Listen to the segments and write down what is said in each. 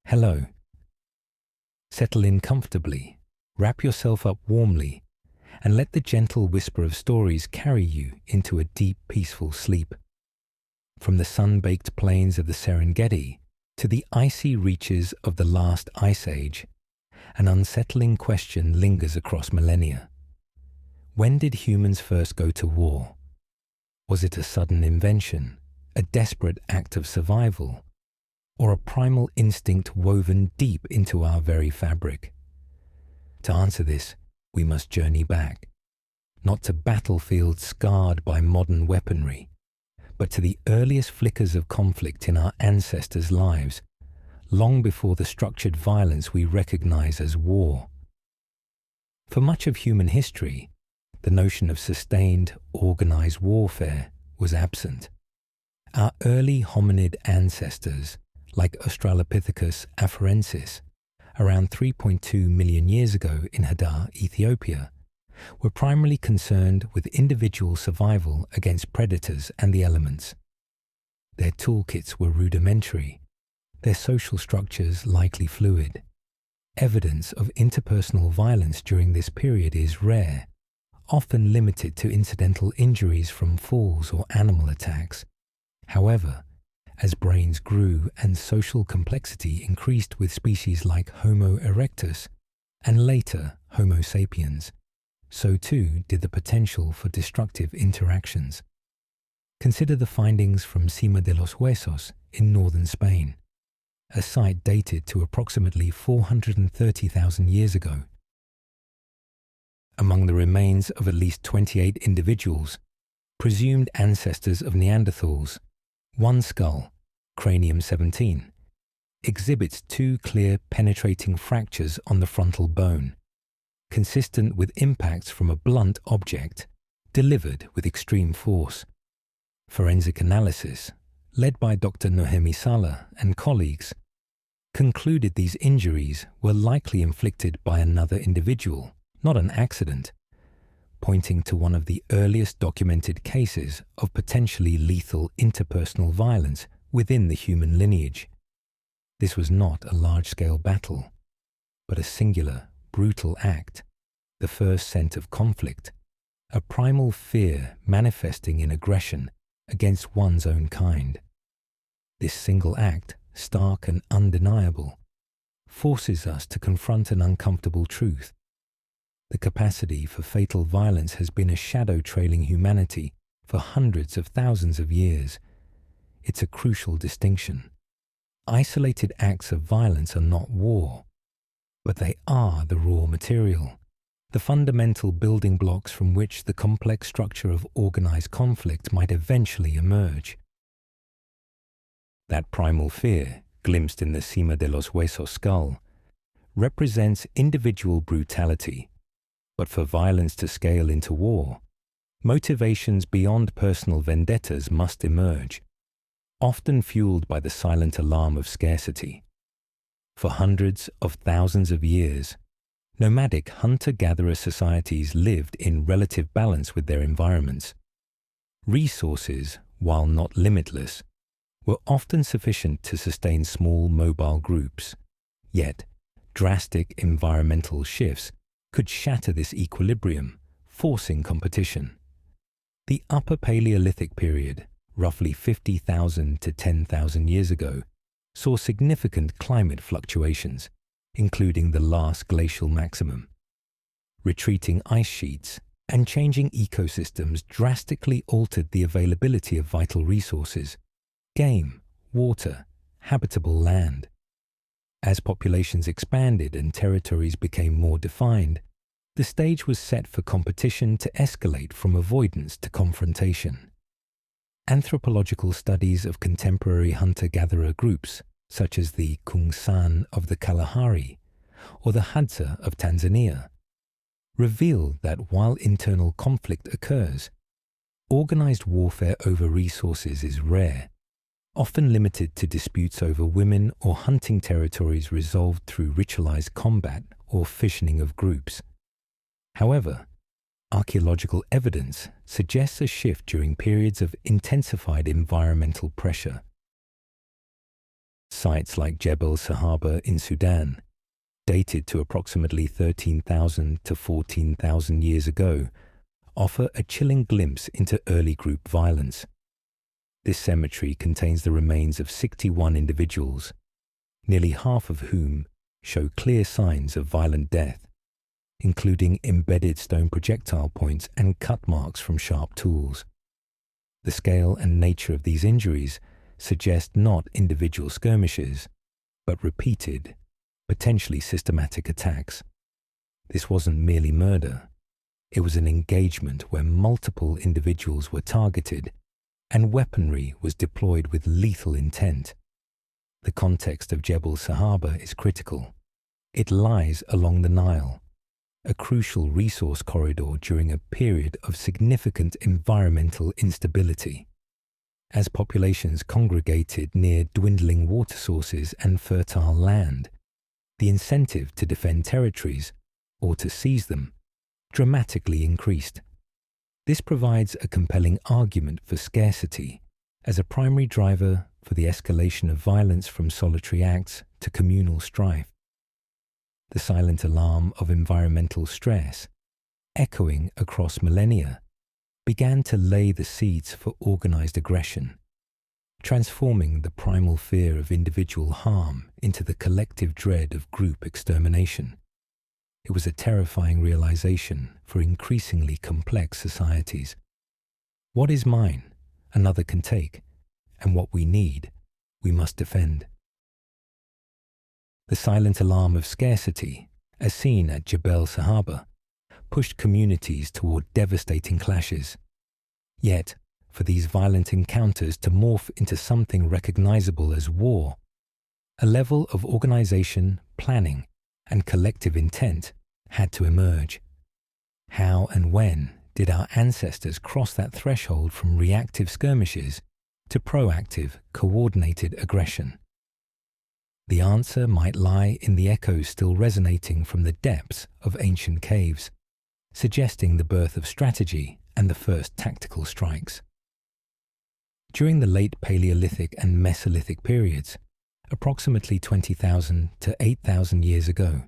Hello. Settle in comfortably, wrap yourself up warmly, and let the gentle whisper of stories carry you into a deep, peaceful sleep. From the sun-baked plains of the Serengeti to the icy reaches of the last ice age, an unsettling question lingers across millennia. When did humans first go to war? Was it a sudden invention, a desperate act of survival, or a primal instinct woven deep into our very fabric? To answer this, we must journey back, not to battlefields scarred by modern weaponry, but to the earliest flickers of conflict in our ancestors' lives, long before the structured violence we recognize as war. For much of human history, the notion of sustained, organized warfare was absent. Our early hominid ancestors, like Australopithecus afarensis, around 3.2 million years ago in Hadar, Ethiopia, were primarily concerned with individual survival against predators and the elements. Their toolkits were rudimentary, their social structures likely fluid. Evidence of interpersonal violence during this period is rare, often limited to incidental injuries from falls or animal attacks. However, as brains grew and social complexity increased with species like Homo erectus and later Homo sapiens, so too did the potential for destructive interactions. Consider the findings from Cima de los Huesos in northern Spain, a site dated to approximately 430,000 years ago. Among the remains of at least 28 individuals, presumed ancestors of Neanderthals, one skull, cranium 17, exhibits two clear penetrating fractures on the frontal bone, consistent with impacts from a blunt object delivered with extreme force. Forensic analysis, led by Dr. Nohemi Saleh and colleagues, concluded these injuries were likely inflicted by another individual, not an accident, pointing to one of the earliest documented cases of potentially lethal interpersonal violence within the human lineage. This was not a large-scale battle, but a singular, brutal act, the first scent of conflict, a primal fear manifesting in aggression against one's own kind. This single act, stark and undeniable, forces us to confront an uncomfortable truth. The capacity for fatal violence has been a shadow trailing humanity for hundreds of thousands of years. It's a crucial distinction. Isolated acts of violence are not war, but they are the raw material, the fundamental building blocks from which the complex structure of organized conflict might eventually emerge. That primal fear, glimpsed in the Cima de los Huesos skull, represents individual brutality. But for violence to scale into war, motivations beyond personal vendettas must emerge, often fueled by the silent alarm of scarcity. For hundreds of thousands of years, nomadic hunter-gatherer societies lived in relative balance with their environments. Resources, while not limitless, were often sufficient to sustain small mobile groups. Yet, drastic environmental shifts could shatter this equilibrium, forcing competition. The Upper Paleolithic period, roughly 50,000 to 10,000 years ago, saw significant climate fluctuations, including the last glacial maximum. Retreating ice sheets and changing ecosystems drastically altered the availability of vital resources: game, water, habitable land. As populations expanded and territories became more defined, the stage was set for competition to escalate from avoidance to confrontation. Anthropological studies of contemporary hunter-gatherer groups, such as the Kungsan of the Kalahari or the Hadza of Tanzania, reveal that while internal conflict occurs, organized warfare over resources is rare, often limited to disputes over women or hunting territories resolved through ritualized combat or fissioning of groups. However, archaeological evidence suggests a shift during periods of intensified environmental pressure. Sites like Jebel Sahaba in Sudan, dated to approximately 13,000 to 14,000 years ago, offer a chilling glimpse into early group violence. This cemetery contains the remains of 61 individuals, nearly half of whom show clear signs of violent death, including embedded stone projectile points and cut marks from sharp tools. The scale and nature of these injuries suggest not individual skirmishes, but repeated, potentially systematic attacks. This wasn't merely murder. It was an engagement where multiple individuals were targeted and weaponry was deployed with lethal intent. The context of Jebel Sahaba is critical. It lies along the Nile, a crucial resource corridor during a period of significant environmental instability. As populations congregated near dwindling water sources and fertile land, the incentive to defend territories, or to seize them, dramatically increased. This provides a compelling argument for scarcity as a primary driver for the escalation of violence from solitary acts to communal strife. The silent alarm of environmental stress, echoing across millennia, began to lay the seeds for organized aggression, transforming the primal fear of individual harm into the collective dread of group extermination. It was a terrifying realization for increasingly complex societies. What is mine, another can take, and what we need, we must defend. The silent alarm of scarcity, as seen at Jebel Sahaba, pushed communities toward devastating clashes. Yet, for these violent encounters to morph into something recognizable as war, a level of organization, planning, and collective intent had to emerge. How and when did our ancestors cross that threshold from reactive skirmishes to proactive, coordinated aggression? The answer might lie in the echoes still resonating from the depths of ancient caves, suggesting the birth of strategy and the first tactical strikes. During the late Paleolithic and Mesolithic periods, approximately 20,000 to 8,000 years ago,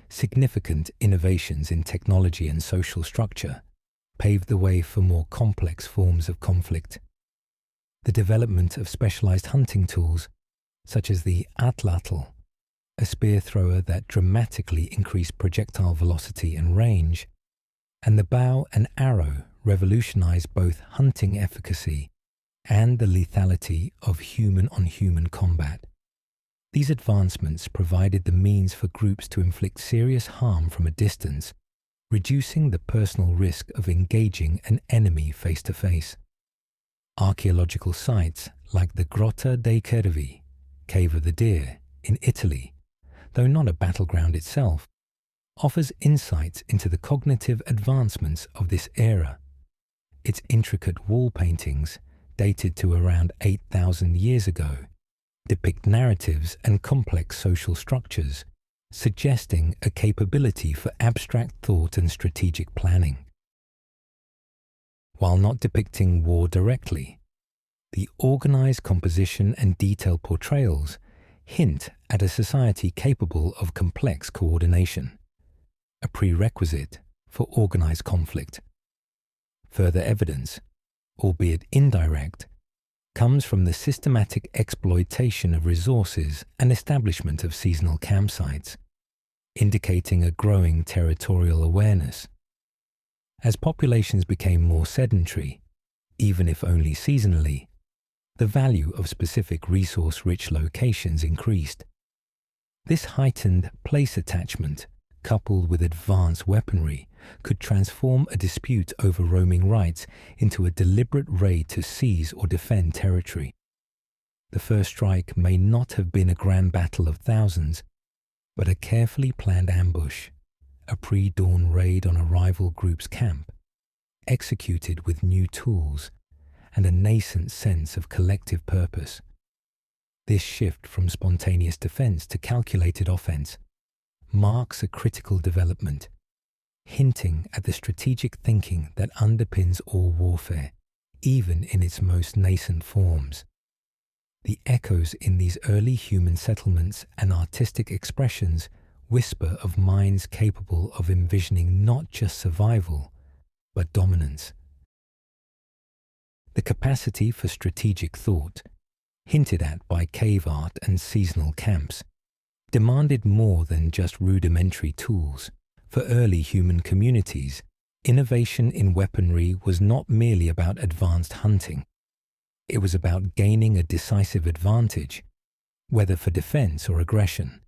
significant innovations in technology and social structure paved the way for more complex forms of conflict. The development of specialized hunting tools, such as the atlatl, a spear thrower that dramatically increased projectile velocity and range, and the bow and arrow revolutionized both hunting efficacy and the lethality of human-on-human combat. These advancements provided the means for groups to inflict serious harm from a distance, reducing the personal risk of engaging an enemy face-to-face. Archaeological sites like the Grotta dei Cervi, Cave of the Deer, in Italy, though not a battleground itself, offers insights into the cognitive advancements of this era. Its intricate wall paintings, dated to around 8,000 years ago, depict narratives and complex social structures, suggesting a capability for abstract thought and strategic planning. While not depicting war directly, the organized composition and detailed portrayals hint at a society capable of complex coordination, a prerequisite for organized conflict. Further evidence, albeit indirect, comes from the systematic exploitation of resources and establishment of seasonal campsites, indicating a growing territorial awareness. As populations became more sedentary, even if only seasonally, the value of specific resource-rich locations increased. This heightened place attachment, coupled with advanced weaponry, could transform a dispute over roaming rights into a deliberate raid to seize or defend territory. The first strike may not have been a grand battle of thousands, but a carefully planned ambush, a pre-dawn raid on a rival group's camp, executed with new tools and a nascent sense of collective purpose. This shift from spontaneous defense to calculated offense marks a critical development, hinting at the strategic thinking that underpins all warfare, even in its most nascent forms. The echoes in these early human settlements and artistic expressions whisper of minds capable of envisioning not just survival, but dominance. The capacity for strategic thought, hinted at by cave art and seasonal camps, demanded more than just rudimentary tools. For early human communities, innovation in weaponry was not merely about advanced hunting. It was about gaining a decisive advantage, whether for defense or aggression.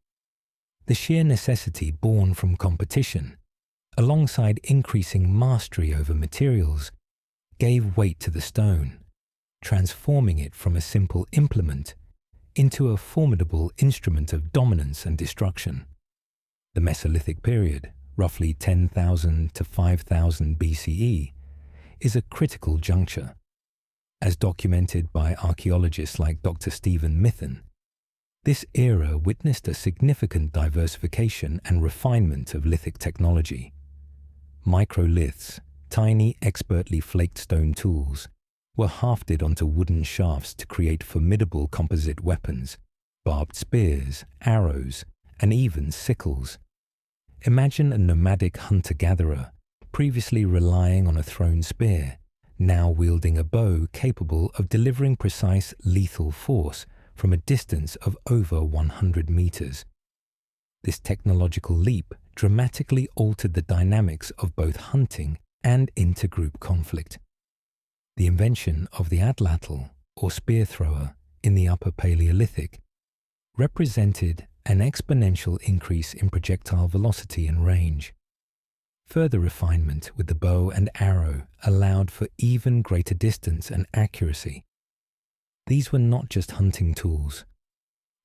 The sheer necessity born from competition, alongside increasing mastery over materials, gave weight to the stone, transforming it from a simple implement into a formidable instrument of dominance and destruction. The Mesolithic period, roughly 10,000 to 5,000 BCE, is a critical juncture. As documented by archaeologists like Dr. Stephen Mithen, this era witnessed a significant diversification and refinement of lithic technology. Microliths, tiny, expertly flaked stone tools, were hafted onto wooden shafts to create formidable composite weapons, barbed spears, arrows, and even sickles. Imagine a nomadic hunter-gatherer, previously relying on a thrown spear, now wielding a bow capable of delivering precise, lethal force from a distance of over 100 meters. This technological leap dramatically altered the dynamics of both hunting and intergroup conflict. The invention of the atlatl, or spear thrower, in the Upper Paleolithic represented an exponential increase in projectile velocity and range. Further refinement with the bow and arrow allowed for even greater distance and accuracy. These were not just hunting tools.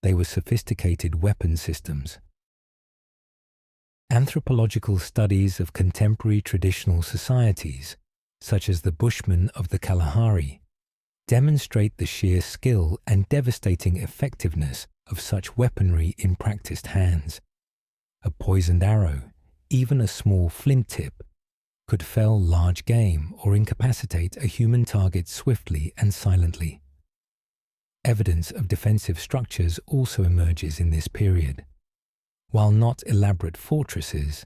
They were sophisticated weapon systems. Anthropological studies of contemporary traditional societies, such as the Bushmen of the Kalahari, demonstrate the sheer skill and devastating effectiveness of such weaponry in practiced hands. A poisoned arrow, even a small flint tip, could fell large game or incapacitate a human target swiftly and silently. Evidence of defensive structures also emerges in this period. While not elaborate fortresses,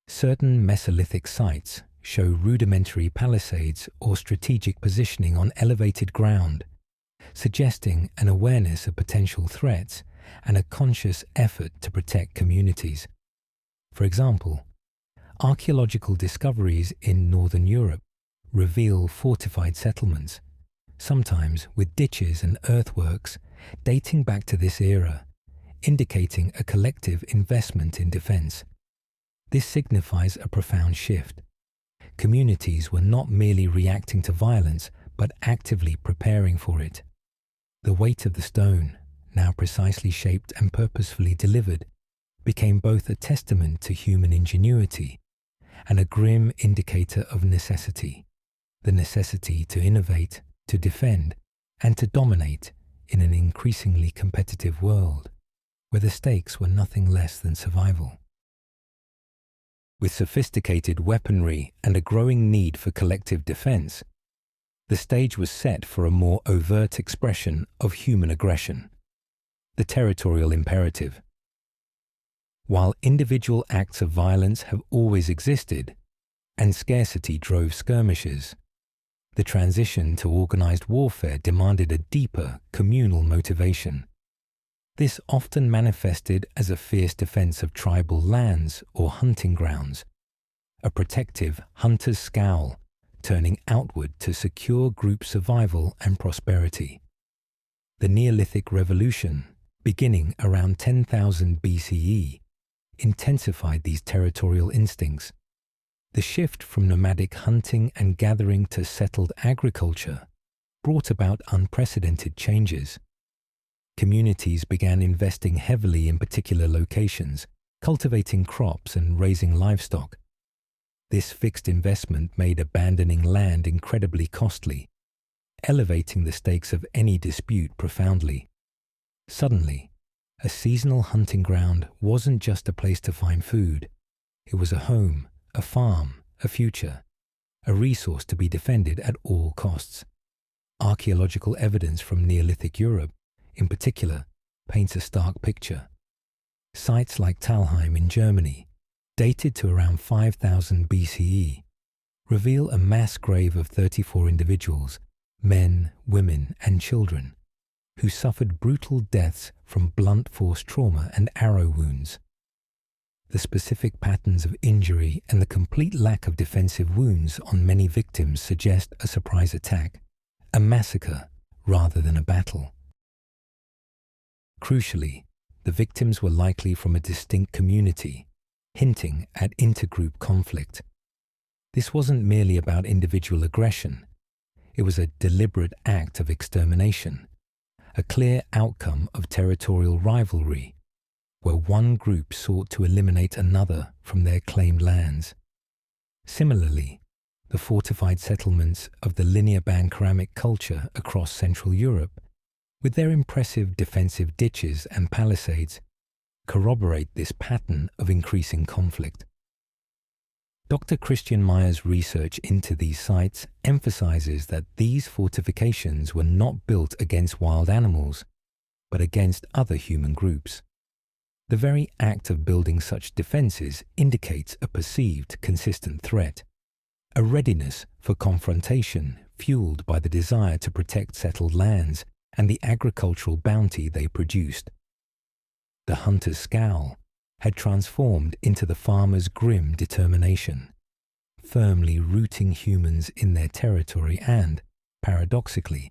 certain Mesolithic sites show rudimentary palisades or strategic positioning on elevated ground, suggesting an awareness of potential threats and a conscious effort to protect communities. For example, archaeological discoveries in northern Europe reveal fortified settlements, sometimes with ditches and earthworks dating back to this era, indicating a collective investment in defense. This signifies a profound shift. Communities were not merely reacting to violence, but actively preparing for it. The weight of the stone, now precisely shaped and purposefully delivered, became both a testament to human ingenuity and a grim indicator of necessity, the necessity to innovate, to defend, and to dominate in an increasingly competitive world, where the stakes were nothing less than survival. With sophisticated weaponry and a growing need for collective defense, the stage was set for a more overt expression of human aggression, the territorial imperative. While individual acts of violence have always existed, and scarcity drove skirmishes, the transition to organized warfare demanded a deeper, communal motivation. This often manifested as a fierce defense of tribal lands or hunting grounds, a protective hunter's scowl turning outward to secure group survival and prosperity. The Neolithic Revolution, beginning around 10,000 BCE, intensified these territorial instincts. The shift from nomadic hunting and gathering to settled agriculture brought about unprecedented changes. Communities began investing heavily in particular locations, cultivating crops and raising livestock. This fixed investment made abandoning land incredibly costly, elevating the stakes of any dispute profoundly. Suddenly, a seasonal hunting ground wasn't just a place to find food. It was a home, a farm, a future, a resource to be defended at all costs. Archaeological evidence from Neolithic Europe in particular, paints a stark picture. Sites like Talheim in Germany, dated to around 5000 BCE, reveal a mass grave of 34 individuals, men, women, and children, who suffered brutal deaths from blunt force trauma and arrow wounds. The specific patterns of injury and the complete lack of defensive wounds on many victims suggest a surprise attack, a massacre rather than a battle. Crucially, the victims were likely from a distinct community, hinting at intergroup conflict. This wasn't merely about individual aggression. It was a deliberate act of extermination, a clear outcome of territorial rivalry, where one group sought to eliminate another from their claimed lands. Similarly, the fortified settlements of the linear band ceramic culture across Central Europe, with their impressive defensive ditches and palisades, corroborate this pattern of increasing conflict. Dr. Christian Meyer's research into these sites emphasizes that these fortifications were not built against wild animals, but against other human groups. The very act of building such defenses indicates a perceived consistent threat, a readiness for confrontation fueled by the desire to protect settled lands and the agricultural bounty they produced. The hunter's scowl had transformed into the farmer's grim determination, firmly rooting humans in their territory and, paradoxically,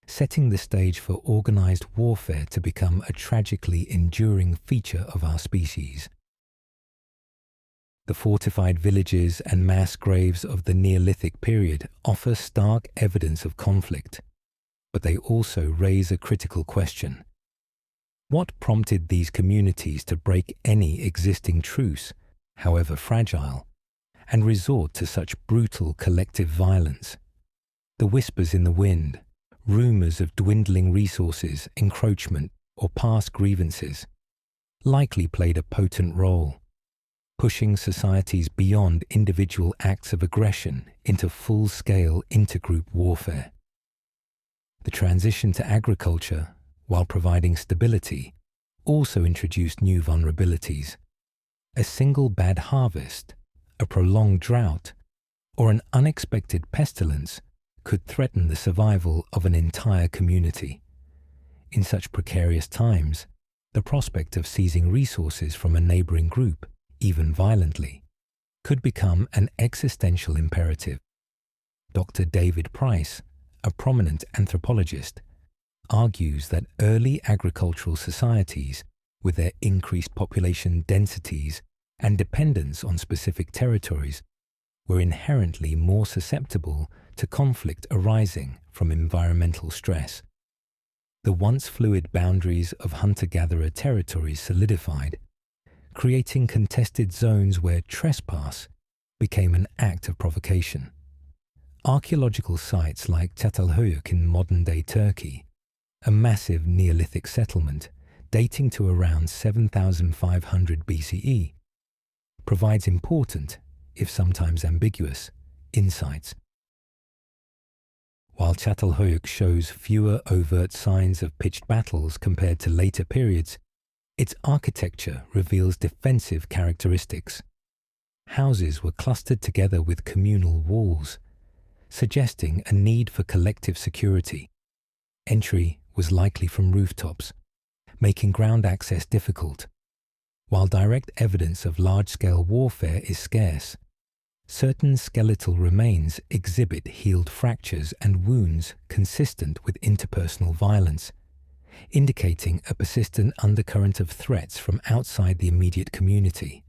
setting the stage for organized warfare to become a tragically enduring feature of our species. The fortified villages and mass graves of the Neolithic period offer stark evidence of conflict, but they also raise a critical question. What prompted these communities to break any existing truce, however fragile, and resort to such brutal collective violence? The whispers in the wind, rumors of dwindling resources, encroachment, or past grievances, likely played a potent role, pushing societies beyond individual acts of aggression into full-scale intergroup warfare. The transition to agriculture, while providing stability, also introduced new vulnerabilities. A single bad harvest, a prolonged drought, or an unexpected pestilence could threaten the survival of an entire community. In such precarious times, the prospect of seizing resources from a neighboring group, even violently, could become an existential imperative. Dr. David Price, a prominent anthropologist, argues that early agricultural societies, with their increased population densities and dependence on specific territories, were inherently more susceptible to conflict arising from environmental stress. The once fluid boundaries of hunter-gatherer territories solidified, creating contested zones where trespass became an act of provocation. Archaeological sites like Çatalhöyük in modern-day Turkey, a massive Neolithic settlement dating to around 7500 BCE, provides important, if sometimes ambiguous, insights. While Çatalhöyük shows fewer overt signs of pitched battles compared to later periods, its architecture reveals defensive characteristics. Houses were clustered together with communal walls, suggesting a need for collective security. Entry was likely from rooftops, making ground access difficult. While direct evidence of large-scale warfare is scarce, certain skeletal remains exhibit healed fractures and wounds consistent with interpersonal violence, indicating a persistent undercurrent of threats from outside the immediate community.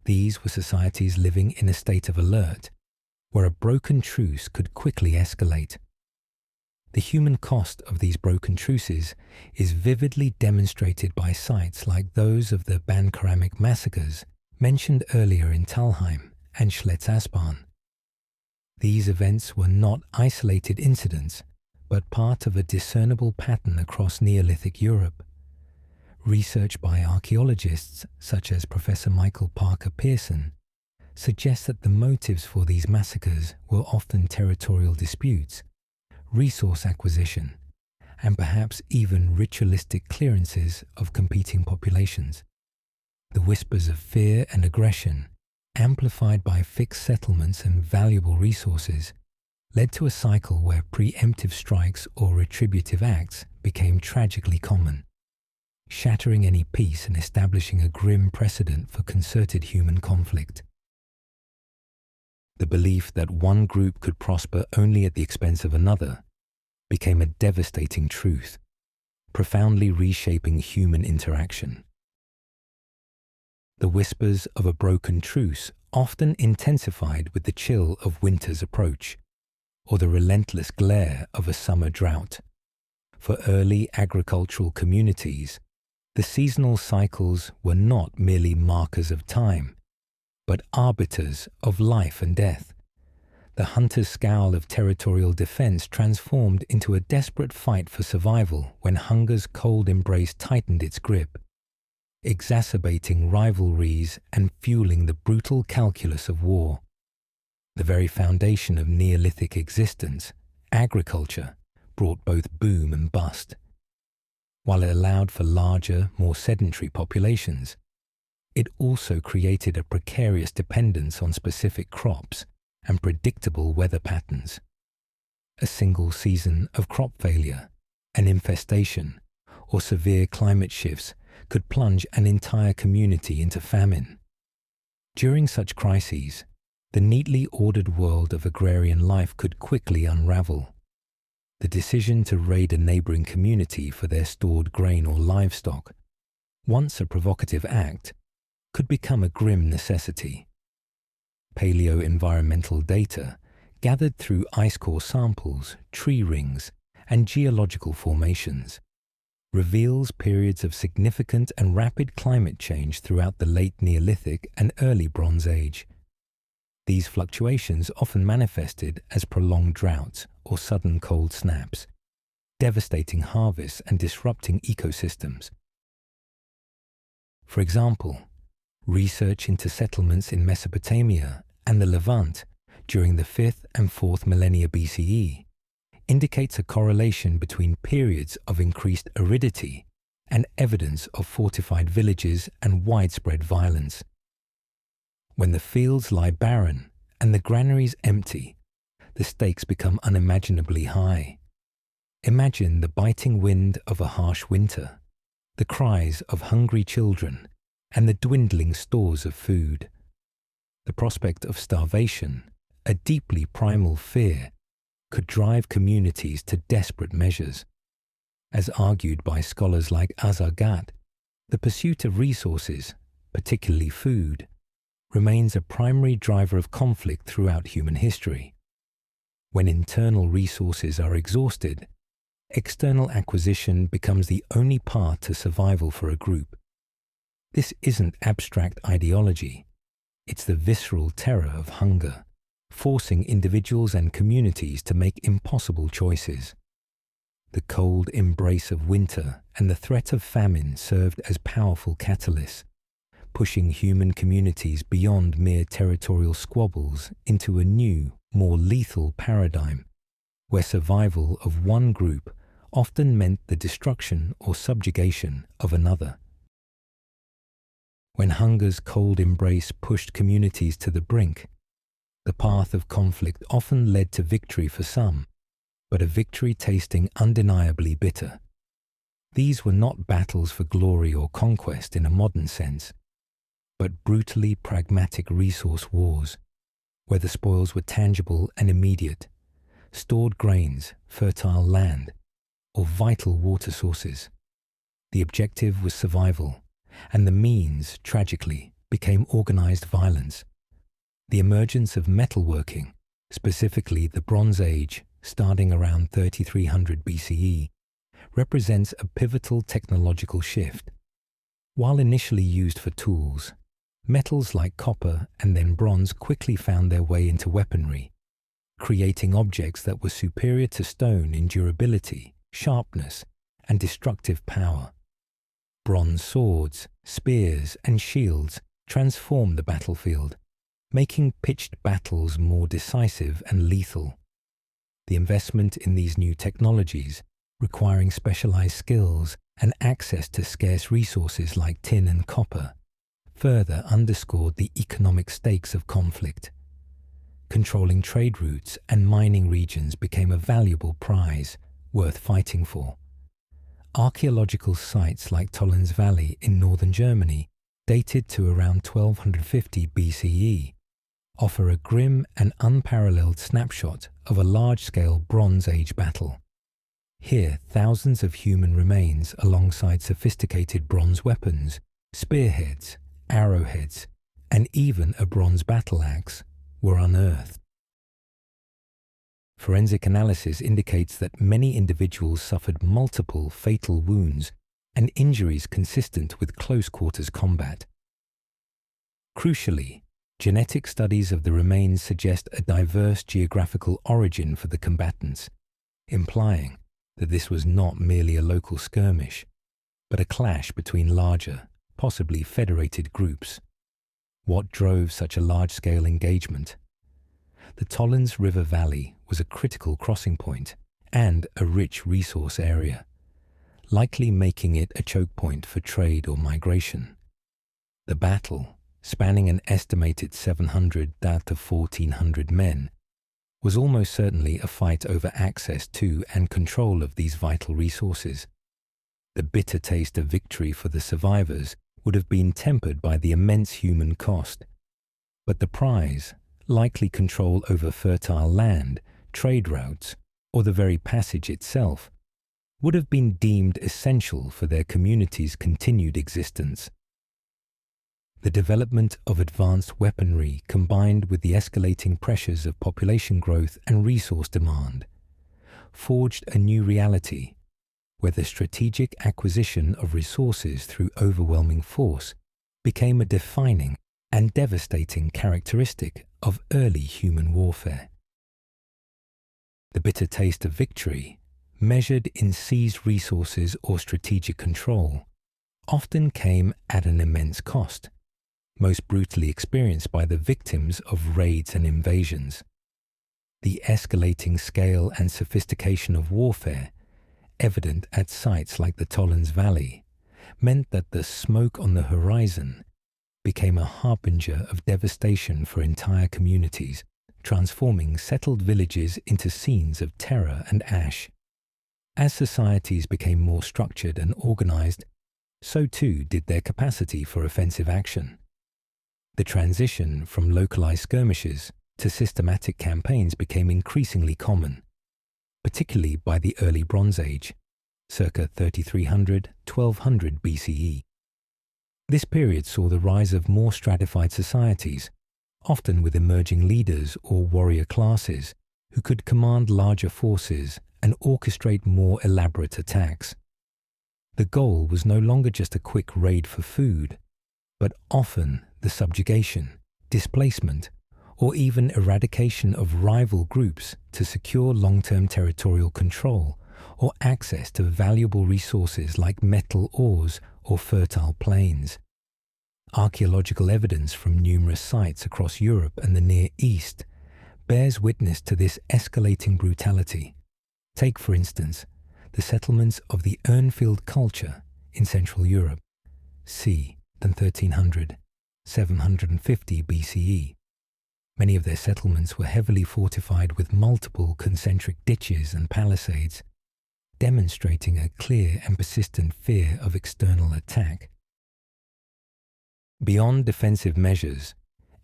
These were societies living in a state of alert, where a broken truce could quickly escalate. The human cost of these broken truces is vividly demonstrated by sites like those of the Ban ceramic massacres mentioned earlier in Talheim and Schletz-Aspern. These events were not isolated incidents, but part of a discernible pattern across Neolithic Europe. Research by archaeologists such as Professor Michael Parker Pearson suggests that the motives for these massacres were often territorial disputes, resource acquisition, and perhaps even ritualistic clearances of competing populations. The whispers of fear and aggression, amplified by fixed settlements and valuable resources, led to a cycle where preemptive strikes or retributive acts became tragically common, shattering any peace and establishing a grim precedent for concerted human conflict. The belief that one group could prosper only at the expense of another became a devastating truth, profoundly reshaping human interaction. The whispers of a broken truce often intensified with the chill of winter's approach, or the relentless glare of a summer drought. For early agricultural communities, the seasonal cycles were not merely markers of time, but arbiters of life and death. The hunter's scowl of territorial defense transformed into a desperate fight for survival when hunger's cold embrace tightened its grip, exacerbating rivalries and fueling the brutal calculus of war. The very foundation of Neolithic existence, agriculture, brought both boom and bust. While it allowed for larger, more sedentary populations, it also created a precarious dependence on specific crops and predictable weather patterns. A single season of crop failure, an infestation, or severe climate shifts could plunge an entire community into famine. During such crises, the neatly ordered world of agrarian life could quickly unravel. The decision to raid a neighboring community for their stored grain or livestock, once a provocative act, could become a grim necessity. Paleo-environmental data, gathered through ice core samples, tree rings, and geological formations, reveals periods of significant and rapid climate change throughout the late Neolithic and early Bronze Age. These fluctuations often manifested as prolonged droughts or sudden cold snaps, devastating harvests and disrupting ecosystems. For example, research into settlements in Mesopotamia and the Levant during the 5th and 4th millennia BCE indicates a correlation between periods of increased aridity and evidence of fortified villages and widespread violence. When the fields lie barren and the granaries empty, the stakes become unimaginably high. Imagine the biting wind of a harsh winter, the cries of hungry children, and the dwindling stores of food. The prospect of starvation, a deeply primal fear, could drive communities to desperate measures. As argued by scholars like Azargat, the pursuit of resources, particularly food, remains a primary driver of conflict throughout human history. When internal resources are exhausted, external acquisition becomes the only path to survival for a group. This isn't abstract ideology, it's the visceral terror of hunger, forcing individuals and communities to make impossible choices. The cold embrace of winter and the threat of famine served as powerful catalysts, pushing human communities beyond mere territorial squabbles into a new, more lethal paradigm, where survival of one group often meant the destruction or subjugation of another. When hunger's cold embrace pushed communities to the brink, the path of conflict often led to victory for some, but a victory tasting undeniably bitter. These were not battles for glory or conquest in a modern sense, but brutally pragmatic resource wars, where the spoils were tangible and immediate, stored grains, fertile land, or vital water sources. The objective was survival, and the means, tragically, became organized violence. The emergence of metalworking, specifically the Bronze Age, starting around 3300 BCE, represents a pivotal technological shift. While initially used for tools, metals like copper and then bronze quickly found their way into weaponry, creating objects that were superior to stone in durability, sharpness, and destructive power. Bronze swords, spears, and shields transformed the battlefield, making pitched battles more decisive and lethal. The investment in these new technologies requiring specialized skills and access to scarce resources like tin and copper, further underscored the economic stakes of conflict. Controlling trade routes and mining regions became a valuable prize worth fighting for. Archaeological sites like Tollens Valley in northern Germany, dated to around 1250 BCE, offer a grim and unparalleled snapshot of a large-scale Bronze Age battle. Here, thousands of human remains alongside sophisticated bronze weapons, spearheads, arrowheads, and even a bronze battle axe were unearthed. Forensic analysis indicates that many individuals suffered multiple fatal wounds and injuries consistent with close-quarters combat. Crucially, genetic studies of the remains suggest a diverse geographical origin for the combatants, implying that this was not merely a local skirmish, but a clash between larger, possibly federated groups. What drove such a large-scale engagement? The Tollens River Valley was a critical crossing point and a rich resource area, likely making it a choke point for trade or migration. The battle, spanning an estimated 700 to 1,400 men, was almost certainly a fight over access to and control of these vital resources. The bitter taste of victory for the survivors would have been tempered by the immense human cost, but the prize, likely control over fertile land, trade routes, or the very passage itself, would have been deemed essential for their community's continued existence. The development of advanced weaponry combined with the escalating pressures of population growth and resource demand forged a new reality where the strategic acquisition of resources through overwhelming force became a defining and devastating characteristic of early human warfare. The bitter taste of victory, measured in seized resources or strategic control, often came at an immense cost, most brutally experienced by the victims of raids and invasions. The escalating scale and sophistication of warfare, evident at sites like the Tollens Valley, meant that the smoke on the horizon became a harbinger of devastation for entire communities, transforming settled villages into scenes of terror and ash. As societies became more structured and organized, so too did their capacity for offensive action. The transition from localized skirmishes to systematic campaigns became increasingly common, particularly by the early Bronze Age, circa 3300–1200 BCE. This period saw the rise of more stratified societies, often with emerging leaders or warrior classes who could command larger forces and orchestrate more elaborate attacks. The goal was no longer just a quick raid for food, but often the subjugation, displacement, or even eradication of rival groups to secure long-term territorial control or access to valuable resources like metal ores or fertile plains. Archaeological evidence from numerous sites across Europe and the Near East bears witness to this escalating brutality. Take, for instance, the settlements of the Urnfield culture in Central Europe, c. 1300, 750 BCE. Many of their settlements were heavily fortified with multiple concentric ditches and palisades, demonstrating a clear and persistent fear of external attack. Beyond defensive measures,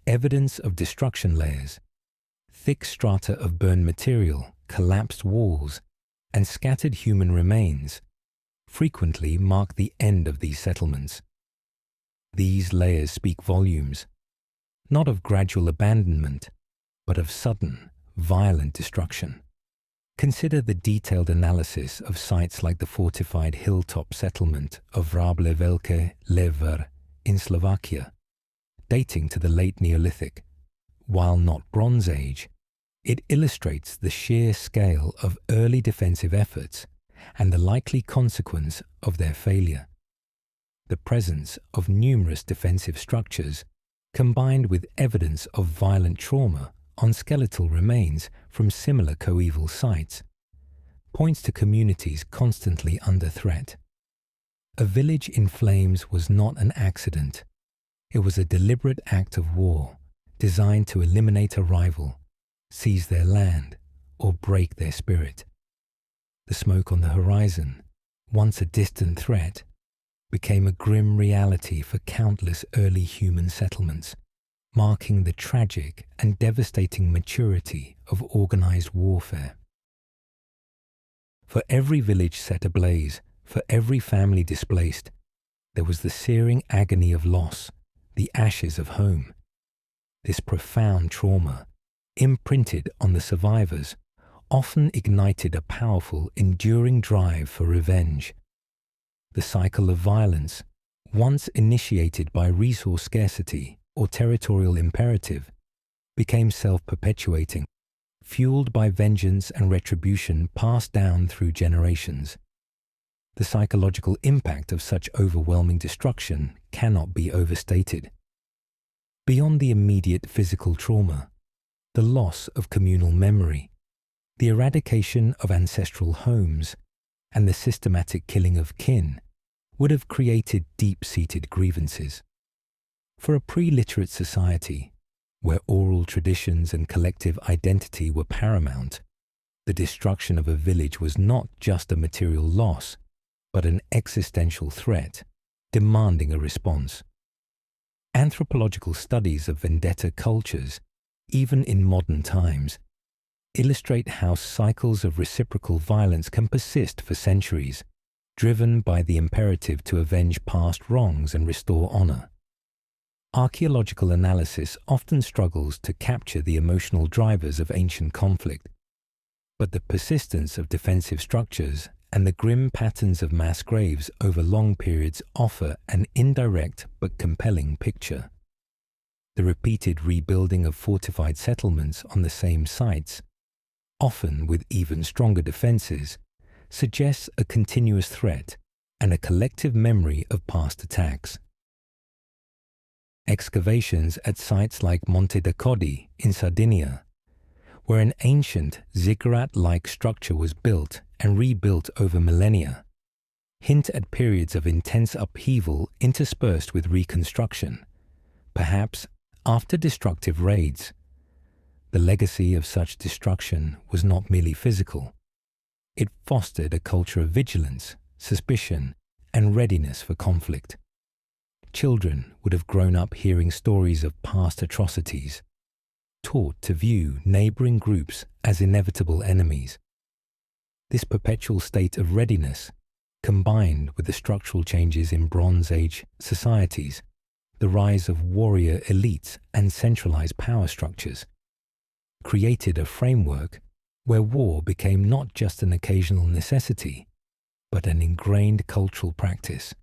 evidence of destruction layers, thick strata of burned material, collapsed walls, and scattered human remains frequently mark the end of these settlements. These layers speak volumes, not of gradual abandonment, but of sudden, violent destruction. Consider the detailed analysis of sites like the fortified hilltop settlement of Vrable Velké Lever in Slovakia, dating to the late Neolithic. While not Bronze Age, it illustrates the sheer scale of early defensive efforts and the likely consequence of their failure. The presence of numerous defensive structures, combined with evidence of violent trauma on skeletal remains from similar coeval sites, points to communities constantly under threat. A village in flames was not an accident. It was a deliberate act of war designed to eliminate a rival, seize their land, or break their spirit. The smoke on the horizon, once a distant threat, became a grim reality for countless early human settlements, marking the tragic and devastating maturity of organized warfare. For every village set ablaze, for every family displaced, there was the searing agony of loss, the ashes of home. This profound trauma, imprinted on the survivors, often ignited a powerful, enduring drive for revenge. The cycle of violence, once initiated by resource scarcity or territorial imperative, became self-perpetuating, fueled by vengeance and retribution passed down through generations. The psychological impact of such overwhelming destruction cannot be overstated. Beyond the immediate physical trauma, the loss of communal memory, the eradication of ancestral homes, and the systematic killing of kin would have created deep-seated grievances. For a pre-literate society, where oral traditions and collective identity were paramount, the destruction of a village was not just a material loss, but an existential threat, demanding a response. Anthropological studies of vendetta cultures, even in modern times, illustrate how cycles of reciprocal violence can persist for centuries, driven by the imperative to avenge past wrongs and restore honor. Archaeological analysis often struggles to capture the emotional drivers of ancient conflict, but the persistence of defensive structures and the grim patterns of mass graves over long periods offer an indirect but compelling picture. The repeated rebuilding of fortified settlements on the same sites, often with even stronger defenses, suggests a continuous threat and a collective memory of past attacks. Excavations at sites like Monte de' Codi in Sardinia, where an ancient ziggurat-like structure was built and rebuilt over millennia, hint at periods of intense upheaval interspersed with reconstruction, perhaps after destructive raids. The legacy of such destruction was not merely physical. It fostered a culture of vigilance, suspicion, and readiness for conflict. Children would have grown up hearing stories of past atrocities, taught to view neighboring groups as inevitable enemies. This perpetual state of readiness, combined with the structural changes in Bronze Age societies, the rise of warrior elites and centralized power structures, created a framework where war became not just an occasional necessity, but an ingrained cultural practice.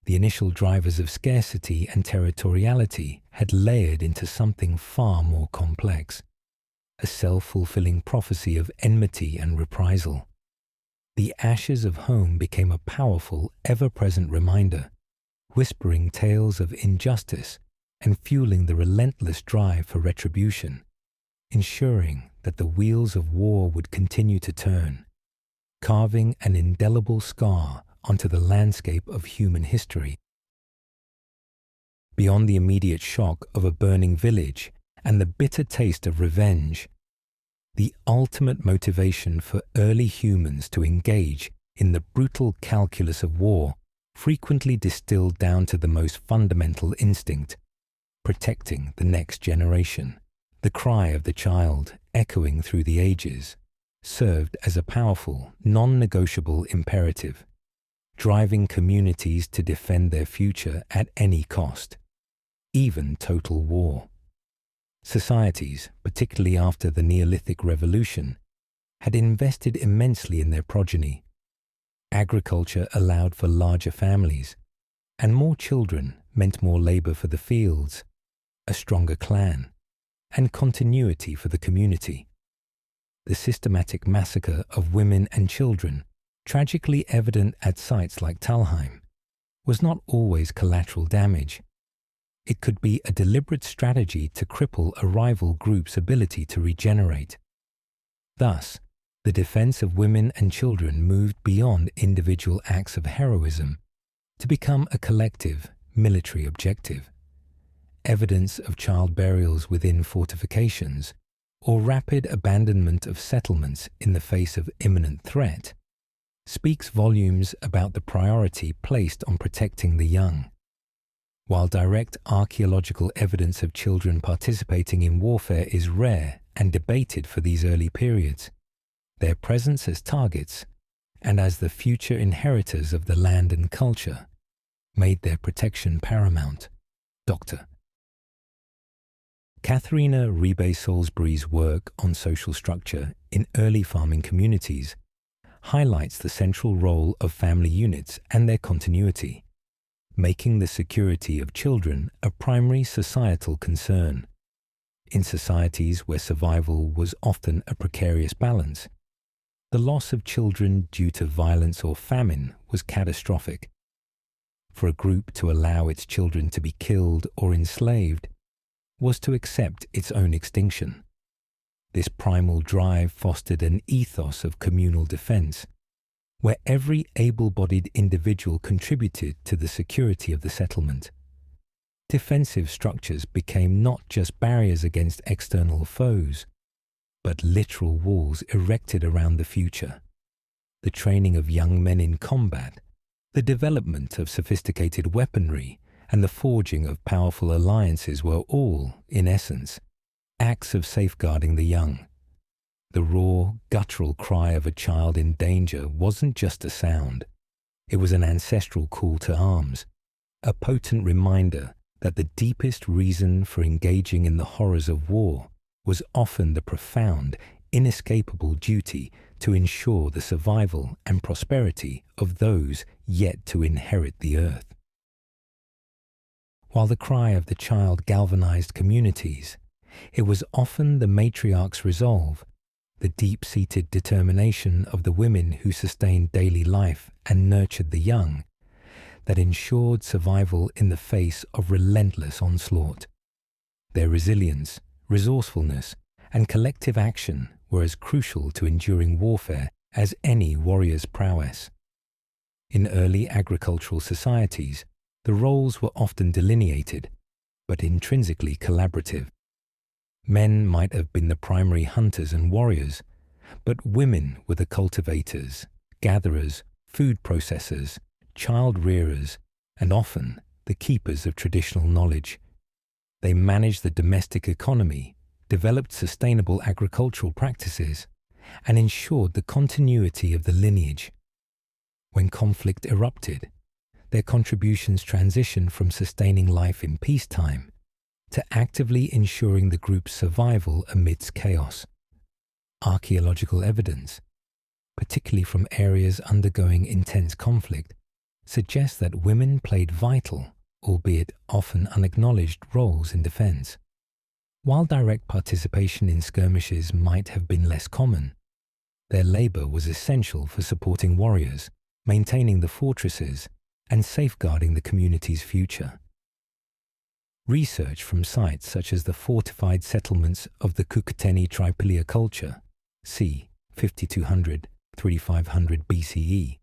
The initial drivers of scarcity and territoriality had layered into something far more complex, a self-fulfilling prophecy of enmity and reprisal. The ashes of home became a powerful, ever-present reminder, whispering tales of injustice and fueling the relentless drive for retribution, ensuring that the wheels of war would continue to turn, carving an indelible scar onto the landscape of human history. Beyond the immediate shock of a burning village and the bitter taste of revenge, the ultimate motivation for early humans to engage in the brutal calculus of war frequently distilled down to the most fundamental instinct, protecting the next generation. The cry of the child, echoing through the ages, served as a powerful, non-negotiable imperative, driving communities to defend their future at any cost, even total war. Societies, particularly after the Neolithic Revolution, had invested immensely in their progeny. Agriculture allowed for larger families, and more children meant more labor for the fields, a stronger clan, and continuity for the community. The systematic massacre of women and children, tragically evident at sites like Talheim, was not always collateral damage. It could be a deliberate strategy to cripple a rival group's ability to regenerate. Thus, The defense of women and children moved beyond individual acts of heroism to become a collective military objective. Evidence of child burials within fortifications or rapid abandonment of settlements in the face of imminent threat speaks volumes about the priority placed on protecting the young. While direct archaeological evidence of children participating in warfare is rare and debated for these early periods, their presence as targets and as the future inheritors of the land and culture made their protection paramount. Dr. Katharina Rebay-Salisbury's work on social structure in early farming communities highlights the central role of family units and their continuity, making the security of children a primary societal concern. In societies where survival was often a precarious balance, the loss of children due to violence or famine was catastrophic. For a group to allow its children to be killed or enslaved was to accept its own extinction. This primal drive fostered an ethos of communal defense, where every able-bodied individual contributed to the security of the settlement. Defensive structures became not just barriers against external foes, but literal walls erected around the future. The training of young men in combat, the development of sophisticated weaponry, and the forging of powerful alliances were all, in essence, acts of safeguarding the young. The raw, guttural cry of a child in danger wasn't just a sound. It was an ancestral call to arms, a potent reminder that the deepest reason for engaging in the horrors of war was often the profound, inescapable duty to ensure the survival and prosperity of those yet to inherit the earth. While the cry of the child galvanized communities, it was often the matriarch's resolve, the deep-seated determination of the women who sustained daily life and nurtured the young, that ensured survival in the face of relentless onslaught. Their resilience, resourcefulness, and collective action were as crucial to enduring warfare as any warrior's prowess. In early agricultural societies, the roles were often delineated, but intrinsically collaborative. Men might have been the primary hunters and warriors, but women were the cultivators, gatherers, food processors, child rearers, and often the keepers of traditional knowledge. They managed the domestic economy, developed sustainable agricultural practices, and ensured the continuity of the lineage. When conflict erupted, their contributions transitioned from sustaining life in peacetime to actively ensuring the group's survival amidst chaos. Archaeological evidence, particularly from areas undergoing intense conflict, suggests that women played vital, albeit often unacknowledged, roles in defense. While direct participation in skirmishes might have been less common, their labor was essential for supporting warriors, maintaining the fortresses, and safeguarding the community's future. Research from sites such as the fortified settlements of the Cucuteni Tripilia culture, c. 5200–3500 BCE,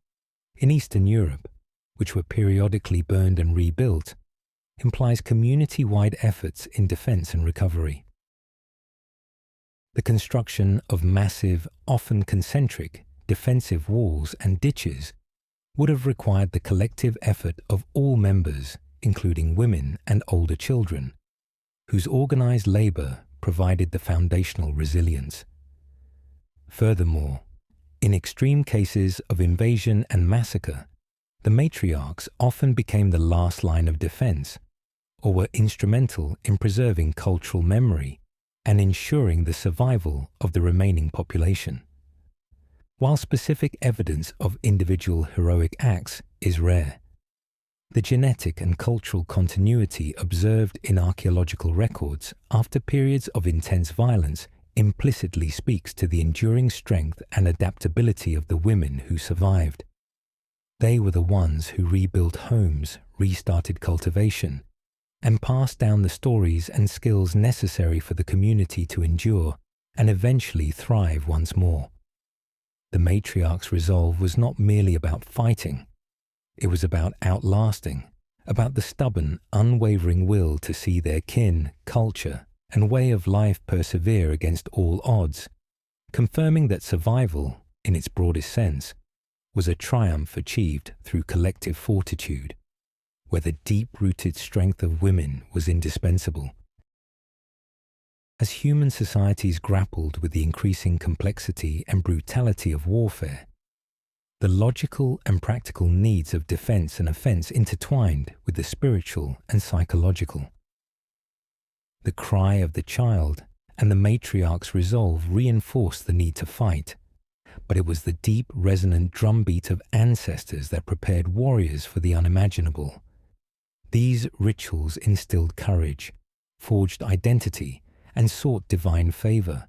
in Eastern Europe, which were periodically burned and rebuilt, implies community-wide efforts in defense and recovery. The construction of massive, often concentric, defensive walls and ditches would have required the collective effort of all members, including women and older children, whose organized labor provided the foundational resilience. Furthermore, in extreme cases of invasion and massacre, the matriarchs often became the last line of defense, or were instrumental in preserving cultural memory and ensuring the survival of the remaining population. While specific evidence of individual heroic acts is rare, the genetic and cultural continuity observed in archaeological records after periods of intense violence implicitly speaks to the enduring strength and adaptability of the women who survived. They were the ones who rebuilt homes, restarted cultivation, and passed down the stories and skills necessary for the community to endure and eventually thrive once more. The matriarch's resolve was not merely about fighting. It was about outlasting, about the stubborn, unwavering will to see their kin, culture, and way of life persevere against all odds, confirming that survival, in its broadest sense, was a triumph achieved through collective fortitude, where the deep-rooted strength of women was indispensable. As human societies grappled with the increasing complexity and brutality of warfare, the logical and practical needs of defense and offense intertwined with the spiritual and psychological. The cry of the child and the matriarch's resolve reinforced the need to fight, but it was the deep, resonant drumbeat of ancestors that prepared warriors for the unimaginable. These rituals instilled courage, forged identity, and sought divine favor,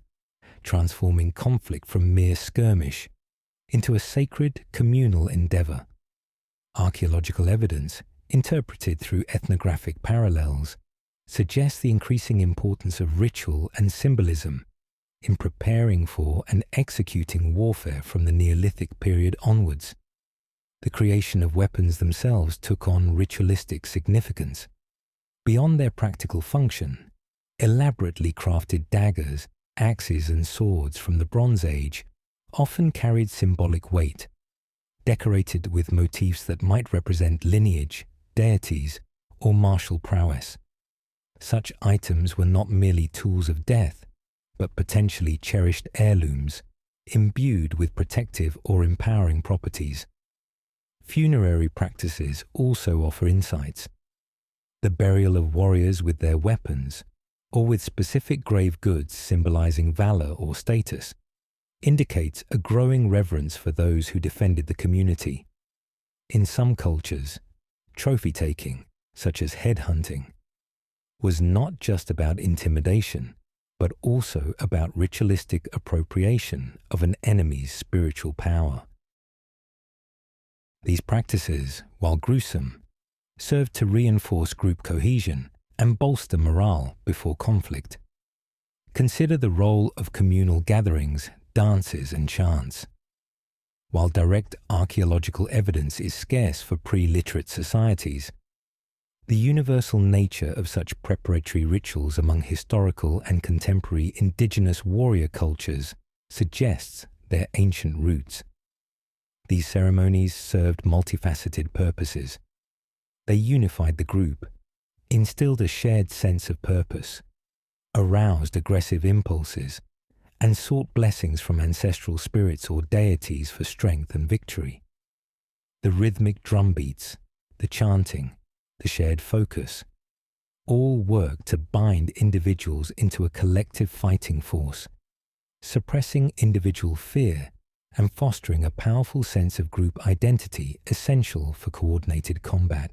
transforming conflict from mere skirmish into a sacred communal endeavor. Archaeological evidence, interpreted through ethnographic parallels, suggests the increasing importance of ritual and symbolism in preparing for and executing warfare from the Neolithic period onwards. The creation of weapons themselves took on ritualistic significance. Beyond their practical function, elaborately crafted daggers, axes, and swords from the Bronze Age often carried symbolic weight, decorated with motifs that might represent lineage, deities, or martial prowess. Such items were not merely tools of death, but potentially cherished heirlooms, imbued with protective or empowering properties. Funerary practices also offer insights. The burial of warriors with their weapons, or with specific grave goods symbolizing valor or status, indicates a growing reverence for those who defended the community. In some cultures, trophy-taking, such as headhunting, was not just about intimidation, but also about ritualistic appropriation of an enemy's spiritual power. These practices, while gruesome, served to reinforce group cohesion and bolster morale before conflict. Consider the role of communal gatherings, dances, and chants. While direct archaeological evidence is scarce for pre-literate societies, the universal nature of such preparatory rituals among historical and contemporary indigenous warrior cultures suggests their ancient roots. These ceremonies served multifaceted purposes. They unified the group, instilled a shared sense of purpose, aroused aggressive impulses, and sought blessings from ancestral spirits or deities for strength and victory. The rhythmic drumbeats, the chanting, the shared focus, all work to bind individuals into a collective fighting force, suppressing individual fear and fostering a powerful sense of group identity essential for coordinated combat.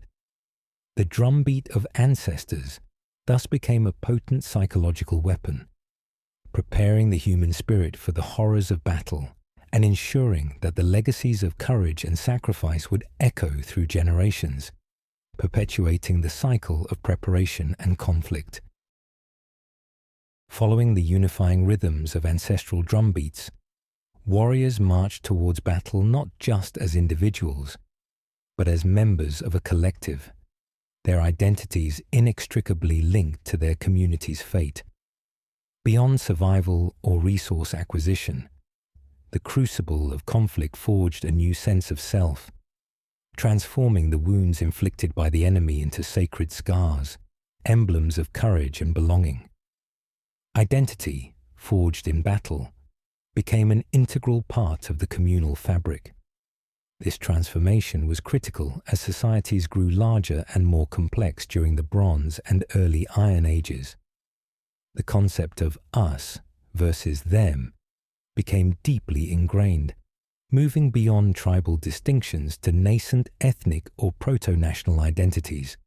The drumbeat of ancestors thus became a potent psychological weapon, preparing the human spirit for the horrors of battle and ensuring that the legacies of courage and sacrifice would echo through generations, perpetuating the cycle of preparation and conflict. Following the unifying rhythms of ancestral drumbeats, warriors marched towards battle not just as individuals, but as members of a collective, their identities inextricably linked to their community's fate. Beyond survival or resource acquisition, the crucible of conflict forged a new sense of self, transforming the wounds inflicted by the enemy into sacred scars, emblems of courage and belonging. Identity, forged in battle, became an integral part of the communal fabric. This transformation was critical as societies grew larger and more complex during the Bronze and early Iron Ages. The concept of us versus them became deeply ingrained, moving beyond tribal distinctions to nascent ethnic or proto-national identities.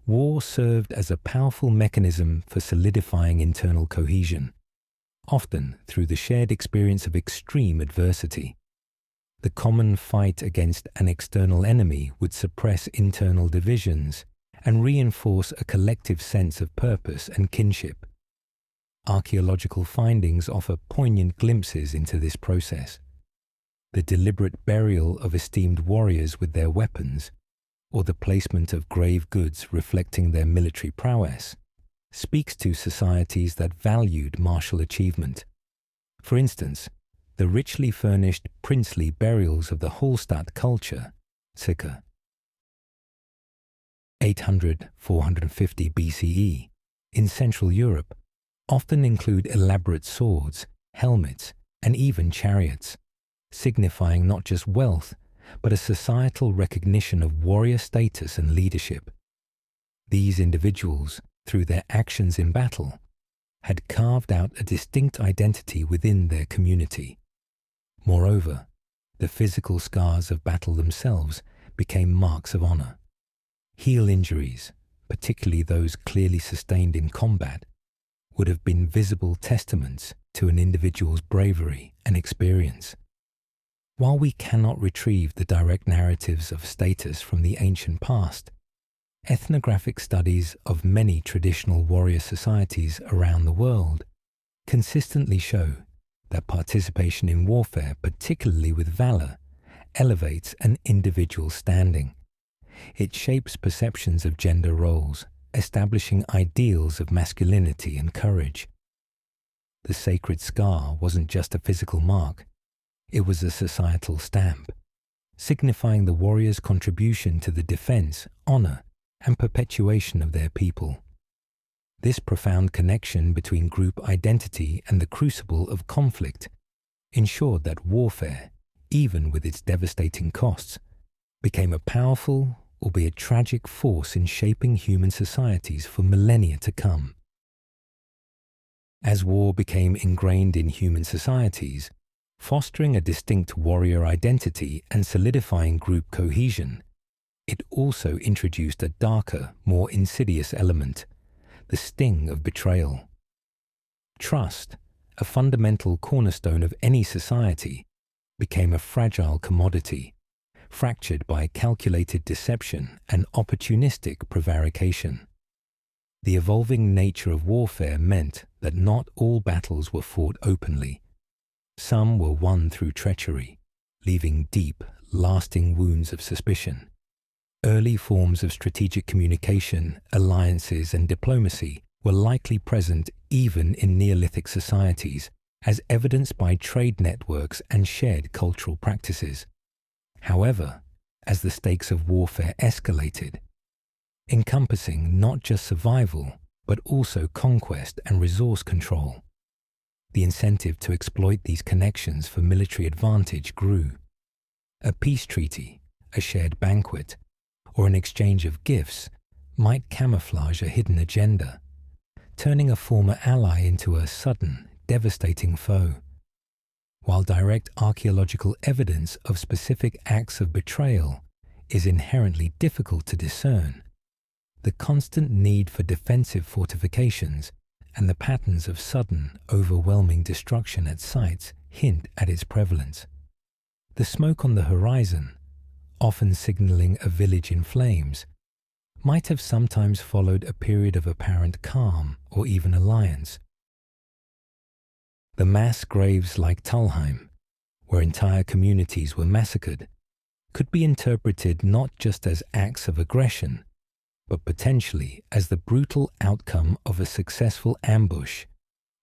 War served as a powerful mechanism for solidifying internal cohesion, often through the shared experience of extreme adversity. The common fight against an external enemy would suppress internal divisions and reinforce a collective sense of purpose and kinship. Archaeological findings offer poignant glimpses into this process. the deliberate burial of esteemed warriors with their weapons, or the placement of grave goods reflecting their military prowess, speaks to societies that valued martial achievement. For instance, the richly furnished princely burials of the Hallstatt culture, circa 800–450 BCE, in Central Europe, often include elaborate swords, helmets, and even chariots, signifying not just wealth, but a societal recognition of warrior status and leadership. These individuals, through their actions in battle, had carved out a distinct identity within their community. Moreover, the physical scars of battle themselves became marks of honor. Heel injuries, particularly those clearly sustained in combat, would have been visible testaments to an individual's bravery and experience. While we cannot retrieve the direct narratives of status from the ancient past, ethnographic studies of many traditional warrior societies around the world consistently show that participation in warfare, particularly with valor, elevates an individual's standing. It shapes perceptions of gender roles, establishing ideals of masculinity and courage. The sacred scar wasn't just a physical mark, it was a societal stamp, signifying the warrior's contribution to the defense, honor, and perpetuation of their people. This profound connection between group identity and the crucible of conflict ensured that warfare, even with its devastating costs, became a powerful, albeit tragic force in shaping human societies for millennia to come. As war became ingrained in human societies, fostering a distinct warrior identity and solidifying group cohesion, it also introduced a darker, more insidious element, the sting of betrayal. Trust, a fundamental cornerstone of any society, became a fragile commodity, fractured by calculated deception and opportunistic prevarication. The evolving nature of warfare meant that not all battles were fought openly. Some were won through treachery, leaving deep, lasting wounds of suspicion. Early forms of strategic communication, alliances, and diplomacy were likely present even in Neolithic societies, as evidenced by trade networks and shared cultural practices. However, as the stakes of warfare escalated, encompassing not just survival, but also conquest and resource control, the incentive to exploit these connections for military advantage grew. A peace treaty, a shared banquet, or an exchange of gifts might camouflage a hidden agenda, turning a former ally into a sudden, devastating foe. While direct archaeological evidence of specific acts of betrayal is inherently difficult to discern, the constant need for defensive fortifications and the patterns of sudden, overwhelming destruction at sites hint at its prevalence. The smoke on the horizon, often signaling a village in flames, might have sometimes followed a period of apparent calm or even alliance. The mass graves like Talheim, where entire communities were massacred, could be interpreted not just as acts of aggression, but potentially as the brutal outcome of a successful ambush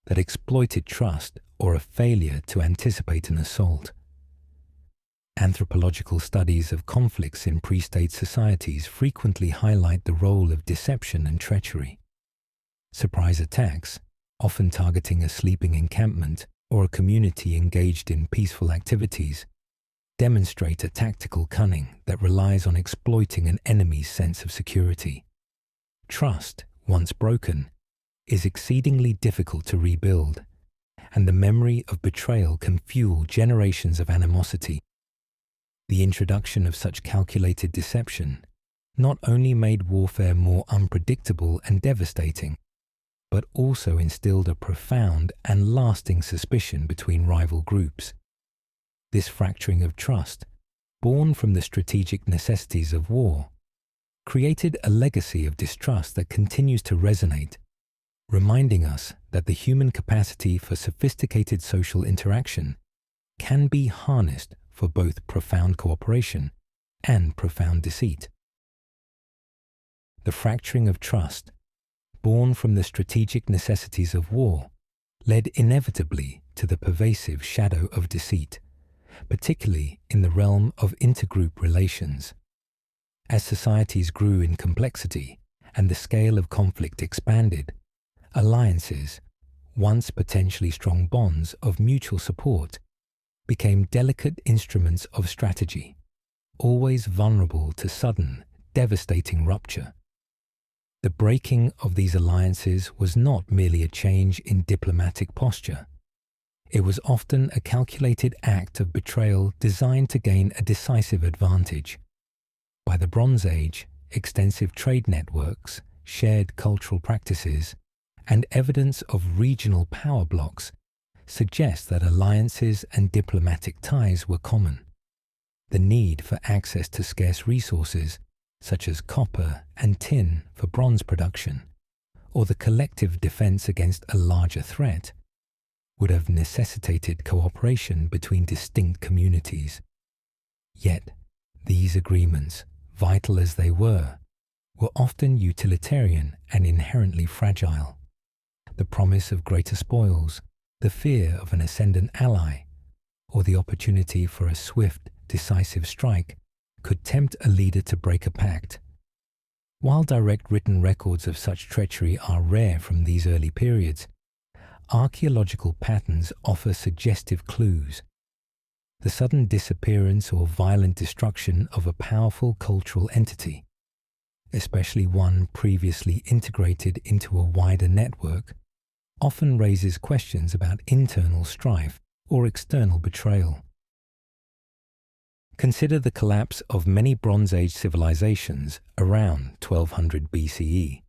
that exploited trust or a failure to anticipate an assault. Anthropological studies of conflicts in pre-state societies frequently highlight the role of deception and treachery. Surprise attacks, often targeting a sleeping encampment or a community engaged in peaceful activities, demonstrate a tactical cunning that relies on exploiting an enemy's sense of security. Trust, once broken, is exceedingly difficult to rebuild, and the memory of betrayal can fuel generations of animosity. The introduction of such calculated deception not only made warfare more unpredictable and devastating, but also instilled a profound and lasting suspicion between rival groups. This fracturing of trust, born from the strategic necessities of war, created a legacy of distrust that continues to resonate, reminding us that the human capacity for sophisticated social interaction can be harnessed for both profound cooperation and profound deceit. The fracturing of trust, born from the strategic necessities of war, led inevitably to the pervasive shadow of deceit, particularly in the realm of intergroup relations. As societies grew in complexity and the scale of conflict expanded, alliances, once potentially strong bonds of mutual support, became delicate instruments of strategy, always vulnerable to sudden, devastating rupture. The breaking of these alliances was not merely a change in diplomatic posture. It was often a calculated act of betrayal designed to gain a decisive advantage. By the Bronze Age, extensive trade networks, shared cultural practices, and evidence of regional power blocks suggest that alliances and diplomatic ties were common. The need for access to scarce resources, such as copper and tin for bronze production, or the collective defense against a larger threat, would have necessitated cooperation between distinct communities. Yet, these agreements, vital as they were often utilitarian and inherently fragile. The promise of greater spoils, the fear of an ascendant ally, or the opportunity for a swift, decisive strike could tempt a leader to break a pact. While direct written records of such treachery are rare from these early periods, archaeological patterns offer suggestive clues. The sudden disappearance or violent destruction of a powerful cultural entity, especially one previously integrated into a wider network, often raises questions about internal strife or external betrayal. Consider the collapse of many Bronze Age civilizations around 1200 BCE,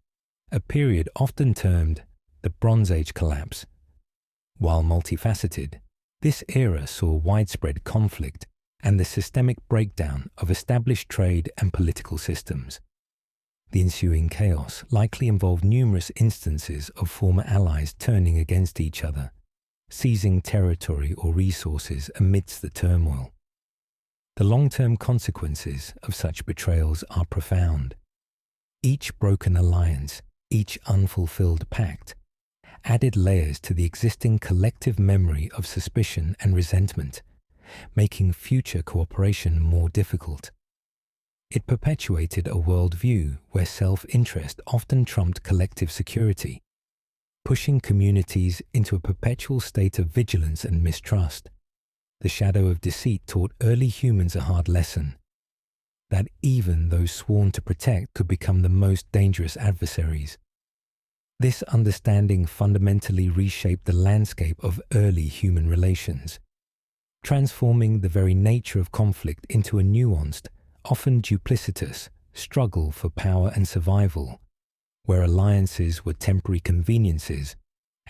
a period often termed the Bronze Age collapse. While multifaceted, this era saw widespread conflict and the systemic breakdown of established trade and political systems. The ensuing chaos likely involved numerous instances of former allies turning against each other, seizing territory or resources amidst the turmoil. The long-term consequences of such betrayals are profound. Each broken alliance, each unfulfilled pact, added layers to the existing collective memory of suspicion and resentment, making future cooperation more difficult. It perpetuated a worldview where self-interest often trumped collective security, pushing communities into a perpetual state of vigilance and mistrust. The shadow of deceit taught early humans a hard lesson, that even those sworn to protect could become the most dangerous adversaries. This understanding fundamentally reshaped the landscape of early human relations, transforming the very nature of conflict into a nuanced, often duplicitous, struggle for power and survival, where alliances were temporary conveniences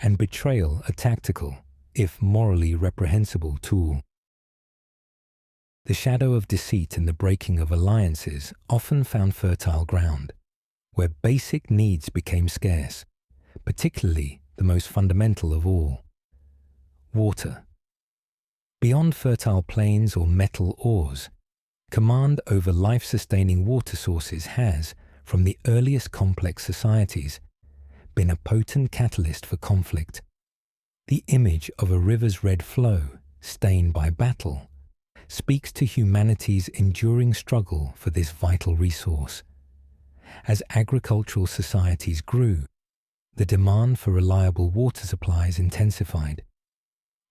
and betrayal a tactical, if morally reprehensible, tool. The shadow of deceit and the breaking of alliances often found fertile ground, where basic needs became scarce, particularly the most fundamental of all: water. Beyond fertile plains or metal ores, command over life-sustaining water sources has, from the earliest complex societies, been a potent catalyst for conflict. The image of a river's red flow, stained by battle, speaks to humanity's enduring struggle for this vital resource. As agricultural societies grew, the demand for reliable water supplies intensified.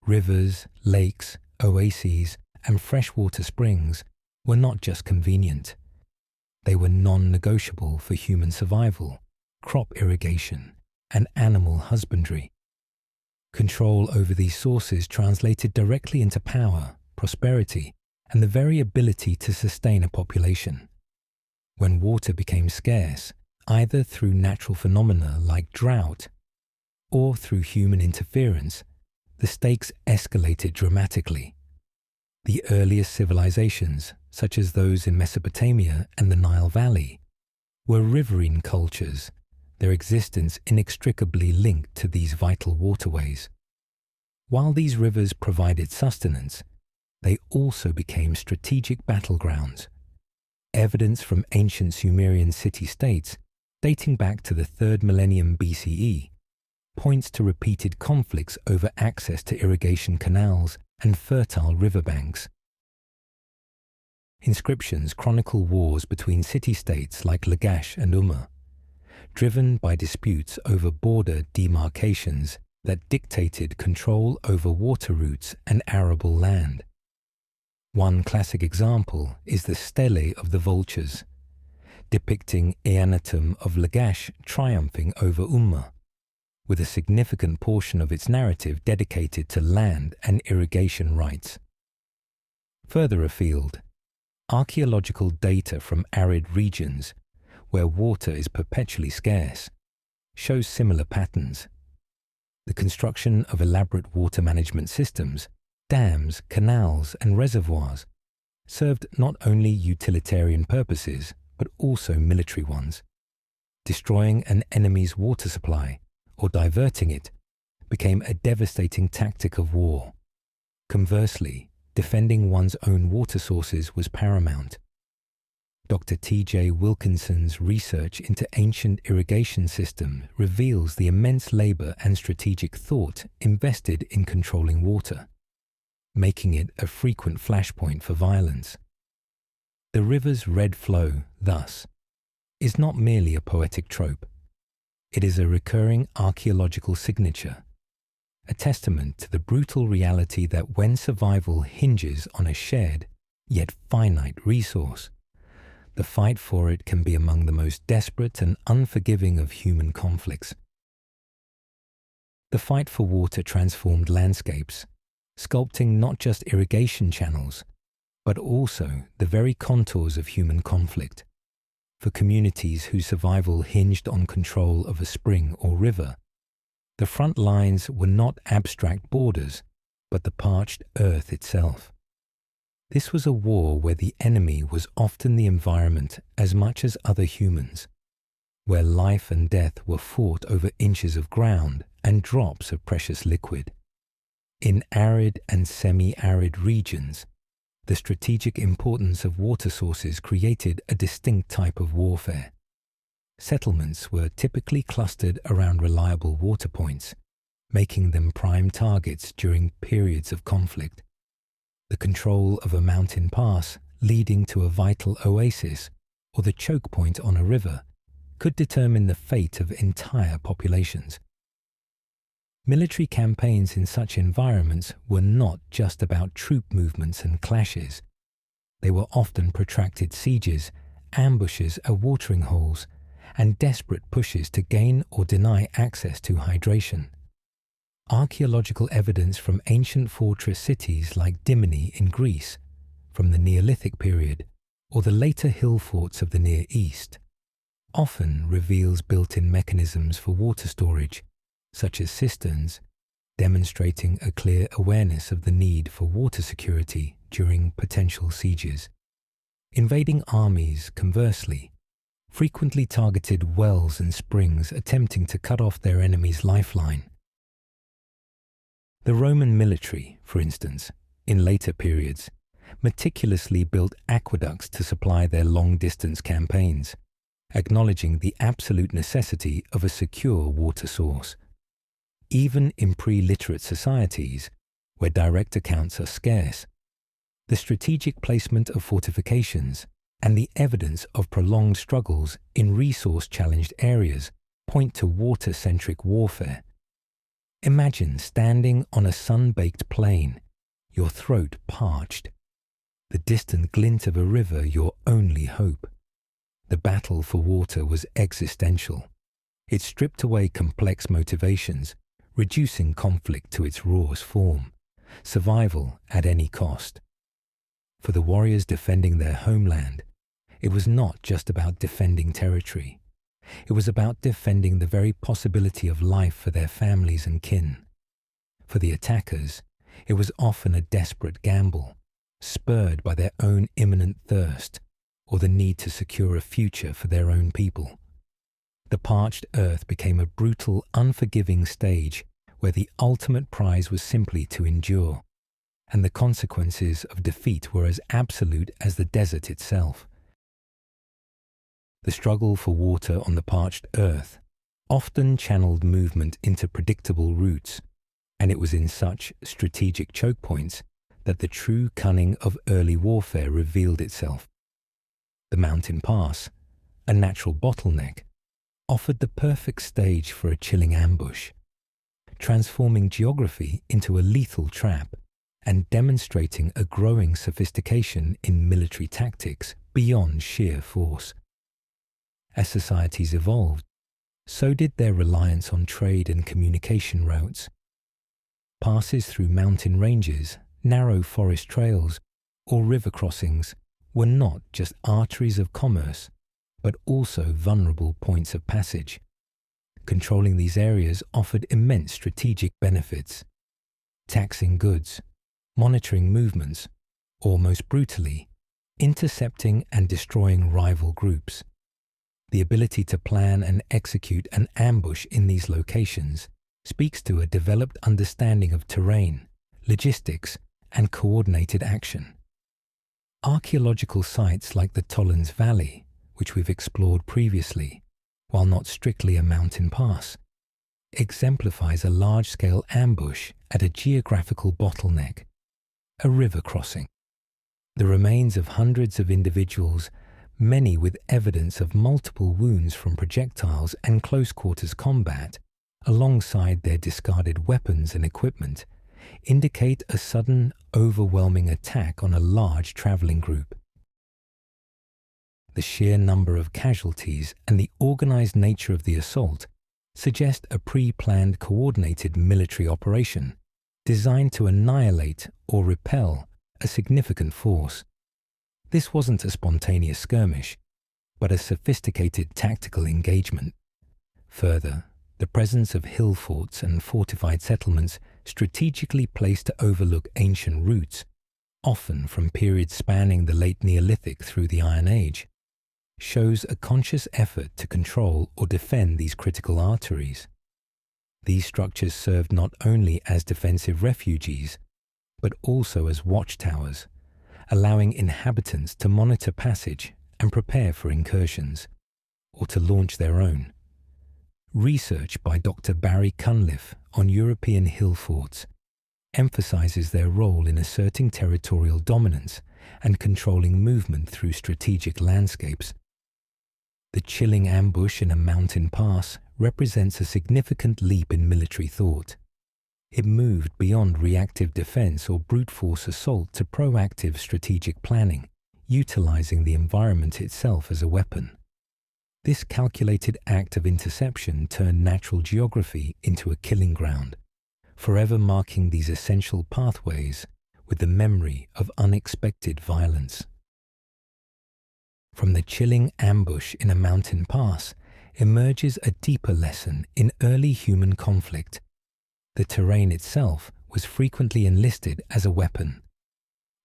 Rivers, lakes, oases, and freshwater springs were not just convenient. They were non-negotiable for human survival, crop irrigation, and animal husbandry. Control over these sources translated directly into power, prosperity, and the very ability to sustain a population. When water became scarce, either through natural phenomena like drought or through human interference, the stakes escalated dramatically. The earliest civilizations, such as those in Mesopotamia and the Nile Valley, were riverine cultures, their existence inextricably linked to these vital waterways. While these rivers provided sustenance, they also became strategic battlegrounds. Evidence from ancient Sumerian city-states, dating back to the 3rd millennium BCE, points to repeated conflicts over access to irrigation canals and fertile riverbanks. Inscriptions chronicle wars between city-states like Lagash and Umma, driven by disputes over border demarcations that dictated control over water routes and arable land. One classic example is the Stele of the Vultures, depicting Eannatum of Lagash triumphing over Umma, with a significant portion of its narrative dedicated to land and irrigation rights. Further afield, archaeological data from arid regions, where water is perpetually scarce, shows similar patterns. The construction of elaborate water management systems, dams, canals, and reservoirs served not only utilitarian purposes, but also military ones. Destroying an enemy's water supply, or diverting it, became a devastating tactic of war. Conversely, defending one's own water sources was paramount. Dr. T.J. Wilkinson's research into ancient irrigation systems reveals the immense labor and strategic thought invested in controlling water, making it a frequent flashpoint for violence. The river's red flow, thus, is not merely a poetic trope. It is a recurring archaeological signature, a testament to the brutal reality that when survival hinges on a shared, yet finite resource, the fight for it can be among the most desperate and unforgiving of human conflicts. The fight for water transformed landscapes, sculpting not just irrigation channels, but also the very contours of human conflict. For communities whose survival hinged on control of a spring or river, the front lines were not abstract borders, but the parched earth itself. This was a war where the enemy was often the environment as much as other humans, where life and death were fought over inches of ground and drops of precious liquid. In arid and semi-arid regions, the strategic importance of water sources created a distinct type of warfare. Settlements were typically clustered around reliable water points, making them prime targets during periods of conflict. The control of a mountain pass leading to a vital oasis or the choke point on a river could determine the fate of entire populations. Military campaigns in such environments were not just about troop movements and clashes. They were often protracted sieges, ambushes at watering holes, and desperate pushes to gain or deny access to hydration. Archaeological evidence from ancient fortress cities like Dimini in Greece, from the Neolithic period, or the later hill forts of the Near East, often reveals built-in mechanisms for water storage, such as cisterns, demonstrating a clear awareness of the need for water security during potential sieges. Invading armies, conversely, frequently targeted wells and springs, attempting to cut off their enemy's lifeline. The Roman military, for instance, in later periods, meticulously built aqueducts to supply their long-distance campaigns, acknowledging the absolute necessity of a secure water source. Even in pre-literate societies, where direct accounts are scarce, the strategic placement of fortifications and the evidence of prolonged struggles in resource-challenged areas point to water-centric warfare. Imagine standing on a sun-baked plain, your throat parched, the distant glint of a river your only hope. The battle for water was existential. It stripped away complex motivations, reducing conflict to its rawest form, survival at any cost. For the warriors defending their homeland, it was not just about defending territory. It was about defending the very possibility of life for their families and kin. For the attackers, it was often a desperate gamble, spurred by their own imminent thirst or the need to secure a future for their own people. The parched earth became a brutal, unforgiving stage where the ultimate prize was simply to endure, and the consequences of defeat were as absolute as the desert itself. The struggle for water on the parched earth often channeled movement into predictable routes, and it was in such strategic choke points that the true cunning of early warfare revealed itself. The mountain pass, a natural bottleneck, offered the perfect stage for a chilling ambush, transforming geography into a lethal trap and demonstrating a growing sophistication in military tactics beyond sheer force. As societies evolved, so did their reliance on trade and communication routes. Passes through mountain ranges, narrow forest trails, or river crossings were not just arteries of commerce, but also vulnerable points of passage. Controlling these areas offered immense strategic benefits. Taxing goods, monitoring movements, or most brutally, intercepting and destroying rival groups. The ability to plan and execute an ambush in these locations speaks to a developed understanding of terrain, logistics, and coordinated action. Archaeological sites like the Tollens Valley, which we've explored previously, while not strictly a mountain pass, exemplifies a large-scale ambush at a geographical bottleneck, a river crossing. The remains of hundreds of individuals, many with evidence of multiple wounds from projectiles and close-quarters combat, alongside their discarded weapons and equipment, indicate a sudden, overwhelming attack on a large traveling group. The sheer number of casualties and the organized nature of the assault suggest a pre-planned coordinated military operation designed to annihilate or repel a significant force. This wasn't a spontaneous skirmish, but a sophisticated tactical engagement. Further, the presence of hill forts and fortified settlements strategically placed to overlook ancient routes, often from periods spanning the late Neolithic through the Iron Age, shows a conscious effort to control or defend these critical arteries. These structures served not only as defensive refuges, but also as watchtowers, allowing inhabitants to monitor passage and prepare for incursions, or to launch their own. Research by Dr. Barry Cunliffe on European hill forts emphasizes their role in asserting territorial dominance and controlling movement through strategic landscapes. The chilling ambush in a mountain pass represents a significant leap in military thought. It moved beyond reactive defense or brute force assault to proactive strategic planning, utilizing the environment itself as a weapon. This calculated act of interception turned natural geography into a killing ground, forever marking these essential pathways with the memory of unexpected violence. From the chilling ambush in a mountain pass emerges a deeper lesson in early human conflict. The terrain itself was frequently enlisted as a weapon.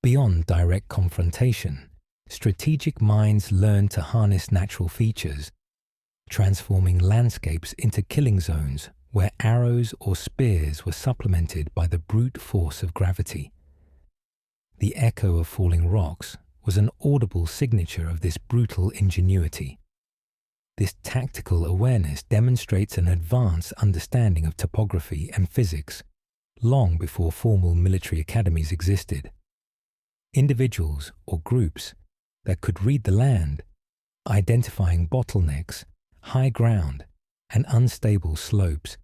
Beyond direct confrontation, strategic minds learned to harness natural features, transforming landscapes into killing zones where arrows or spears were supplemented by the brute force of gravity. The echo of falling rocks was an audible signature of this brutal ingenuity. This tactical awareness demonstrates an advanced understanding of topography and physics, long before formal military academies existed. Individuals or groups that could read the land, identifying bottlenecks, high ground, and unstable slopes,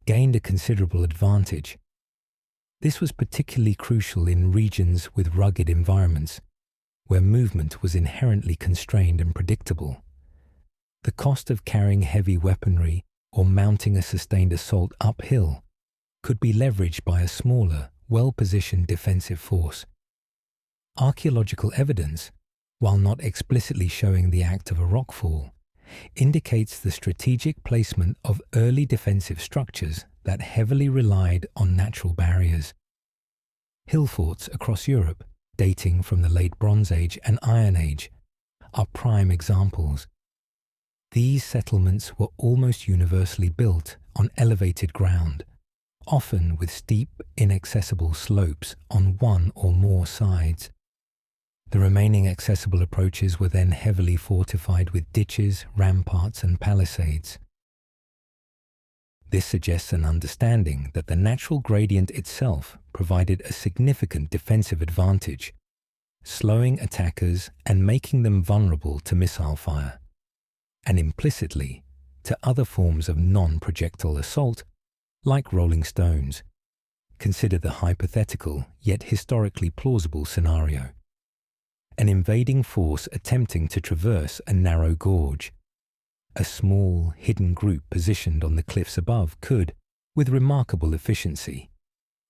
gained a considerable advantage. This was particularly crucial in regions with rugged environments, where movement was inherently constrained and predictable. The cost of carrying heavy weaponry or mounting a sustained assault uphill could be leveraged by a smaller, well-positioned defensive force. Archaeological evidence, while not explicitly showing the act of a rockfall, indicates the strategic placement of early defensive structures that heavily relied on natural barriers. Hill forts across Europe, dating from the late Bronze Age and Iron Age, are prime examples. These settlements were almost universally built on elevated ground, often with steep, inaccessible slopes on one or more sides. The remaining accessible approaches were then heavily fortified with ditches, ramparts, and palisades. This suggests an understanding that the natural gradient itself provided a significant defensive advantage, slowing attackers and making them vulnerable to missile fire, and implicitly to other forms of non-projectile assault, like rolling stones. Consider the hypothetical yet historically plausible scenario. An invading force attempting to traverse a narrow gorge. A small, hidden group positioned on the cliffs above could, with remarkable efficiency,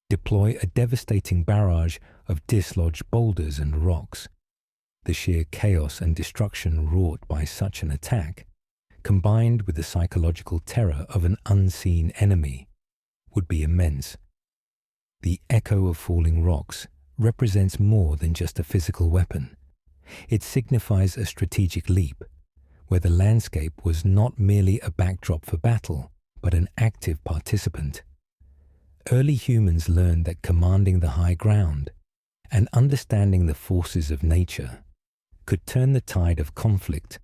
deploy a devastating barrage of dislodged boulders and rocks. The sheer chaos and destruction wrought by such an attack, combined with the psychological terror of an unseen enemy, would be immense. The echo of falling rocks represents more than just a physical weapon. It signifies a strategic leap, where the landscape was not merely a backdrop for battle, but an active participant. Early humans learned that commanding the high ground and understanding the forces of nature could turn the tide of conflict,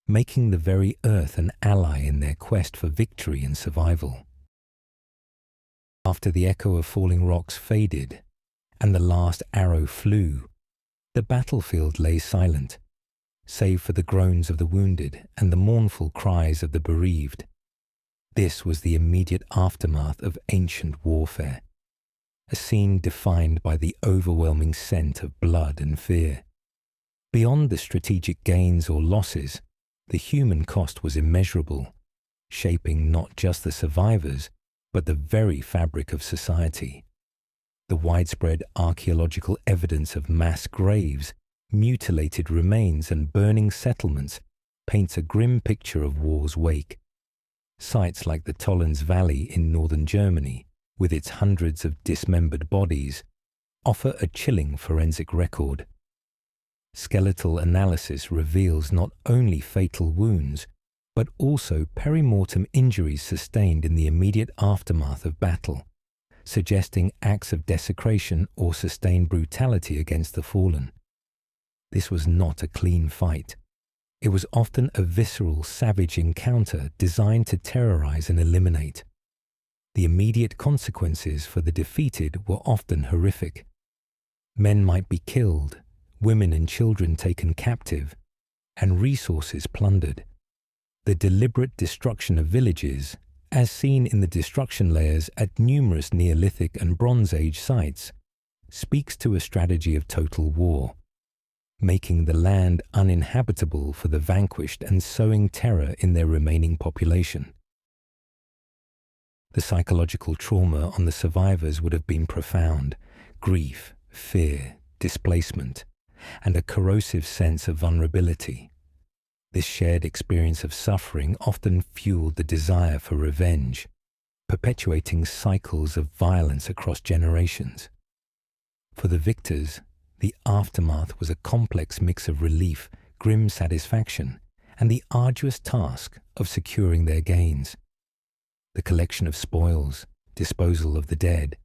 making the very earth an ally in their quest for victory and survival. After the echo of falling rocks faded and the last arrow flew, the battlefield lay silent, save for the groans of the wounded and the mournful cries of the bereaved. This was the immediate aftermath of ancient warfare, a scene defined by the overwhelming scent of blood and fear. Beyond the strategic gains or losses, the human cost was immeasurable, shaping not just the survivors, but the very fabric of society. The widespread archaeological evidence of mass graves, mutilated remains, and burning settlements paints a grim picture of war's wake. Sites like the Tollens Valley in northern Germany, with its hundreds of dismembered bodies, offer a chilling forensic record. Skeletal analysis reveals not only fatal wounds, but also perimortem injuries sustained in the immediate aftermath of battle, suggesting acts of desecration or sustained brutality against the fallen. This was not a clean fight. It was often a visceral, savage encounter designed to terrorize and eliminate. The immediate consequences for the defeated were often horrific. Men might be killed, women and children taken captive, and resources plundered. The deliberate destruction of villages, as seen in the destruction layers at numerous Neolithic and Bronze Age sites, speaks to a strategy of total war, making the land uninhabitable for the vanquished and sowing terror in their remaining population. The psychological trauma on the survivors would have been profound: grief, fear, displacement, and a corrosive sense of vulnerability. This shared experience of suffering often fueled the desire for revenge, perpetuating cycles of violence across generations. For the victors, the aftermath was a complex mix of relief, grim satisfaction, and the arduous task of securing their gains. The collection of spoils, disposal of the dead,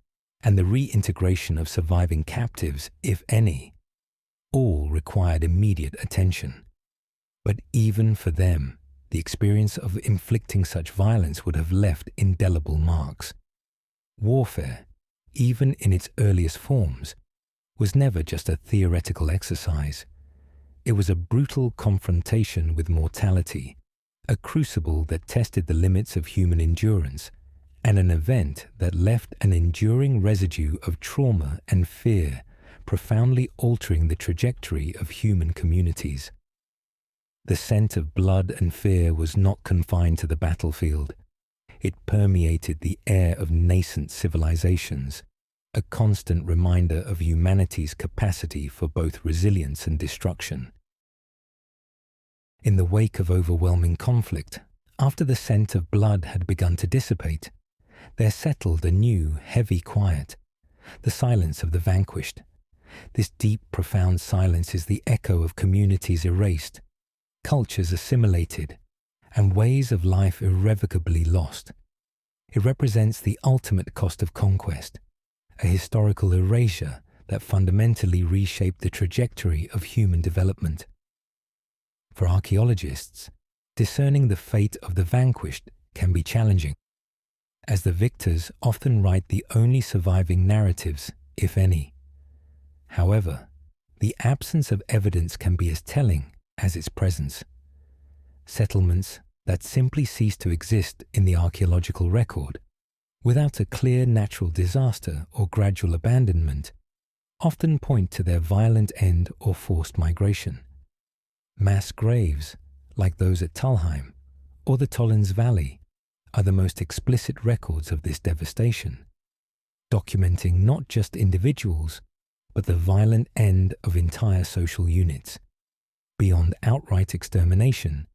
and the reintegration of surviving captives, if any, all required immediate attention. But even for them, the experience of inflicting such violence would have left indelible marks. Warfare, even in its earliest forms, was never just a theoretical exercise. It was a brutal confrontation with mortality, a crucible that tested the limits of human endurance, and an event that left an enduring residue of trauma and fear, profoundly altering the trajectory of human communities. The scent of blood and fear was not confined to the battlefield. It permeated the air of nascent civilizations, a constant reminder of humanity's capacity for both resilience and destruction. In the wake of overwhelming conflict, after the scent of blood had begun to dissipate, there settled a new, heavy quiet, the silence of the vanquished. This deep, profound silence is the echo of communities erased, cultures assimilated, and ways of life irrevocably lost. It represents the ultimate cost of conquest, a historical erasure that fundamentally reshaped the trajectory of human development. For archaeologists, discerning the fate of the vanquished can be challenging, as the victors often write the only surviving narratives, if any. However, the absence of evidence can be as telling as its presence. Settlements that simply cease to exist in the archaeological record, without a clear natural disaster or gradual abandonment, often point to their violent end or forced migration. Mass graves, like those at Talheim or the Tollens Valley, are the most explicit records of this devastation, documenting not just individuals, but the violent end of entire social units. Beyond outright extermination,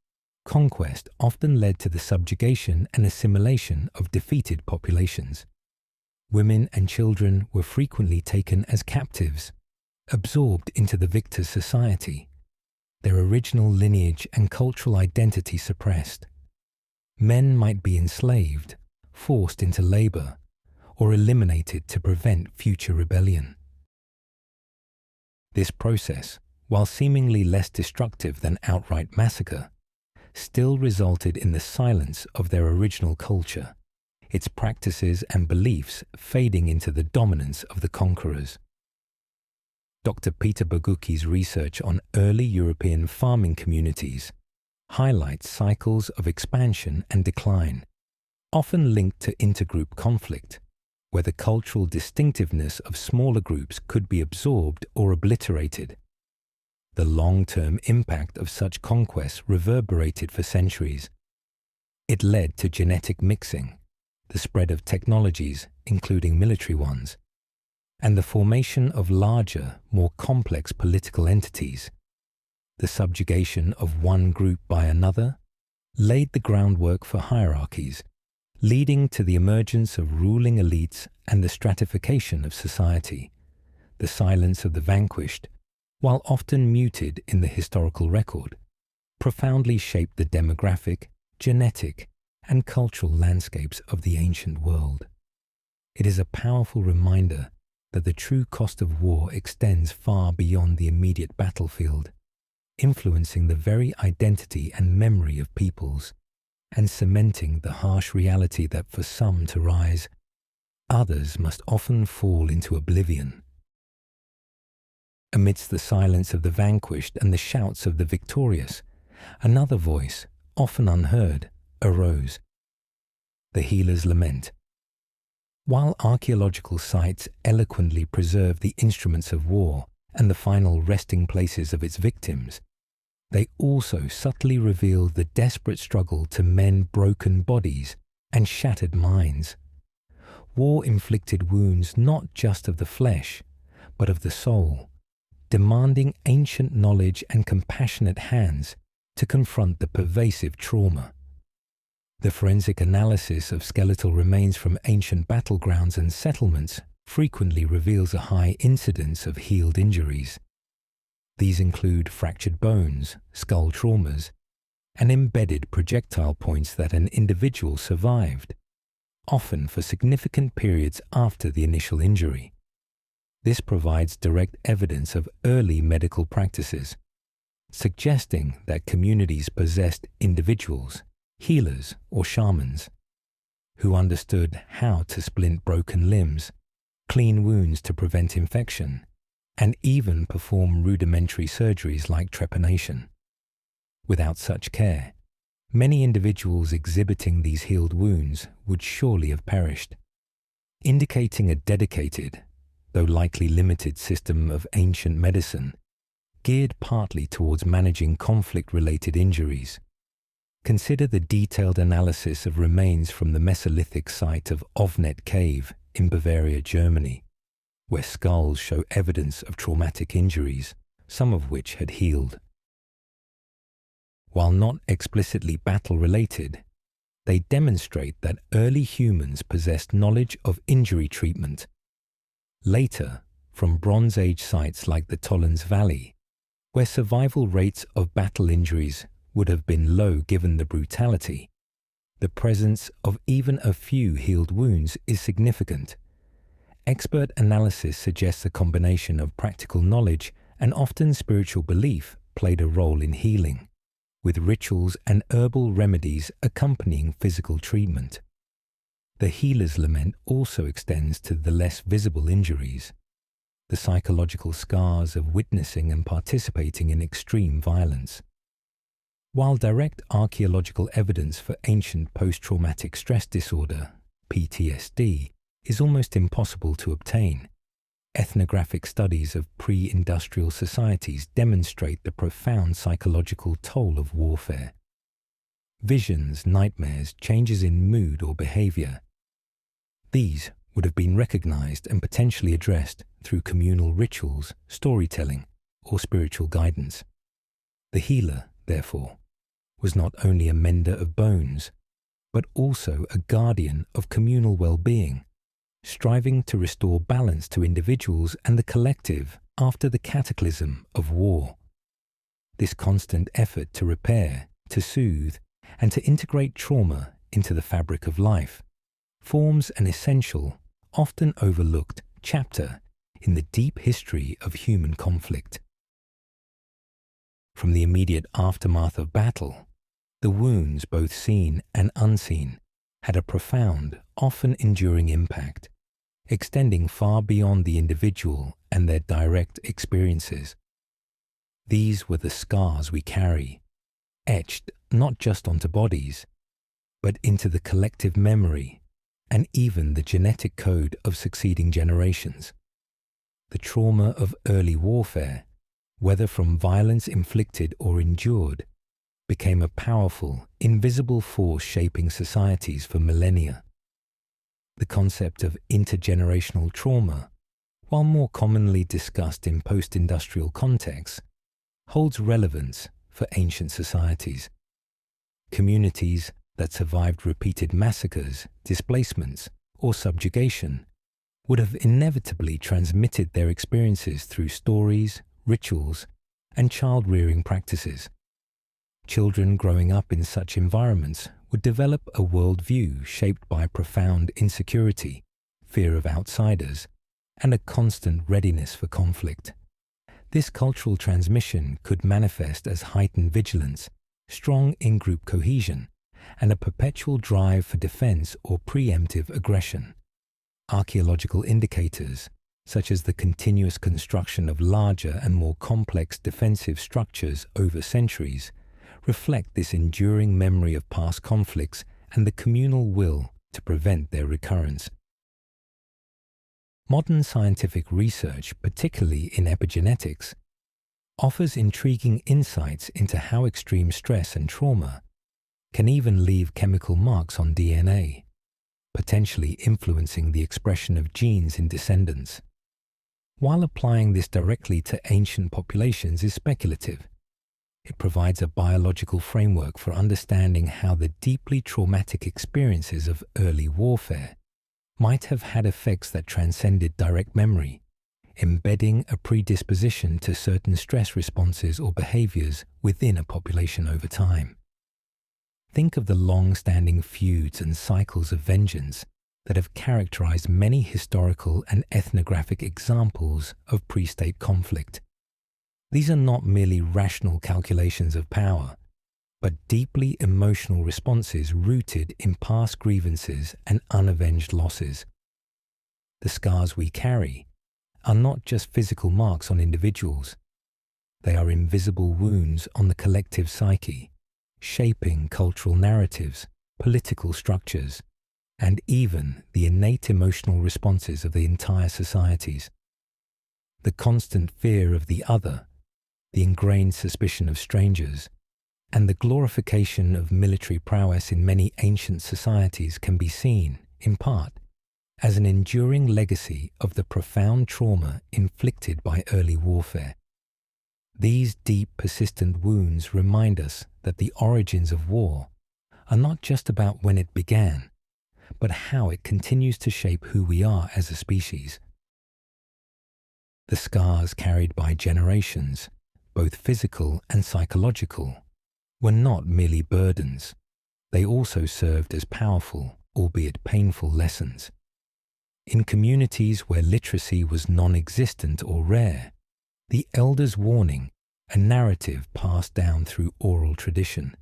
conquest often led to the subjugation and assimilation of defeated populations. Women and children were frequently taken as captives, absorbed into the victor's society, their original lineage and cultural identity suppressed. Men might be enslaved, forced into labor, or eliminated to prevent future rebellion. This process, while seemingly less destructive than outright massacre, still resulted in the silence of their original culture, its practices and beliefs fading into the dominance of the conquerors. Dr. Peter Bogucki's research on early European farming communities highlights cycles of expansion and decline, often linked to intergroup conflict, where the cultural distinctiveness of smaller groups could be absorbed or obliterated. The long-term impact of such conquests reverberated for centuries. It led to genetic mixing, the spread of technologies, including military ones, and the formation of larger, more complex political entities. The subjugation of one group by another laid the groundwork for hierarchies, leading to the emergence of ruling elites and the stratification of society. The silence of the vanquished, while often muted in the historical record, profoundly shaped the demographic, genetic, and cultural landscapes of the ancient world. It is a powerful reminder that the true cost of war extends far beyond the immediate battlefield, influencing the very identity and memory of peoples, and cementing the harsh reality that for some to rise, others must often fall into oblivion. Amidst the silence of the vanquished and the shouts of the victorious, another voice, often unheard, arose. The healer's lament. While archaeological sites eloquently preserve the instruments of war and the final resting places of its victims, they also subtly reveal the desperate struggle to mend broken bodies and shattered minds. War inflicted wounds not just of the flesh, but of the soul, demanding ancient knowledge and compassionate hands to confront the pervasive trauma. The forensic analysis of skeletal remains from ancient battlegrounds and settlements frequently reveals a high incidence of healed injuries. These include fractured bones, skull traumas, and embedded projectile points that an individual survived, often for significant periods after the initial injury. This provides direct evidence of early medical practices, suggesting that communities possessed individuals, healers or shamans, who understood how to splint broken limbs, clean wounds to prevent infection, and even perform rudimentary surgeries like trepanation. Without such care, many individuals exhibiting these healed wounds would surely have perished, indicating a dedicated, though likely limited system of ancient medicine, geared partly towards managing conflict-related injuries. Consider the detailed analysis of remains from the Mesolithic site of Ovnet Cave in Bavaria, Germany, where skulls show evidence of traumatic injuries, some of which had healed. While not explicitly battle-related, they demonstrate that early humans possessed knowledge of injury treatment. Later, from Bronze Age sites like the Tollens Valley, where survival rates of battle injuries would have been low given the brutality, The presence of even a few healed wounds is significant. Expert analysis suggests a combination of practical knowledge and often spiritual belief played a role in healing, with rituals and herbal remedies accompanying physical treatment. The healer's lament also extends to the less visible injuries, the psychological scars of witnessing and participating in extreme violence. While direct archaeological evidence for ancient post-traumatic stress disorder, PTSD, is almost impossible to obtain, ethnographic studies of pre-industrial societies demonstrate the profound psychological toll of warfare. Visions, nightmares, changes in mood or behavior. These would have been recognized and potentially addressed through communal rituals, storytelling, or spiritual guidance. The healer, therefore, was not only a mender of bones, but also a guardian of communal well-being, striving to restore balance to individuals and the collective after the cataclysm of war. This constant effort to repair, to soothe, and to integrate trauma into the fabric of life forms an essential, often overlooked chapter in the deep history of human conflict. From the immediate aftermath of battle, the wounds, both seen and unseen, had a profound, often enduring impact, extending far beyond the individual and their direct experiences. These were the scars we carry, etched not just onto bodies, but into the collective memory and even the genetic code of succeeding generations. The trauma of early warfare, whether from violence inflicted or endured, became a powerful, invisible force shaping societies for millennia. The concept of intergenerational trauma, while more commonly discussed in post-industrial contexts, holds relevance for ancient societies. Communities that survived repeated massacres, displacements, or subjugation would have inevitably transmitted their experiences through stories, rituals, and child-rearing practices. Children growing up in such environments would develop a worldview shaped by profound insecurity, fear of outsiders, and a constant readiness for conflict. This cultural transmission could manifest as heightened vigilance, strong in-group cohesion, and a perpetual drive for defense or preemptive aggression. Archaeological indicators, such as the continuous construction of larger and more complex defensive structures over centuries, reflect this enduring memory of past conflicts and the communal will to prevent their recurrence. Modern scientific research, particularly in epigenetics, offers intriguing insights into how extreme stress and trauma can even leave chemical marks on DNA, potentially influencing the expression of genes in descendants. While applying this directly to ancient populations is speculative, it provides a biological framework for understanding how the deeply traumatic experiences of early warfare might have had effects that transcended direct memory, embedding a predisposition to certain stress responses or behaviors within a population over time. Think of the long-standing feuds and cycles of vengeance that have characterized many historical and ethnographic examples of pre-state conflict. These are not merely rational calculations of power, but deeply emotional responses rooted in past grievances and unavenged losses. The scars we carry are not just physical marks on individuals. They are invisible wounds on the collective psyche, shaping cultural narratives, political structures, and even the innate emotional responses of the entire societies. The constant fear of the other, the ingrained suspicion of strangers, and the glorification of military prowess in many ancient societies can be seen, in part, as an enduring legacy of the profound trauma inflicted by early warfare. These deep, persistent wounds remind us that the origins of war are not just about when it began, but how it continues to shape who we are as a species. The scars carried by generations, both physical and psychological, were not merely burdens. they also served as powerful, albeit painful, lessons. In communities where literacy was non-existent or rare, the elders' warning, a narrative passed down through oral tradition,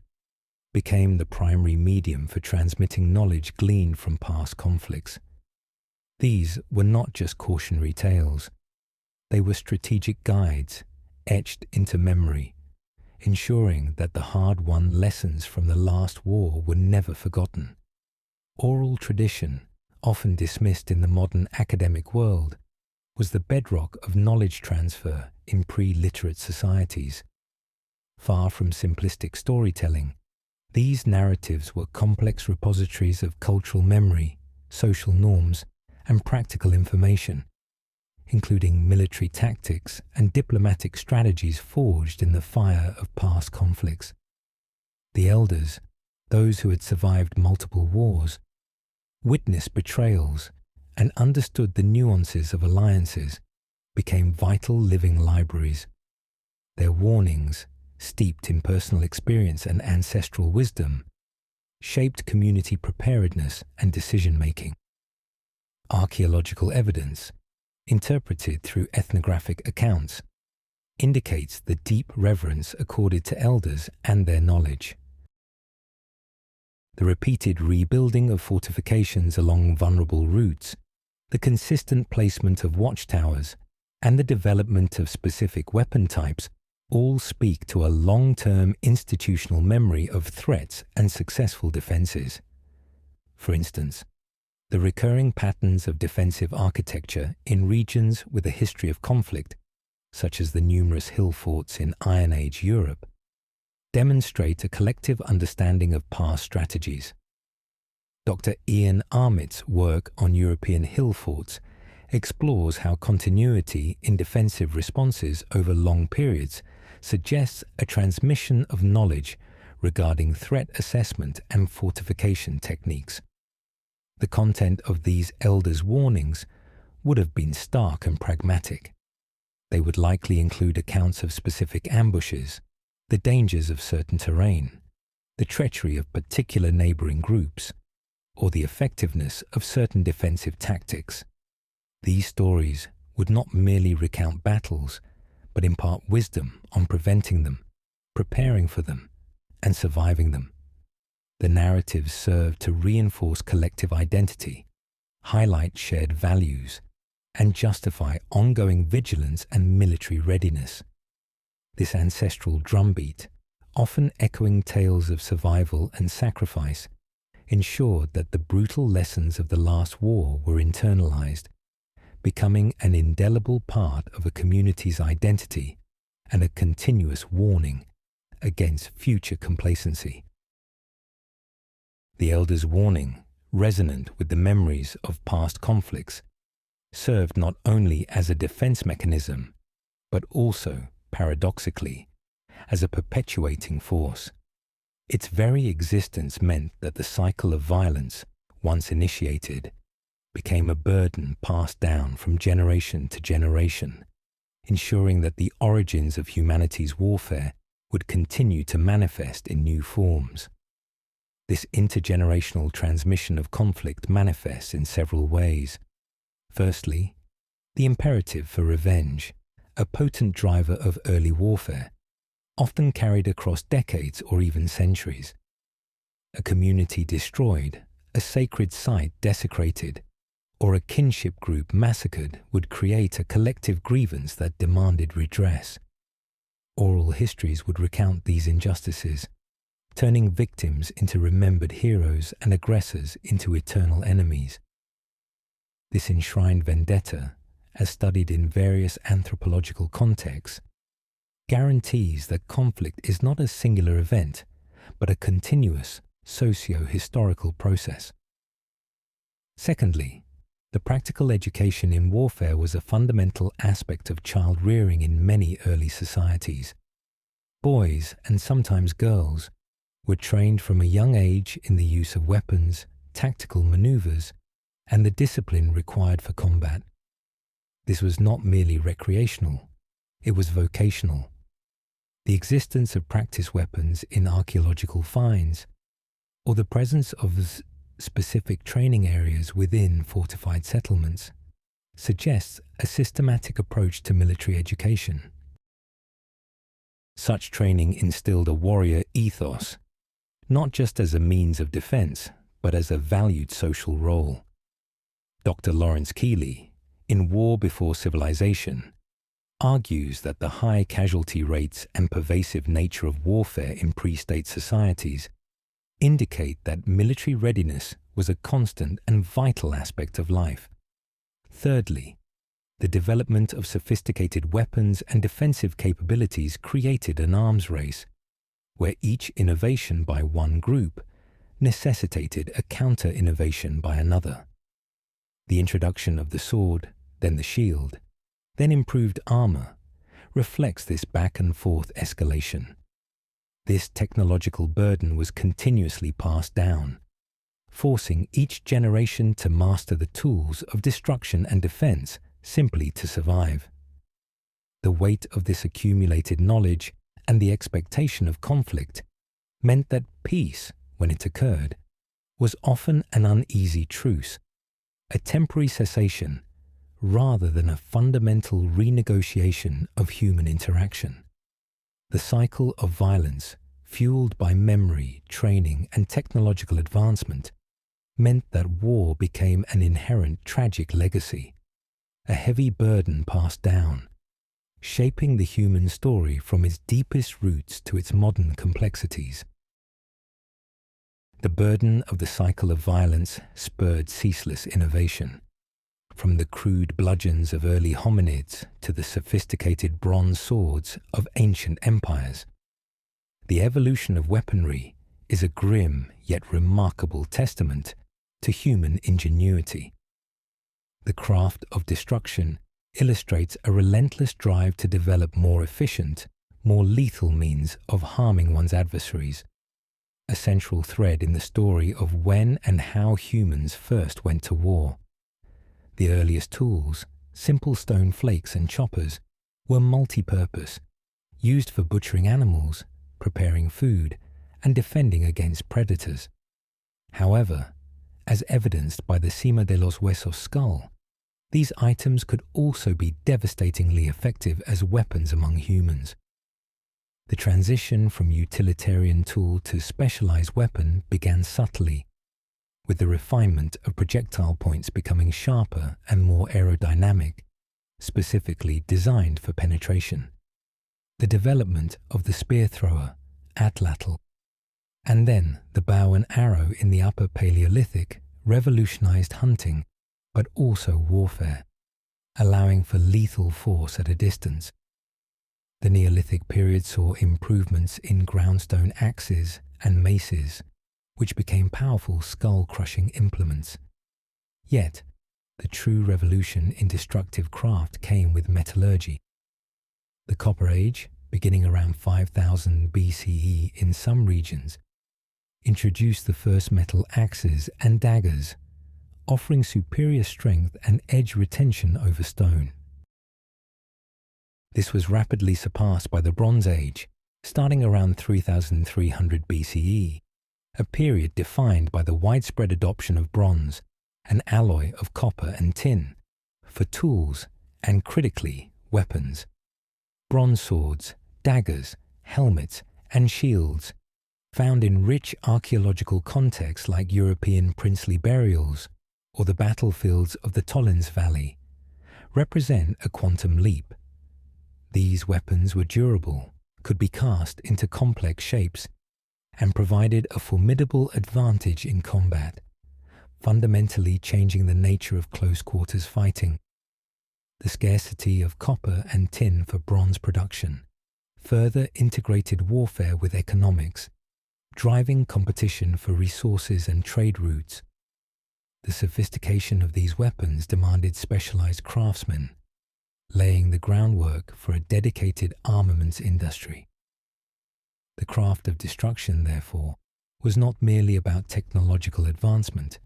became the primary medium for transmitting knowledge gleaned from past conflicts. These were not just cautionary tales. They were strategic guides, etched into memory, ensuring that the hard-won lessons from the last war were never forgotten. Oral tradition, often dismissed in the modern academic world, was the bedrock of knowledge transfer in pre-literate societies. Far from simplistic storytelling, these narratives were complex repositories of cultural memory, social norms, and practical information, including military tactics and diplomatic strategies forged in the fire of past conflicts. The elders, those who had survived multiple wars, witnessed betrayals and understood the nuances of alliances, became vital living libraries. Their warnings, steeped in personal experience and ancestral wisdom, shaped community preparedness and decision-making. Archaeological evidence, interpreted through ethnographic accounts, indicates the deep reverence accorded to elders and their knowledge. The repeated rebuilding of fortifications along vulnerable routes, the consistent placement of watchtowers, and the development of specific weapon types all speak to a long-term institutional memory of threats and successful defenses. For instance, the recurring patterns of defensive architecture in regions with a history of conflict, such as the numerous hill forts in Iron Age Europe, demonstrate a collective understanding of past strategies. Dr. Ian Armitt's work on European hill forts explores how continuity in defensive responses over long periods suggests a transmission of knowledge regarding threat assessment and fortification techniques. The content of these elders' warnings would have been stark and pragmatic. They would likely include accounts of specific ambushes, the dangers of certain terrain, the treachery of particular neighboring groups, or the effectiveness of certain defensive tactics. These stories would not merely recount battles, but impart wisdom on preventing them, preparing for them, and surviving them. The narratives serve to reinforce collective identity, highlight shared values, and justify ongoing vigilance and military readiness. This ancestral drumbeat, often echoing tales of survival and sacrifice, ensured that the brutal lessons of the last war were internalized, becoming an indelible part of a community's identity and a continuous warning against future complacency. The elders' warning, resonant with the memories of past conflicts, served not only as a defense mechanism, but also, paradoxically, as a perpetuating force. Its very existence meant that the cycle of violence, once initiated, became a burden passed down from generation to generation, ensuring that the origins of humanity's warfare would continue to manifest in new forms. This intergenerational transmission of conflict manifests in several ways. Firstly, the imperative for revenge, a potent driver of early warfare, often carried across decades or even centuries. A community destroyed, a sacred site desecrated, or a kinship group massacred would create a collective grievance that demanded redress. Oral histories would recount these injustices, turning victims into remembered heroes and aggressors into eternal enemies. This enshrined vendetta, as studied in various anthropological contexts, guarantees that conflict is not a singular event, but a continuous socio-historical process. Secondly, the practical education in warfare was a fundamental aspect of child rearing in many early societies. Boys, and sometimes girls, were trained from a young age in the use of weapons, tactical maneuvers, and the discipline required for combat. This was not merely recreational, it was vocational. The existence of practice weapons in archaeological finds, or the presence of specific training areas within fortified settlements suggests a systematic approach to military education. Such training instilled a warrior ethos, not just as a means of defense, but as a valued social role. Dr. Lawrence Keeley, in War Before Civilization, argues that the high casualty rates and pervasive nature of warfare in pre-state societies indicate that military readiness was a constant and vital aspect of life. Thirdly, the development of sophisticated weapons and defensive capabilities created an arms race, where each innovation by one group necessitated a counter-innovation by another. The introduction of the sword, then the shield, then improved armor, reflects this back-and-forth escalation. This technological burden was continuously passed down, forcing each generation to master the tools of destruction and defense simply to survive. The weight of this accumulated knowledge and the expectation of conflict meant that peace, when it occurred, was often an uneasy truce, a temporary cessation, rather than a fundamental renegotiation of human interaction. The cycle of violence, fueled by memory, training, and technological advancement, meant that war became an inherent tragic legacy, a heavy burden passed down, shaping the human story from its deepest roots to its modern complexities. The burden of the cycle of violence spurred ceaseless innovation, from the crude bludgeons of early hominids to the sophisticated bronze swords of ancient empires. The evolution of weaponry is a grim yet remarkable testament to human ingenuity. The craft of destruction illustrates a relentless drive to develop more efficient, more lethal means of harming one's adversaries, a central thread in the story of when and how humans first went to war. The earliest tools, simple stone flakes and choppers, were multi-purpose, used for butchering animals, preparing food, and defending against predators. However, as evidenced by the Cima de los Huesos skull, these items could also be devastatingly effective as weapons among humans. The transition from utilitarian tool to specialized weapon began subtly, with the refinement of projectile points becoming sharper and more aerodynamic, specifically designed for penetration. The development of the spear thrower, atlatl, and then the bow and arrow in the Upper Paleolithic revolutionized hunting, but also warfare, allowing for lethal force at a distance. The Neolithic period saw improvements in groundstone axes and maces, which became powerful skull-crushing implements. Yet, the true revolution in destructive craft came with metallurgy. The Copper Age, beginning around 5000 BCE in some regions, introduced the first metal axes and daggers, offering superior strength and edge retention over stone. This was rapidly surpassed by the Bronze Age, starting around 3300 BCE, a period defined by the widespread adoption of bronze, an alloy of copper and tin, for tools and, critically, weapons. Bronze swords, daggers, helmets, and shields, found in rich archaeological contexts like European princely burials or the battlefields of the Tollens Valley, represent a quantum leap. These weapons were durable, could be cast into complex shapes, and provided a formidable advantage in combat, fundamentally changing the nature of close-quarters fighting. The scarcity of copper and tin for bronze production further integrated warfare with economics, driving competition for resources and trade routes. The sophistication of these weapons demanded specialized craftsmen, laying the groundwork for a dedicated armaments industry. The craft of destruction, therefore, was not merely about technological advancement.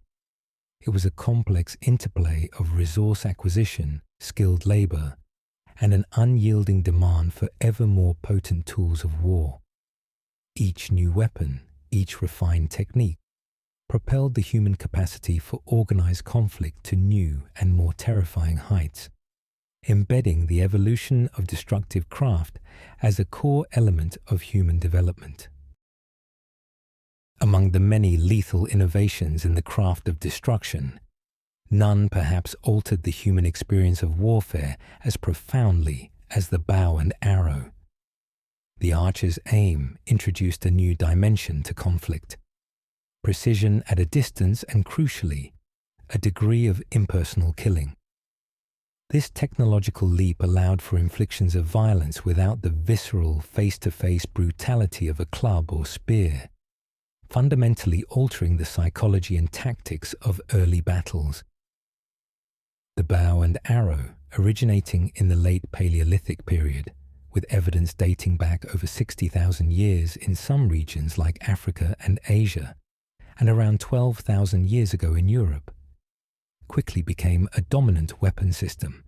It was a complex interplay of resource acquisition, skilled labor, and an unyielding demand for ever more potent tools of war. Each new weapon, each refined technique, propelled the human capacity for organized conflict to new and more terrifying heights, embedding the evolution of destructive craft as a core element of human development. Among the many lethal innovations in the craft of destruction, none perhaps altered the human experience of warfare as profoundly as the bow and arrow. The archer's aim introduced a new dimension to conflict, precision at a distance and, crucially, a degree of impersonal killing. This technological leap allowed for inflictions of violence without the visceral, face-to-face brutality of a club or spear, fundamentally altering the psychology and tactics of early battles. The bow and arrow, originating in the late Paleolithic period, with evidence dating back over 60,000 years in some regions like Africa and Asia, and around 12,000 years ago in Europe, quickly became a dominant weapon system.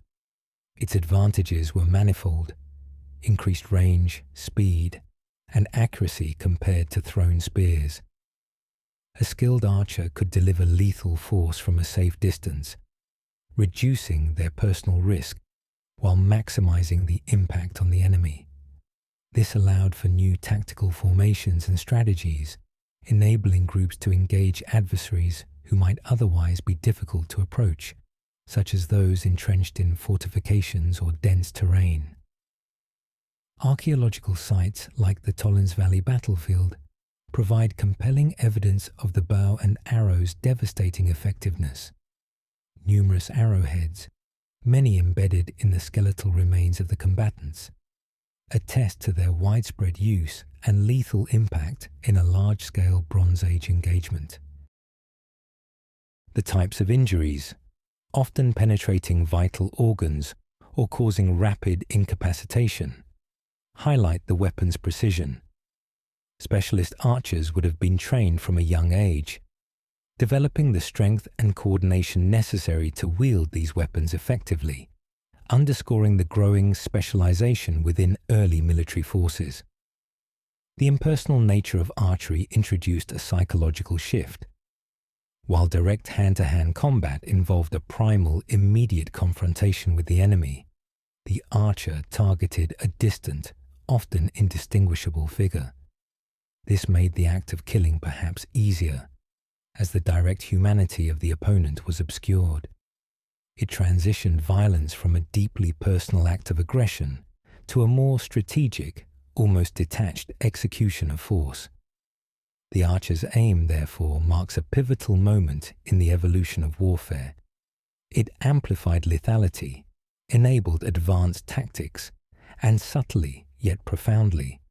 Its advantages were manifold: increased range, speed, and accuracy compared to thrown spears. A skilled archer could deliver lethal force from a safe distance, reducing their personal risk while maximizing the impact on the enemy. This allowed for new tactical formations and strategies, enabling groups to engage adversaries who might otherwise be difficult to approach, such as those entrenched in fortifications or dense terrain. Archaeological sites like the Tollens Valley battlefield provide compelling evidence of the bow and arrow's devastating effectiveness. Numerous arrowheads, many embedded in the skeletal remains of the combatants, attest to their widespread use and lethal impact in a large-scale Bronze Age engagement. The types of injuries, often penetrating vital organs or causing rapid incapacitation, highlight the weapon's precision. Specialist archers would have been trained from a young age, developing the strength and coordination necessary to wield these weapons effectively, underscoring the growing specialization within early military forces. The impersonal nature of archery introduced a psychological shift. While direct hand-to-hand combat involved a primal, immediate confrontation with the enemy, the archer targeted a distant, often indistinguishable figure. This made the act of killing perhaps easier, as the direct humanity of the opponent was obscured. It transitioned violence from a deeply personal act of aggression to a more strategic, almost detached execution of force. The archer's aim, therefore, marks a pivotal moment in the evolution of warfare. It amplified lethality, enabled advanced tactics, and subtly, yet profoundly,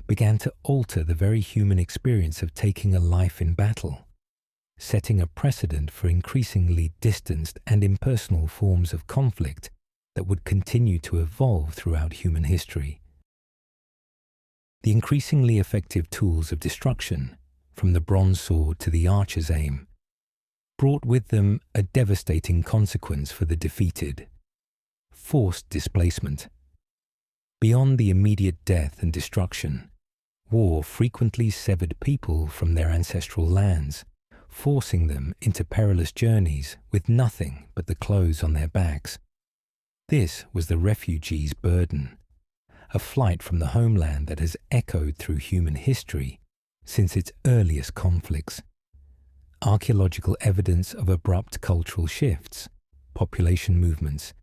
began to alter the very human experience of taking a life in battle, setting a precedent for increasingly distanced and impersonal forms of conflict that would continue to evolve throughout human history. The increasingly effective tools of destruction, from the bronze sword to the archer's aim, brought with them a devastating consequence for the defeated: forced displacement. Beyond the immediate death and destruction, war frequently severed people from their ancestral lands, forcing them into perilous journeys with nothing but the clothes on their backs. This was the refugee's burden, a flight from the homeland that has echoed through human history since its earliest conflicts. Archaeological evidence of abrupt cultural shifts, population movements,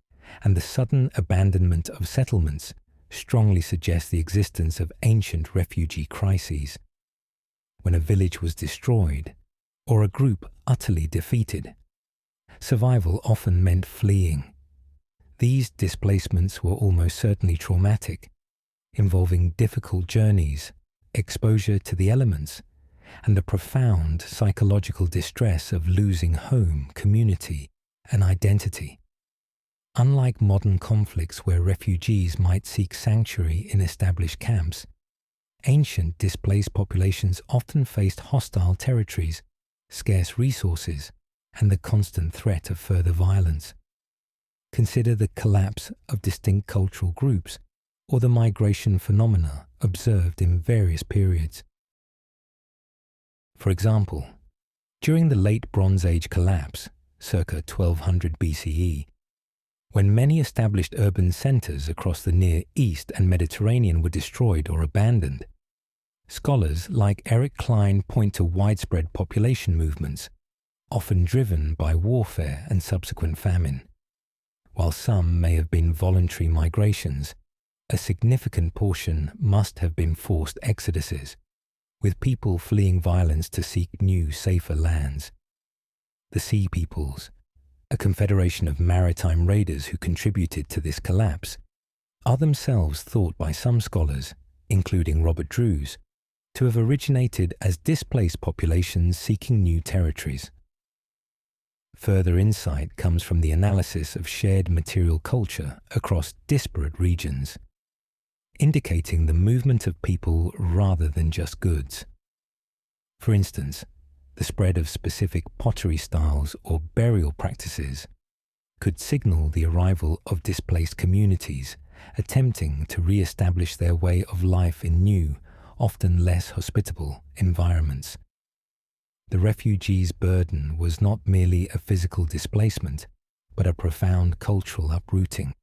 and the sudden abandonment of settlements strongly suggest the existence of ancient refugee crises. When a village was destroyed, or a group utterly defeated, survival often meant fleeing. These displacements were almost certainly traumatic, involving difficult journeys, exposure to the elements, and the profound psychological distress of losing home, community, and identity. Unlike modern conflicts where refugees might seek sanctuary in established camps, ancient displaced populations often faced hostile territories, scarce resources, and the constant threat of further violence. Consider the collapse of distinct cultural groups or the migration phenomena observed in various periods. For example, During the late Bronze Age collapse, circa 1200 BCE, when many established urban centers across the Near East and Mediterranean were destroyed or abandoned, scholars like Eric Klein point to widespread population movements, often driven by warfare and subsequent famine. While some may have been voluntary migrations, a significant portion must have been forced exoduses, with people fleeing violence to seek new, safer lands. The Sea Peoples, a confederation of maritime raiders who contributed to this collapse, are themselves thought by some scholars, including Robert Drews, to have originated as displaced populations seeking new territories. Further insight comes from the analysis of shared material culture across disparate regions, indicating the movement of people rather than just goods. For instance, the spread of specific pottery styles or burial practices could signal the arrival of displaced communities attempting to re-establish their way of life in new, often less hospitable environments. The refugees' burden was not merely a physical displacement, but a profound cultural uprooting.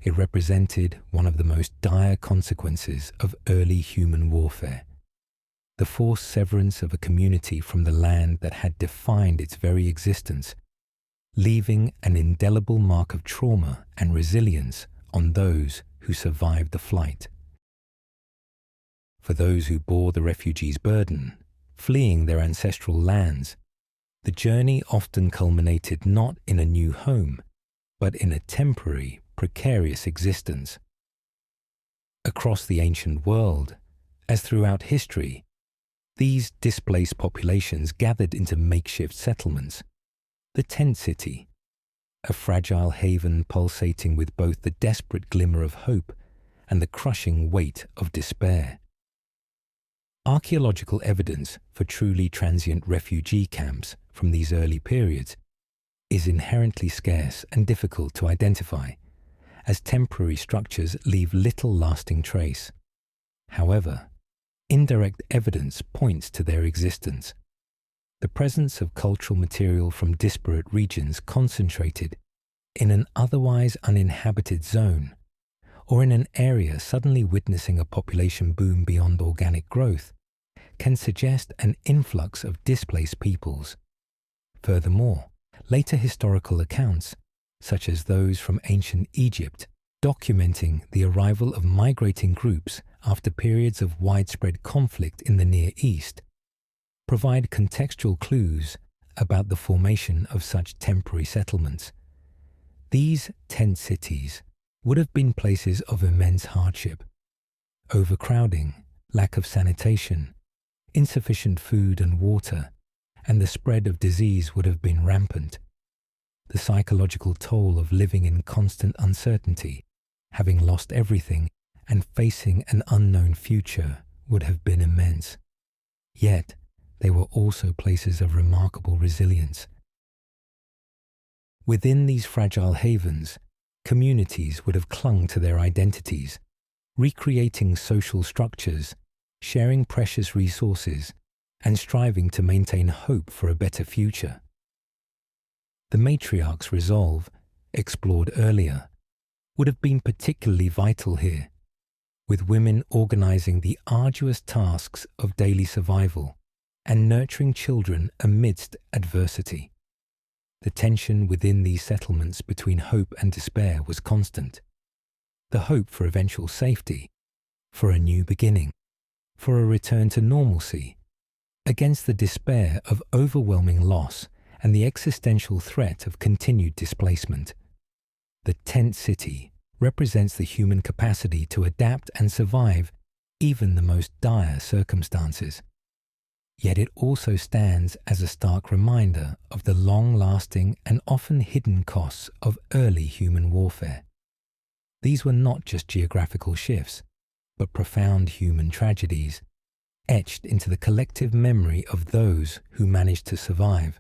It represented one of the most dire consequences of early human warfare: the forced severance of a community from the land that had defined its very existence, leaving an indelible mark of trauma and resilience on those who survived the flight. For those who bore the refugees' burden, fleeing their ancestral lands, the journey often culminated not in a new home, but in a temporary, precarious existence. Across the ancient world, as throughout history, these displaced populations gathered into makeshift settlements, the tent city, a fragile haven pulsating with both the desperate glimmer of hope and the crushing weight of despair. Archaeological evidence for truly transient refugee camps from these early periods is inherently scarce and difficult to identify, as temporary structures leave little lasting trace. However, indirect evidence points to their existence. The presence of cultural material from disparate regions concentrated in an otherwise uninhabited zone, or in an area suddenly witnessing a population boom beyond organic growth, can suggest an influx of displaced peoples. Furthermore, later historical accounts, such as those from ancient Egypt, documenting the arrival of migrating groups after periods of widespread conflict in the Near East, provide contextual clues about the formation of such temporary settlements. These tent cities would have been places of immense hardship. Overcrowding, lack of sanitation, insufficient food and water, and the spread of disease would have been rampant. The psychological toll of living in constant uncertainty, having lost everything and facing an unknown future, would have been immense. Yet, they were also places of remarkable resilience. Within these fragile havens, communities would have clung to their identities, recreating social structures, sharing precious resources, and striving to maintain hope for a better future. The matriarch's resolve, explored earlier, would have been particularly vital here, with women organizing the arduous tasks of daily survival and nurturing children amidst adversity. The tension within these settlements between hope and despair was constant. The hope for eventual safety, for a new beginning, for a return to normalcy, against the despair of overwhelming loss and the existential threat of continued displacement. The tent city represents the human capacity to adapt and survive even the most dire circumstances. Yet it also stands as a stark reminder of the long-lasting and often hidden costs of early human warfare. These were not just geographical shifts, but profound human tragedies, etched into the collective memory of those who managed to survive,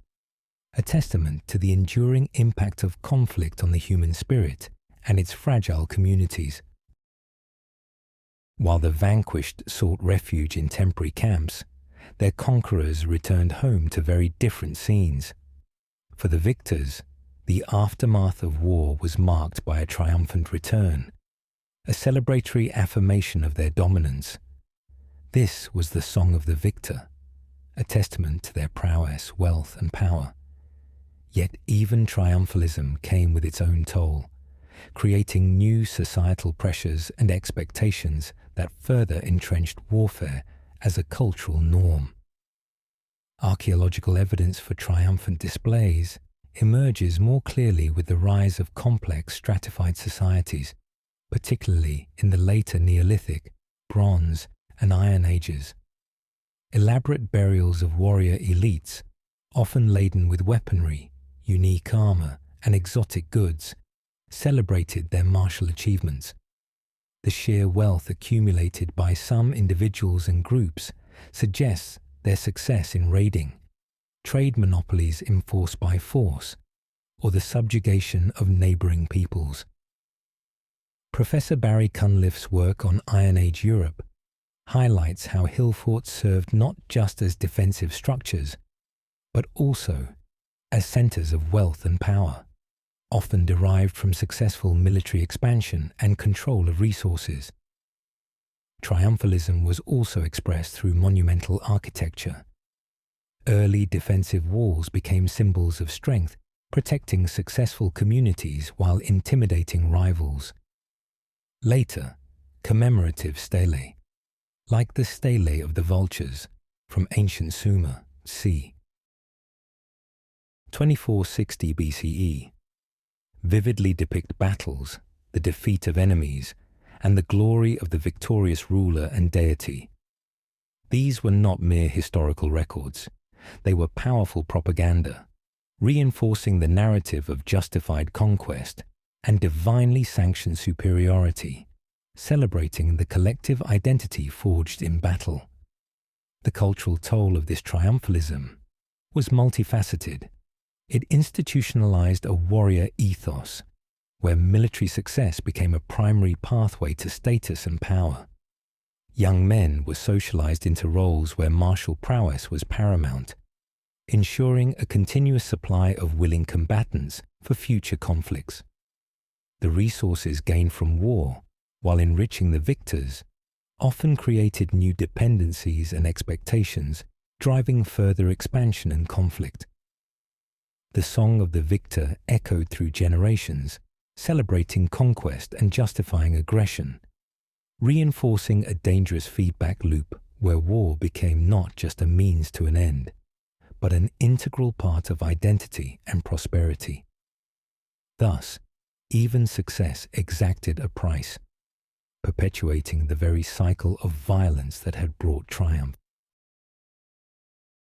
a testament to the enduring impact of conflict on the human spirit and its fragile communities. While the vanquished sought refuge in temporary camps, their conquerors returned home to very different scenes. For the victors, the aftermath of war was marked by a triumphant return, a celebratory affirmation of their dominance. This was the song of the victor, a testament to their prowess, wealth, and power. Yet even triumphalism came with its own toll, creating new societal pressures and expectations that further entrenched warfare as a cultural norm. Archaeological evidence for triumphant displays emerges more clearly with the rise of complex stratified societies, particularly in the later Neolithic, Bronze, and Iron Ages. Elaborate burials of warrior elites, often laden with weaponry, unique armor, and exotic goods, celebrated their martial achievements. The sheer wealth accumulated by some individuals and groups suggests their success in raiding, trade monopolies enforced by force, or the subjugation of neighboring peoples. Professor Barry Cunliffe's work on Iron Age Europe highlights how hill forts served not just as defensive structures, but also as centers of wealth and power, often derived from successful military expansion and control of resources. Triumphalism was also expressed through monumental architecture. Early defensive walls became symbols of strength, protecting successful communities while intimidating rivals. Later, commemorative stelae, like the stele of the vultures from ancient Sumer, c. 2460 BCE, vividly depict battles, the defeat of enemies, and the glory of the victorious ruler and deity. These were not mere historical records. They were powerful propaganda, reinforcing the narrative of justified conquest and divinely sanctioned superiority, celebrating the collective identity forged in battle. The cultural toll of this triumphalism was multifaceted. It institutionalized a warrior ethos, where military success became a primary pathway to status and power. Young men were socialized into roles where martial prowess was paramount, ensuring a continuous supply of willing combatants for future conflicts. The resources gained from war, while enriching the victors, often created new dependencies and expectations, driving further expansion and conflict. The song of the victor echoed through generations, celebrating conquest and justifying aggression, reinforcing a dangerous feedback loop where war became not just a means to an end, but an integral part of identity and prosperity. Thus, even success exacted a price, perpetuating the very cycle of violence that had brought triumph.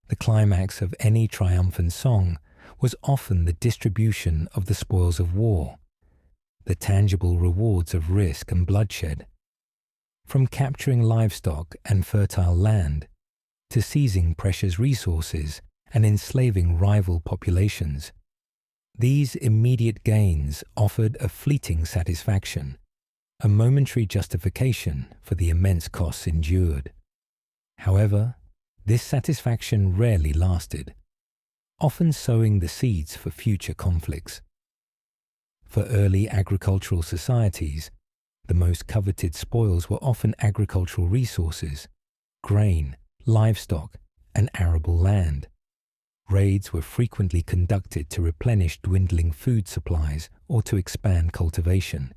The climax of any triumphant song was often the distribution of the spoils of war, the tangible rewards of risk and bloodshed. From capturing livestock and fertile land, to seizing precious resources and enslaving rival populations, these immediate gains offered a fleeting satisfaction, a momentary justification for the immense costs endured. However, this satisfaction rarely lasted, often sowing the seeds for future conflicts. For early agricultural societies, the most coveted spoils were often agricultural resources, grain, livestock, and arable land. Raids were frequently conducted to replenish dwindling food supplies or to expand cultivation.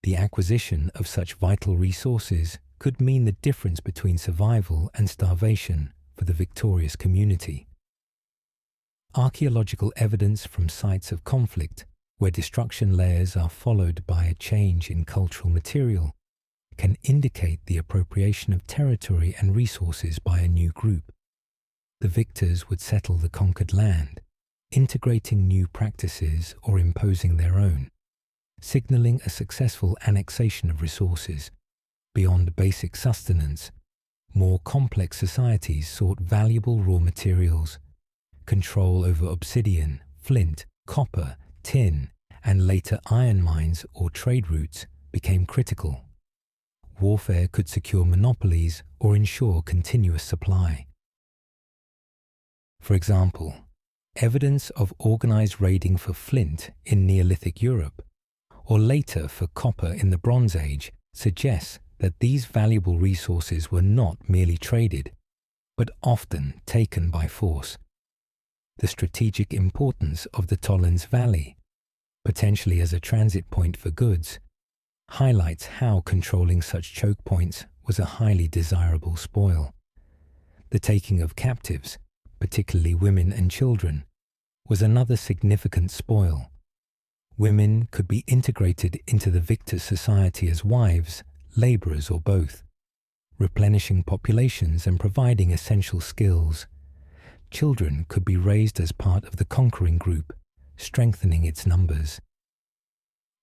The acquisition of such vital resources could mean the difference between survival and starvation for the victorious community. Archaeological evidence from sites of conflict, where destruction layers are followed by a change in cultural material, can indicate the appropriation of territory and resources by a new group. The victors would settle the conquered land, integrating new practices or imposing their own, signaling a successful annexation of resources. Beyond basic sustenance, more complex societies sought valuable raw materials. Control over obsidian, flint, copper, tin, and later iron mines or trade routes became critical. Warfare could secure monopolies or ensure continuous supply, For example, evidence of organized raiding for flint in Neolithic Europe, or later for copper in the Bronze Age, suggests that these valuable resources were not merely traded, but often taken by force. The strategic importance of the Tollens Valley, potentially as a transit point for goods, highlights how controlling such choke points was a highly desirable spoil. The taking of captives, particularly women and children, was another significant spoil. Women could be integrated into the victor's society as wives, laborers, or both, replenishing populations and providing essential skills. Children could be raised as part of the conquering group, strengthening its numbers.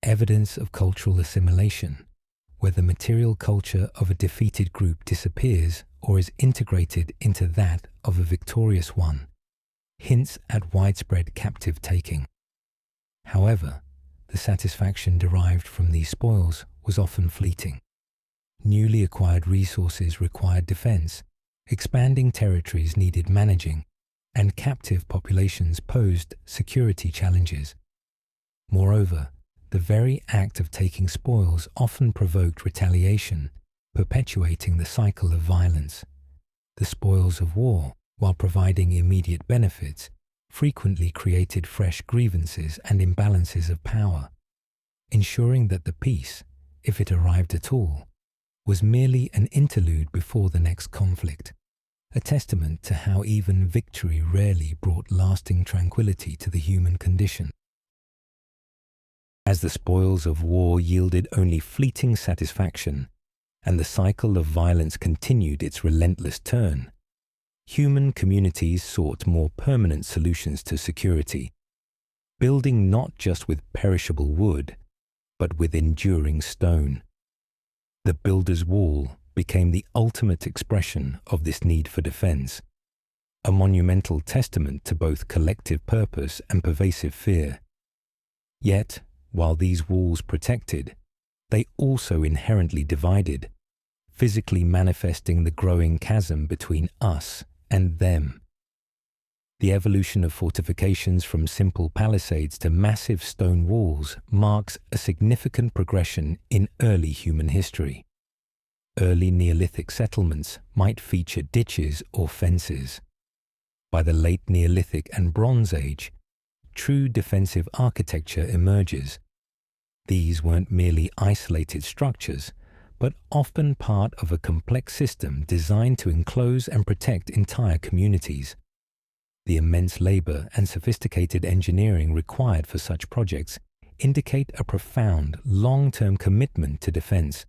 Evidence of cultural assimilation, where the material culture of a defeated group disappears or is integrated into that of a victorious one, hints at widespread captive taking. However, the satisfaction derived from these spoils was often fleeting. Newly acquired resources required defense, expanding territories needed managing, and captive populations posed security challenges. Moreover, the very act of taking spoils often provoked retaliation, perpetuating the cycle of violence. The spoils of war, while providing immediate benefits, frequently created fresh grievances and imbalances of power, ensuring that the peace, if it arrived at all, was merely an interlude before the next conflict, a testament to how even victory rarely brought lasting tranquility to the human condition. As the spoils of war yielded only fleeting satisfaction, and the cycle of violence continued its relentless turn, human communities sought more permanent solutions to security, building not just with perishable wood, but with enduring stone. The builder's wall became the ultimate expression of this need for defense, a monumental testament to both collective purpose and pervasive fear. Yet, while these walls protected, they also inherently divided, physically manifesting the growing chasm between us and them. The evolution of fortifications from simple palisades to massive stone walls marks a significant progression in early human history. Early Neolithic settlements might feature ditches or fences. By the late Neolithic and Bronze Age, true defensive architecture emerges. These weren't merely isolated structures, but often part of a complex system designed to enclose and protect entire communities. The immense labor and sophisticated engineering required for such projects indicate a profound, long-term commitment to defense,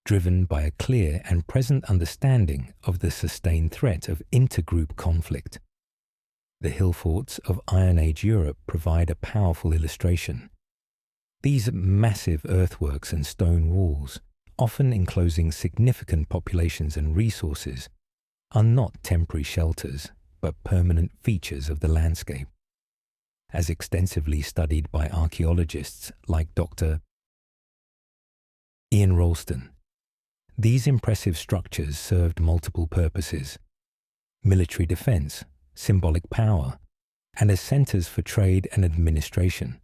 driven by a clear and present understanding of the sustained threat of intergroup conflict. The hill forts of Iron Age Europe provide a powerful illustration. These massive earthworks and stone walls, often enclosing significant populations and resources, are not temporary shelters, but permanent features of the landscape. As extensively studied by archaeologists like Dr. Ian Ralston, these impressive structures served multiple purposes: military defense, symbolic power, and as centers for trade and administration.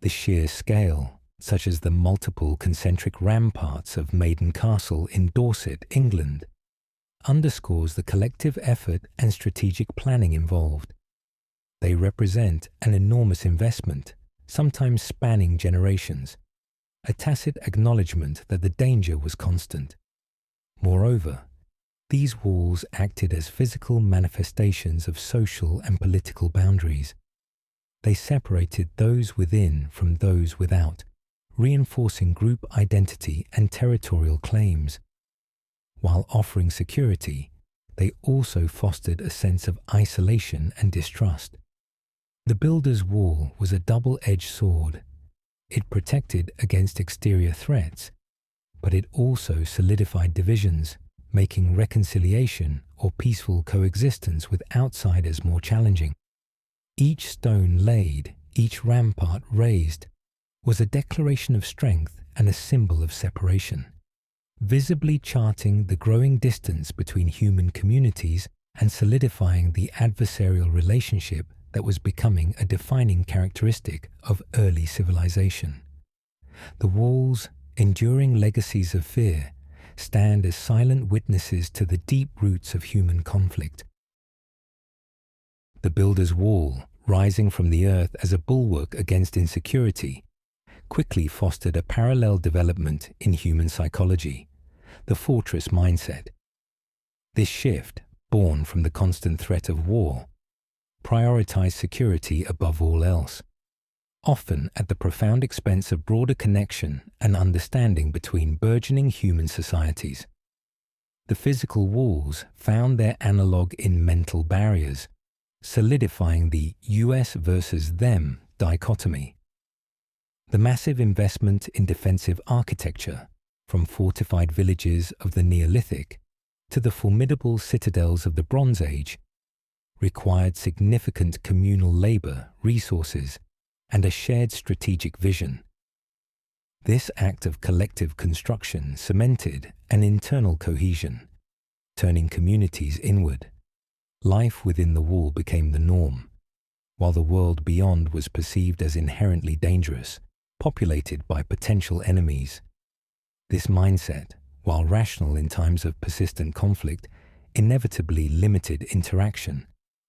The sheer scale, such as the multiple concentric ramparts of Maiden Castle in Dorset, England, underscores the collective effort and strategic planning involved. They represent an enormous investment, sometimes spanning generations, a tacit acknowledgement that the danger was constant. Moreover, these walls acted as physical manifestations of social and political boundaries. They separated those within from those without, reinforcing group identity and territorial claims. While offering security, they also fostered a sense of isolation and distrust. The builder's wall was a double-edged sword. It protected against exterior threats, but it also solidified divisions, making reconciliation or peaceful coexistence with outsiders more challenging. Each stone laid, each rampart raised, was a declaration of strength and a symbol of separation, visibly charting the growing distance between human communities and solidifying the adversarial relationship that was becoming a defining characteristic of early civilization. The walls, enduring legacies of fear, stand as silent witnesses to the deep roots of human conflict. The builder's wall, rising from the earth as a bulwark against insecurity, quickly fostered a parallel development in human psychology, the fortress mindset. This shift, born from the constant threat of war, prioritized security above all else, often at the profound expense of broader connection and understanding between burgeoning human societies. The physical walls found their analogue in mental barriers, solidifying the US versus them dichotomy. The massive investment in defensive architecture, from fortified villages of the Neolithic to the formidable citadels of the Bronze Age, required significant communal labor, resources, and a shared strategic vision. This act of collective construction cemented an internal cohesion, turning communities inward. Life within the wall became the norm, while the world beyond was perceived as inherently dangerous, populated by potential enemies. This mindset, while rational in times of persistent conflict, inevitably limited interaction,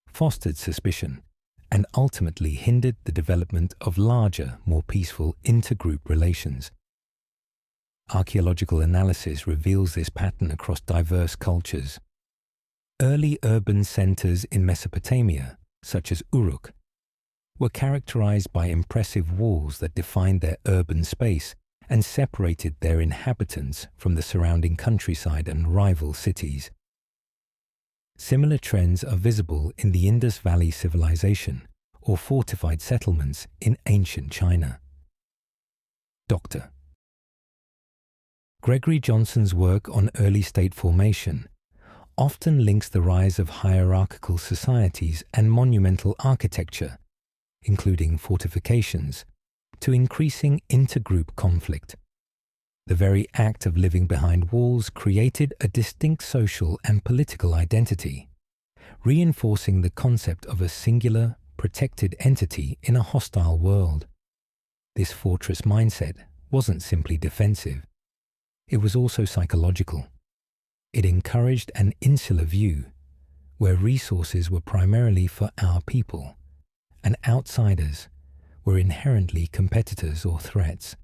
fostered suspicion, and ultimately hindered the development of larger, more peaceful intergroup relations. Archaeological analysis reveals this pattern across diverse cultures. Early urban centers in Mesopotamia, such as Uruk, were characterized by impressive walls that defined their urban space and separated their inhabitants from the surrounding countryside and rival cities. Similar trends are visible in the Indus Valley Civilization or fortified settlements in ancient China. Dr. Gregory Johnson's work on early state formation often links the rise of hierarchical societies and monumental architecture, including fortifications, to increasing intergroup conflict. The very act of living behind walls created a distinct social and political identity, reinforcing the concept of a singular, protected entity in a hostile world. This fortress mindset wasn't simply defensive. It was also psychological. It encouraged an insular view, where resources were primarily for our people, and outsiders were inherently competitors or threats.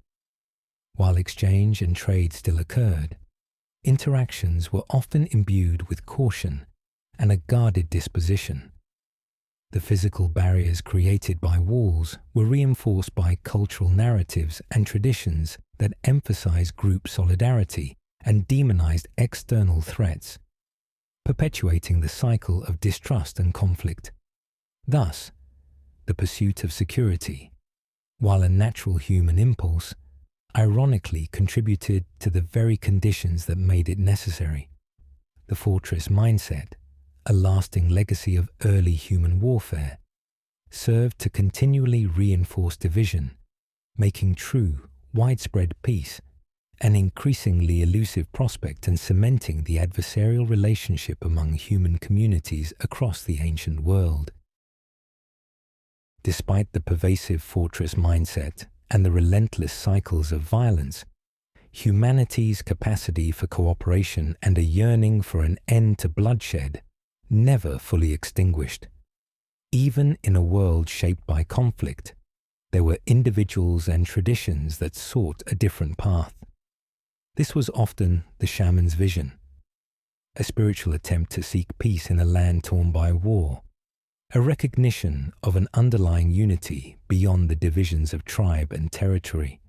While exchange and trade still occurred, interactions were often imbued with caution and a guarded disposition. The physical barriers created by walls were reinforced by cultural narratives and traditions that emphasized group solidarity and demonized external threats, perpetuating the cycle of distrust and conflict. Thus, the pursuit of security, while a natural human impulse, ironically contributed to the very conditions that made it necessary. The fortress mindset, a lasting legacy of early human warfare, served to continually reinforce division, making true, widespread peace an increasingly elusive prospect and cementing the adversarial relationship among human communities across the ancient world. Despite the pervasive fortress mindset and the relentless cycles of violence, humanity's capacity for cooperation and a yearning for an end to bloodshed never fully extinguished. Even in a world shaped by conflict, there were individuals and traditions that sought a different path. This was often the shaman's vision, a spiritual attempt to seek peace in a land torn by war, a recognition of an underlying unity beyond the divisions of tribe and territory.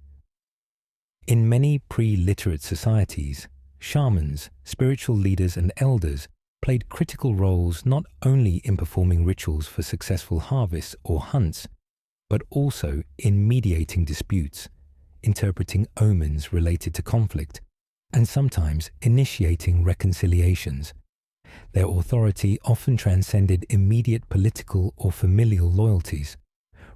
In many pre-literate societies, shamans, spiritual leaders and elders played critical roles not only in performing rituals for successful harvests or hunts, but also in mediating disputes, interpreting omens related to conflict, and sometimes initiating reconciliations. Their authority often transcended immediate political or familial loyalties,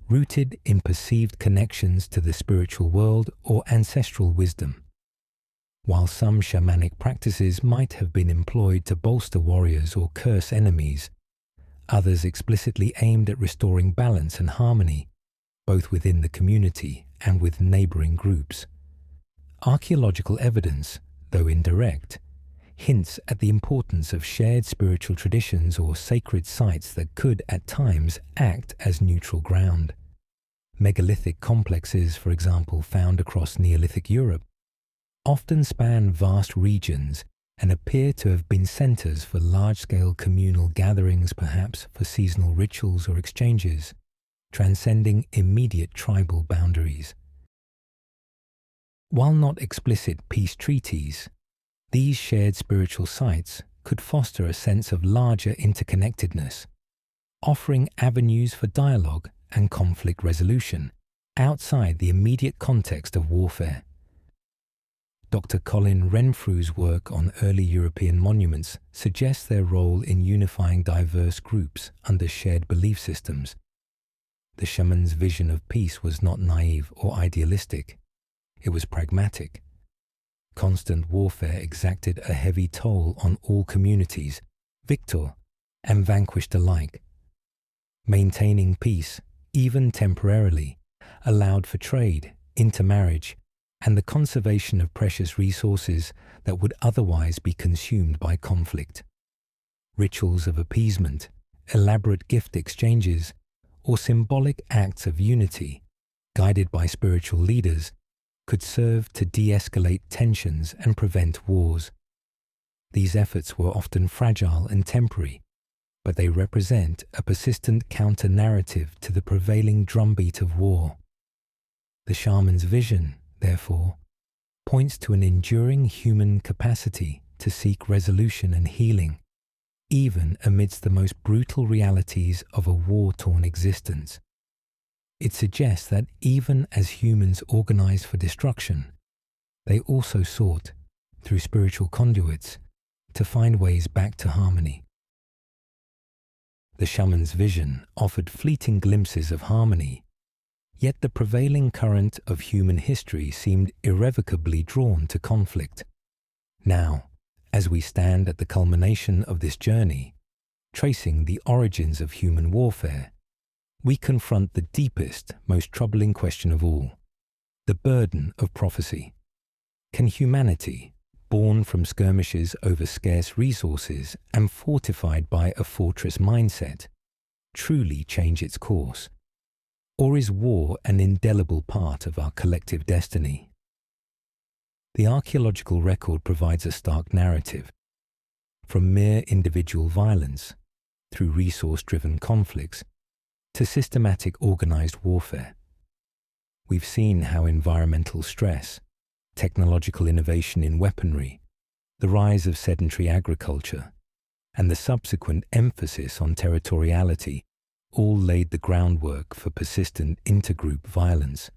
rooted in perceived connections to the spiritual world or ancestral wisdom. While some shamanic practices might have been employed to bolster warriors or curse enemies, others explicitly aimed at restoring balance and harmony, both within the community and with neighboring groups. Archaeological evidence, though indirect, hints at the importance of shared spiritual traditions or sacred sites that could, at times, act as neutral ground. Megalithic complexes, for example, found across Neolithic Europe, often span vast regions and appear to have been centers for large-scale communal gatherings, perhaps for seasonal rituals or exchanges, transcending immediate tribal boundaries. While not explicit peace treaties, these shared spiritual sites could foster a sense of larger interconnectedness, offering avenues for dialogue and conflict resolution outside the immediate context of warfare. Dr. Colin Renfrew's work on early European monuments suggests their role in unifying diverse groups under shared belief systems. The shaman's vision of peace was not naive or idealistic. It was pragmatic. Constant warfare exacted a heavy toll on all communities, victor and vanquished alike. Maintaining peace, even temporarily, allowed for trade, intermarriage, and the conservation of precious resources that would otherwise be consumed by conflict. Rituals of appeasement, elaborate gift exchanges, or symbolic acts of unity, guided by spiritual leaders, could serve to de-escalate tensions and prevent wars. These efforts were often fragile and temporary, but they represent a persistent counter-narrative to the prevailing drumbeat of war. The shaman's vision, therefore, points to an enduring human capacity to seek resolution and healing, even amidst the most brutal realities of a war-torn existence. It suggests that even as humans organized for destruction, they also sought, through spiritual conduits, to find ways back to harmony. The shaman's vision offered fleeting glimpses of harmony, yet the prevailing current of human history seemed irrevocably drawn to conflict. Now, as we stand at the culmination of this journey, tracing the origins of human warfare, we confront the deepest, most troubling question of all, the burden of prophecy. Can humanity, born from skirmishes over scarce resources and fortified by a fortress mindset, truly change its course? Or is war an indelible part of our collective destiny? The archaeological record provides a stark narrative. From mere individual violence, through resource-driven conflicts, to systematic organized warfare. We've seen how environmental stress, technological innovation in weaponry, the rise of sedentary agriculture, and the subsequent emphasis on territoriality all laid the groundwork for persistent intergroup violence.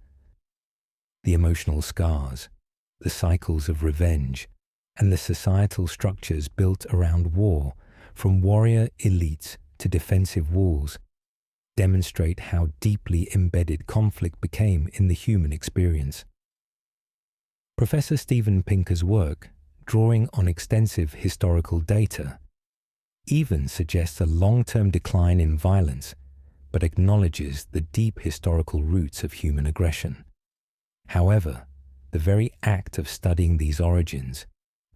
The emotional scars, the cycles of revenge, and the societal structures built around war, from warrior elites to defensive walls, demonstrate how deeply embedded conflict became in the human experience. Professor Steven Pinker's work, drawing on extensive historical data, even suggests a long-term decline in violence, but acknowledges the deep historical roots of human aggression. However, the very act of studying these origins,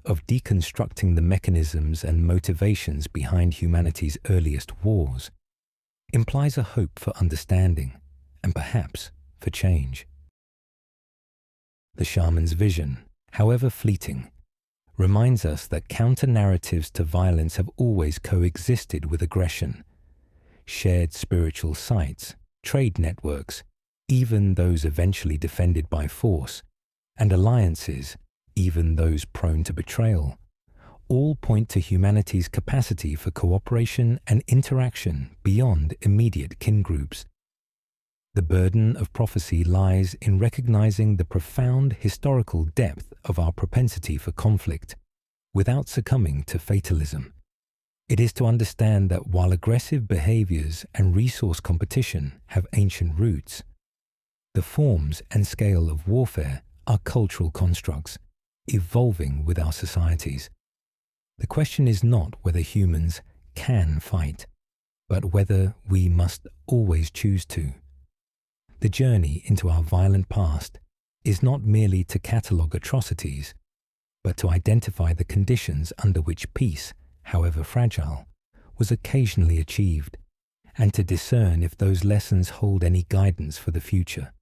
of deconstructing the mechanisms and motivations behind humanity's earliest wars, implies a hope for understanding and perhaps for change. The shaman's vision, however fleeting, reminds us that counter-narratives to violence have always coexisted with aggression. Shared spiritual sites, trade networks, even those eventually defended by force, and alliances, even those prone to betrayal, all point to humanity's capacity for cooperation and interaction beyond immediate kin groups. The burden of prophecy lies in recognizing the profound historical depth of our propensity for conflict, without succumbing to fatalism. It is to understand that while aggressive behaviors and resource competition have ancient roots, the forms and scale of warfare are cultural constructs, evolving with our societies. The question is not whether humans can fight, but whether we must always choose to. The journey into our violent past is not merely to catalogue atrocities, but to identify the conditions under which peace, however fragile, was occasionally achieved, and to discern if those lessons hold any guidance for the future.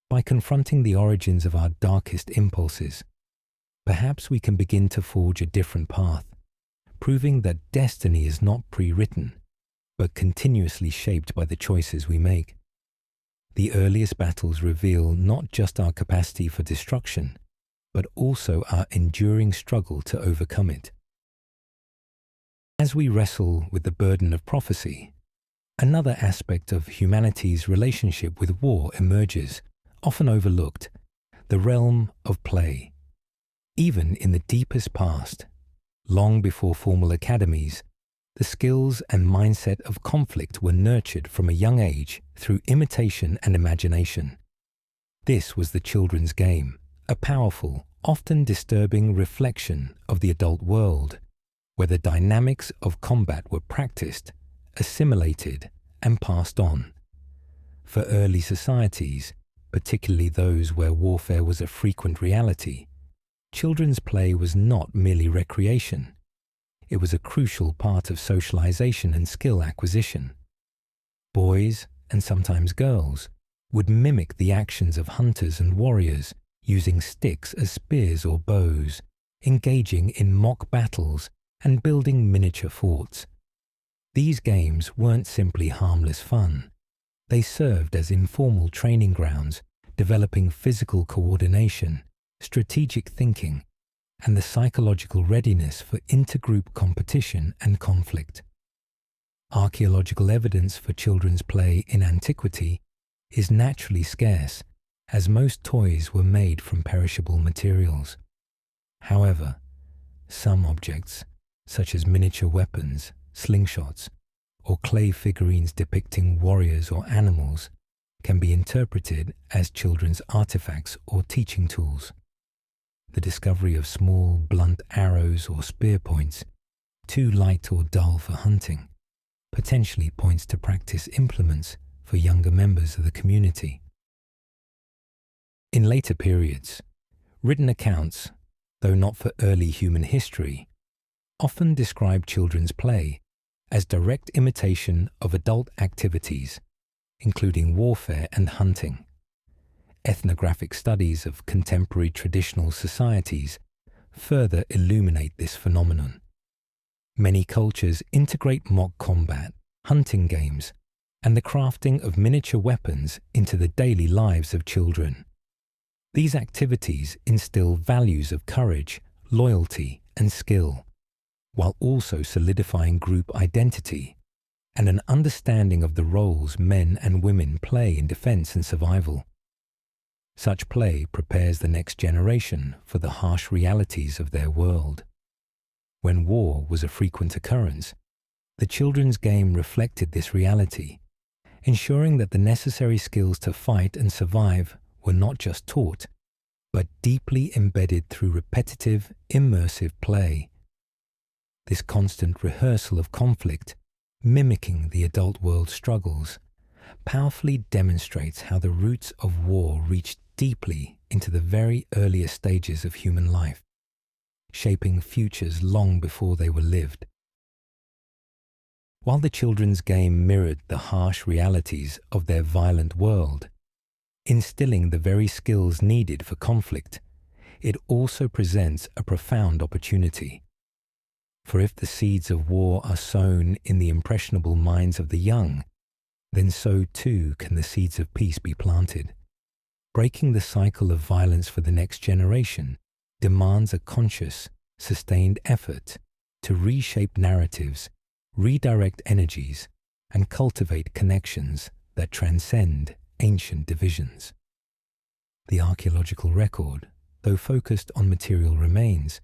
By confronting the origins of our darkest impulses, perhaps we can begin to forge a different path, proving that destiny is not pre-written, but continuously shaped by the choices we make. The earliest battles reveal not just our capacity for destruction, but also our enduring struggle to overcome it. As we wrestle with the burden of prophecy, another aspect of humanity's relationship with war emerges, often overlooked: the realm of play. Even in the deepest past, long before formal academies, the skills and mindset of conflict were nurtured from a young age through imitation and imagination. This was the children's game, a powerful, often disturbing reflection of the adult world, where the dynamics of combat were practiced, assimilated, and passed on. For early societies, particularly those where warfare was a frequent reality, children's play was not merely recreation. It was a crucial part of socialization and skill acquisition. Boys, and sometimes girls, would mimic the actions of hunters and warriors, using sticks as spears or bows, engaging in mock battles, and building miniature forts. These games weren't simply harmless fun. They served as informal training grounds, developing physical coordination, strategic thinking, and the psychological readiness for intergroup competition and conflict. Archaeological evidence for children's play in antiquity is naturally scarce, as most toys were made from perishable materials. However, some objects, such as miniature weapons, slingshots, or clay figurines depicting warriors or animals, can be interpreted as children's artifacts or teaching tools. The discovery of small, blunt arrows or spear points, too light or dull for hunting, potentially points to practice implements for younger members of the community. In later periods, written accounts, though not for early human history, often describe children's play as direct imitation of adult activities, including warfare and hunting. Ethnographic studies of contemporary traditional societies further illuminate this phenomenon. Many cultures integrate mock combat, hunting games, and the crafting of miniature weapons into the daily lives of children. These activities instill values of courage, loyalty, and skill, while also solidifying group identity and an understanding of the roles men and women play in defense and survival. Such play prepares the next generation for the harsh realities of their world. When war was a frequent occurrence, the children's game reflected this reality, ensuring that the necessary skills to fight and survive were not just taught, but deeply embedded through repetitive, immersive play. This constant rehearsal of conflict, mimicking the adult world's struggles, powerfully demonstrates how the roots of war reached deeply into the very earliest stages of human life, shaping futures long before they were lived. While the children's game mirrored the harsh realities of their violent world, instilling the very skills needed for conflict, it also presents a profound opportunity. For if the seeds of war are sown in the impressionable minds of the young, then so too can the seeds of peace be planted. Breaking the cycle of violence for the next generation demands a conscious, sustained effort to reshape narratives, redirect energies, and cultivate connections that transcend ancient divisions. The archaeological record, though focused on material remains,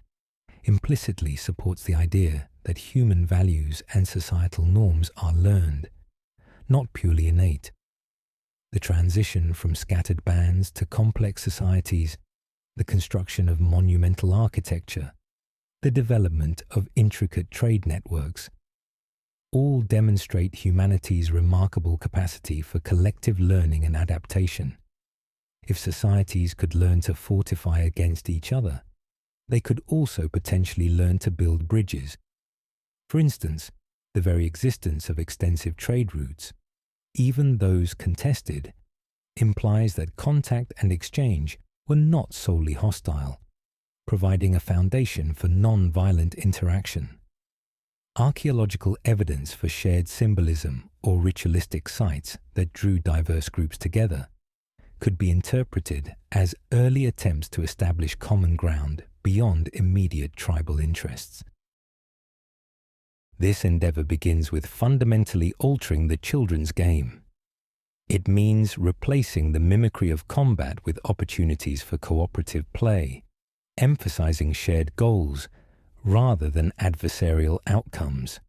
implicitly supports the idea that human values and societal norms are learned, not purely innate. The transition from scattered bands to complex societies the construction of monumental architecture, the development of intricate trade networks, all demonstrate humanity's remarkable capacity for collective learning and adaptation. If societies could learn to fortify against each other, they could also potentially learn to build bridges. For instance, the very existence of extensive trade routes, even those contested, implies that contact and exchange were not solely hostile, providing a foundation for non-violent interaction. Archaeological evidence for shared symbolism or ritualistic sites that drew diverse groups together could be interpreted as early attempts to establish common ground beyond immediate tribal interests. This endeavor begins with fundamentally altering the children's game. It means replacing the mimicry of combat with opportunities for cooperative play, emphasizing shared goals rather than adversarial outcomes.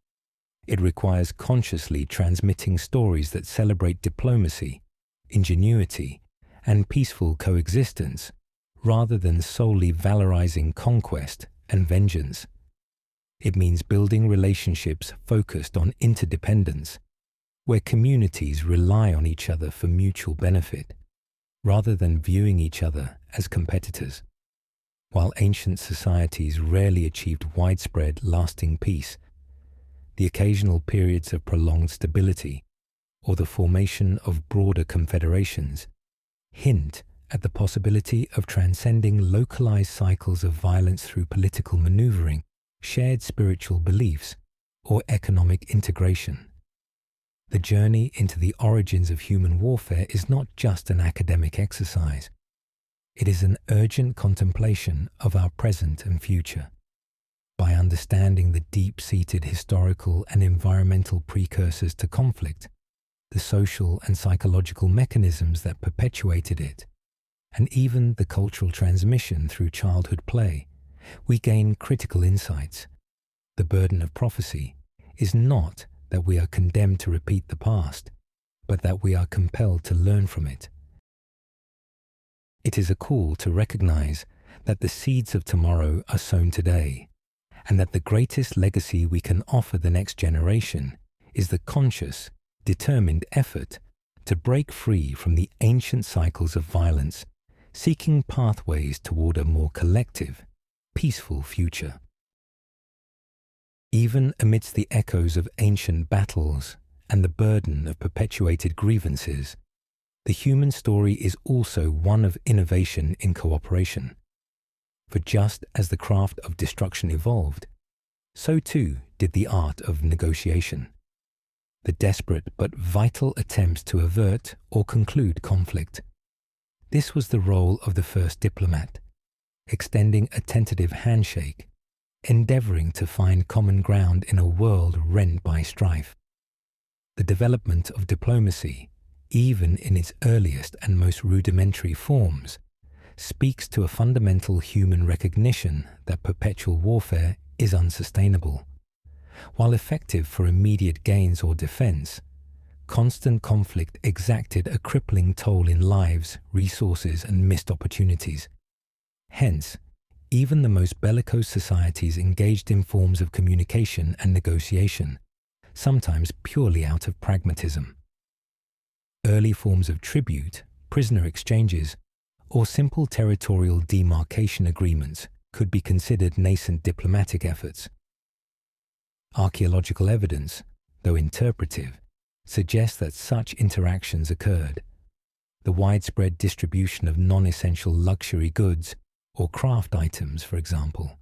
It requires consciously transmitting stories that celebrate diplomacy, ingenuity, and peaceful coexistence, rather than solely valorizing conquest and vengeance. It means building relationships focused on interdependence, where communities rely on each other for mutual benefit, rather than viewing each other as competitors. While ancient societies rarely achieved widespread, lasting peace, the occasional periods of prolonged stability, or the formation of broader confederations, hint at the possibility of transcending localized cycles of violence through political maneuvering, shared spiritual beliefs, or economic integration. The journey into the origins of human warfare is not just an academic exercise. It is an urgent contemplation of our present and future. By understanding the deep-seated historical and environmental precursors to conflict, the social and psychological mechanisms that perpetuated it, and even the cultural transmission through childhood play, we gain critical insights. The burden of prophecy is not that we are condemned to repeat the past, but that we are compelled to learn from it. It is a call to recognize that the seeds of tomorrow are sown today, and that the greatest legacy we can offer the next generation is the conscious, determined effort to break free from the ancient cycles of violence, seeking pathways toward a more collective, peaceful future. Even amidst the echoes of ancient battles and the burden of perpetuated grievances, the human story is also one of innovation in cooperation. For just as the craft of destruction evolved, so too did the art of negotiation. The desperate but vital attempts to avert or conclude conflict. This was the role of the first diplomat, extending a tentative handshake, endeavoring to find common ground in a world rent by strife. The development of diplomacy, even in its earliest and most rudimentary forms, speaks to a fundamental human recognition that perpetual warfare is unsustainable. While effective for immediate gains or defense, constant conflict exacted a crippling toll in lives, resources, and missed opportunities. Hence, even the most bellicose societies engaged in forms of communication and negotiation, sometimes purely out of pragmatism. Early forms of tribute, prisoner exchanges, or simple territorial demarcation agreements could be considered nascent diplomatic efforts. Archaeological evidence, though interpretive, suggests that such interactions occurred. The widespread distribution of non-essential luxury goods, or craft items, for example,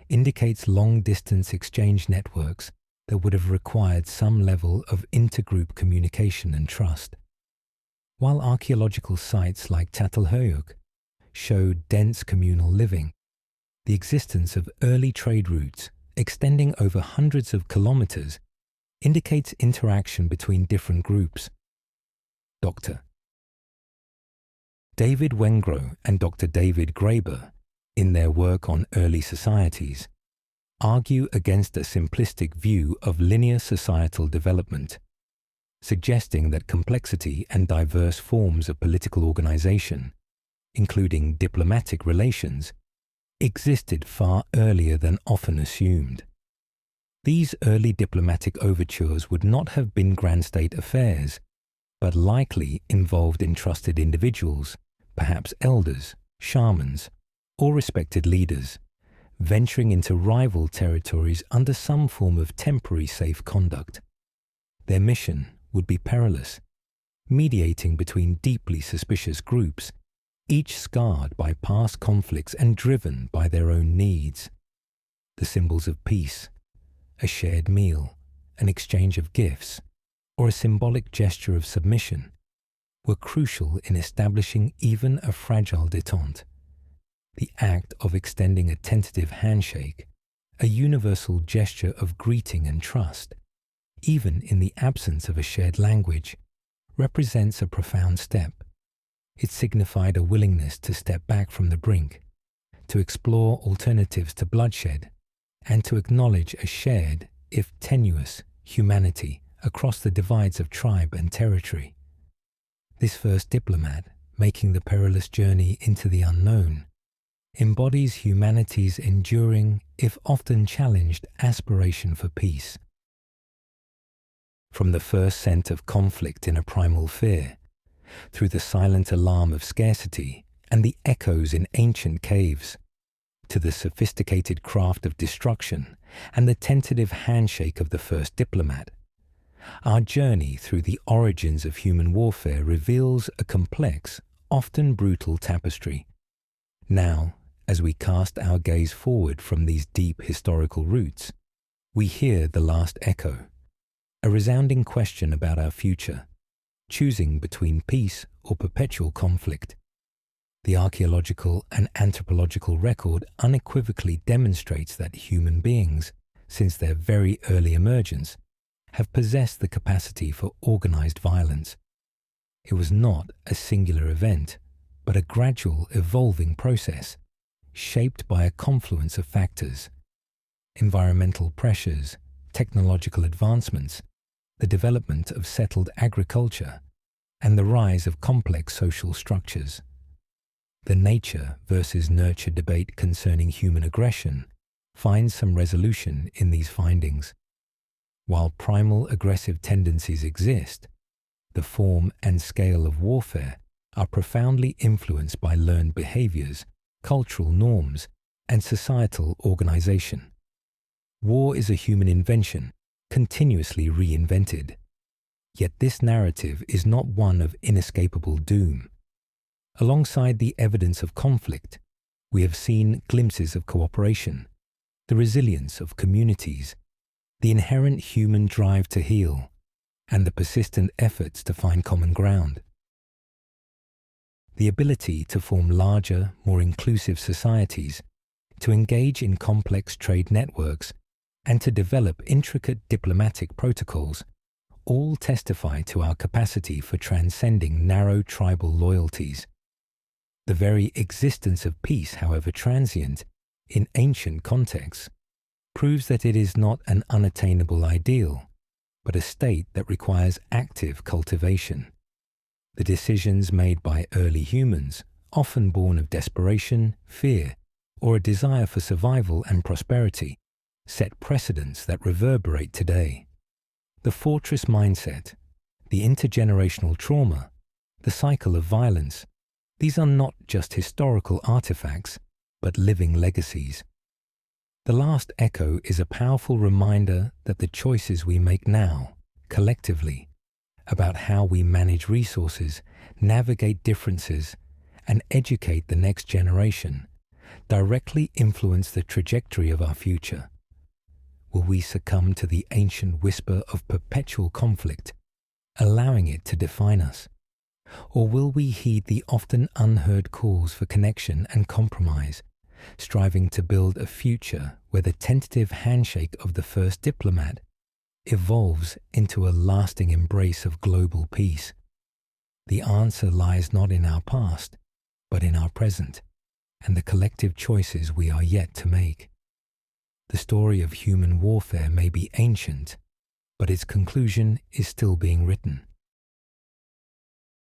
indicates long-distance exchange networks that would have required some level of intergroup communication and trust. While archaeological sites like Çatalhöyük show dense communal living, the existence of early trade routes extending over hundreds of kilometers indicates interaction between different groups. Dr. David Wengrow and Dr. David Graeber, in their work on early societies, argue against a simplistic view of linear societal development, suggesting that complexity and diverse forms of political organization including diplomatic relations, existed far earlier than often assumed. These early diplomatic overtures would not have been grand state affairs, but likely involved entrusted individuals, perhaps elders, shamans, or respected leaders, venturing into rival territories under some form of temporary safe conduct. Their mission would be perilous, mediating between deeply suspicious groups, each scarred by past conflicts and driven by their own needs. The symbols of peace, a shared meal, an exchange of gifts, or a symbolic gesture of submission, were crucial in establishing even a fragile détente. The act of extending a tentative handshake, a universal gesture of greeting and trust, even in the absence of a shared language, represents a profound step. It signified a willingness to step back from the brink, to explore alternatives to bloodshed, and to acknowledge a shared, if tenuous, humanity across the divides of tribe and territory. This first diplomat, making the perilous journey into the unknown, embodies humanity's enduring, if often challenged, aspiration for peace. From the first scent of conflict in a primal fear, through the silent alarm of scarcity and the echoes in ancient caves, to the sophisticated craft of destruction and the tentative handshake of the first diplomat, our journey through the origins of human warfare reveals a complex, often brutal tapestry. Now, as we cast our gaze forward from these deep historical roots, we hear the last echo, a resounding question about our future, choosing between peace or perpetual conflict. The archaeological and anthropological record unequivocally demonstrates that human beings, since their very early emergence, have possessed the capacity for organized violence. It was not a singular event, but a gradual evolving process, shaped by a confluence of factors: environmental pressures, technological advancements, the development of settled agriculture, and the rise of complex social structures. The nature versus nurture debate concerning human aggression finds some resolution in these findings. While primal aggressive tendencies exist, the form and scale of warfare are profoundly influenced by learned behaviors, cultural norms, and societal organization. War is a human invention, continuously reinvented. Yet this narrative is not one of inescapable doom. Alongside the evidence of conflict, we have seen glimpses of cooperation, the resilience of communities, the inherent human drive to heal, and the persistent efforts to find common ground. The ability to form larger, more inclusive societies, to engage in complex trade networks, and to develop intricate diplomatic protocols all testify to our capacity for transcending narrow tribal loyalties. The very existence of peace, however transient, in ancient contexts, proves that it is not an unattainable ideal, but a state that requires active cultivation. The decisions made by early humans, often born of desperation, fear, or a desire for survival and prosperity, set precedents that reverberate today. The fortress mindset, the intergenerational trauma, the cycle of violence, these are not just historical artifacts, but living legacies. The last echo is a powerful reminder that the choices we make now, collectively, about how we manage resources, navigate differences, and educate the next generation, directly influence the trajectory of our future. Will we succumb to the ancient whisper of perpetual conflict, allowing it to define us? Or will we heed the often unheard calls for connection and compromise, striving to build a future where the tentative handshake of the first diplomat evolves into a lasting embrace of global peace? The answer lies not in our past, but in our present, and the collective choices we are yet to make. The story of human warfare may be ancient, but its conclusion is still being written.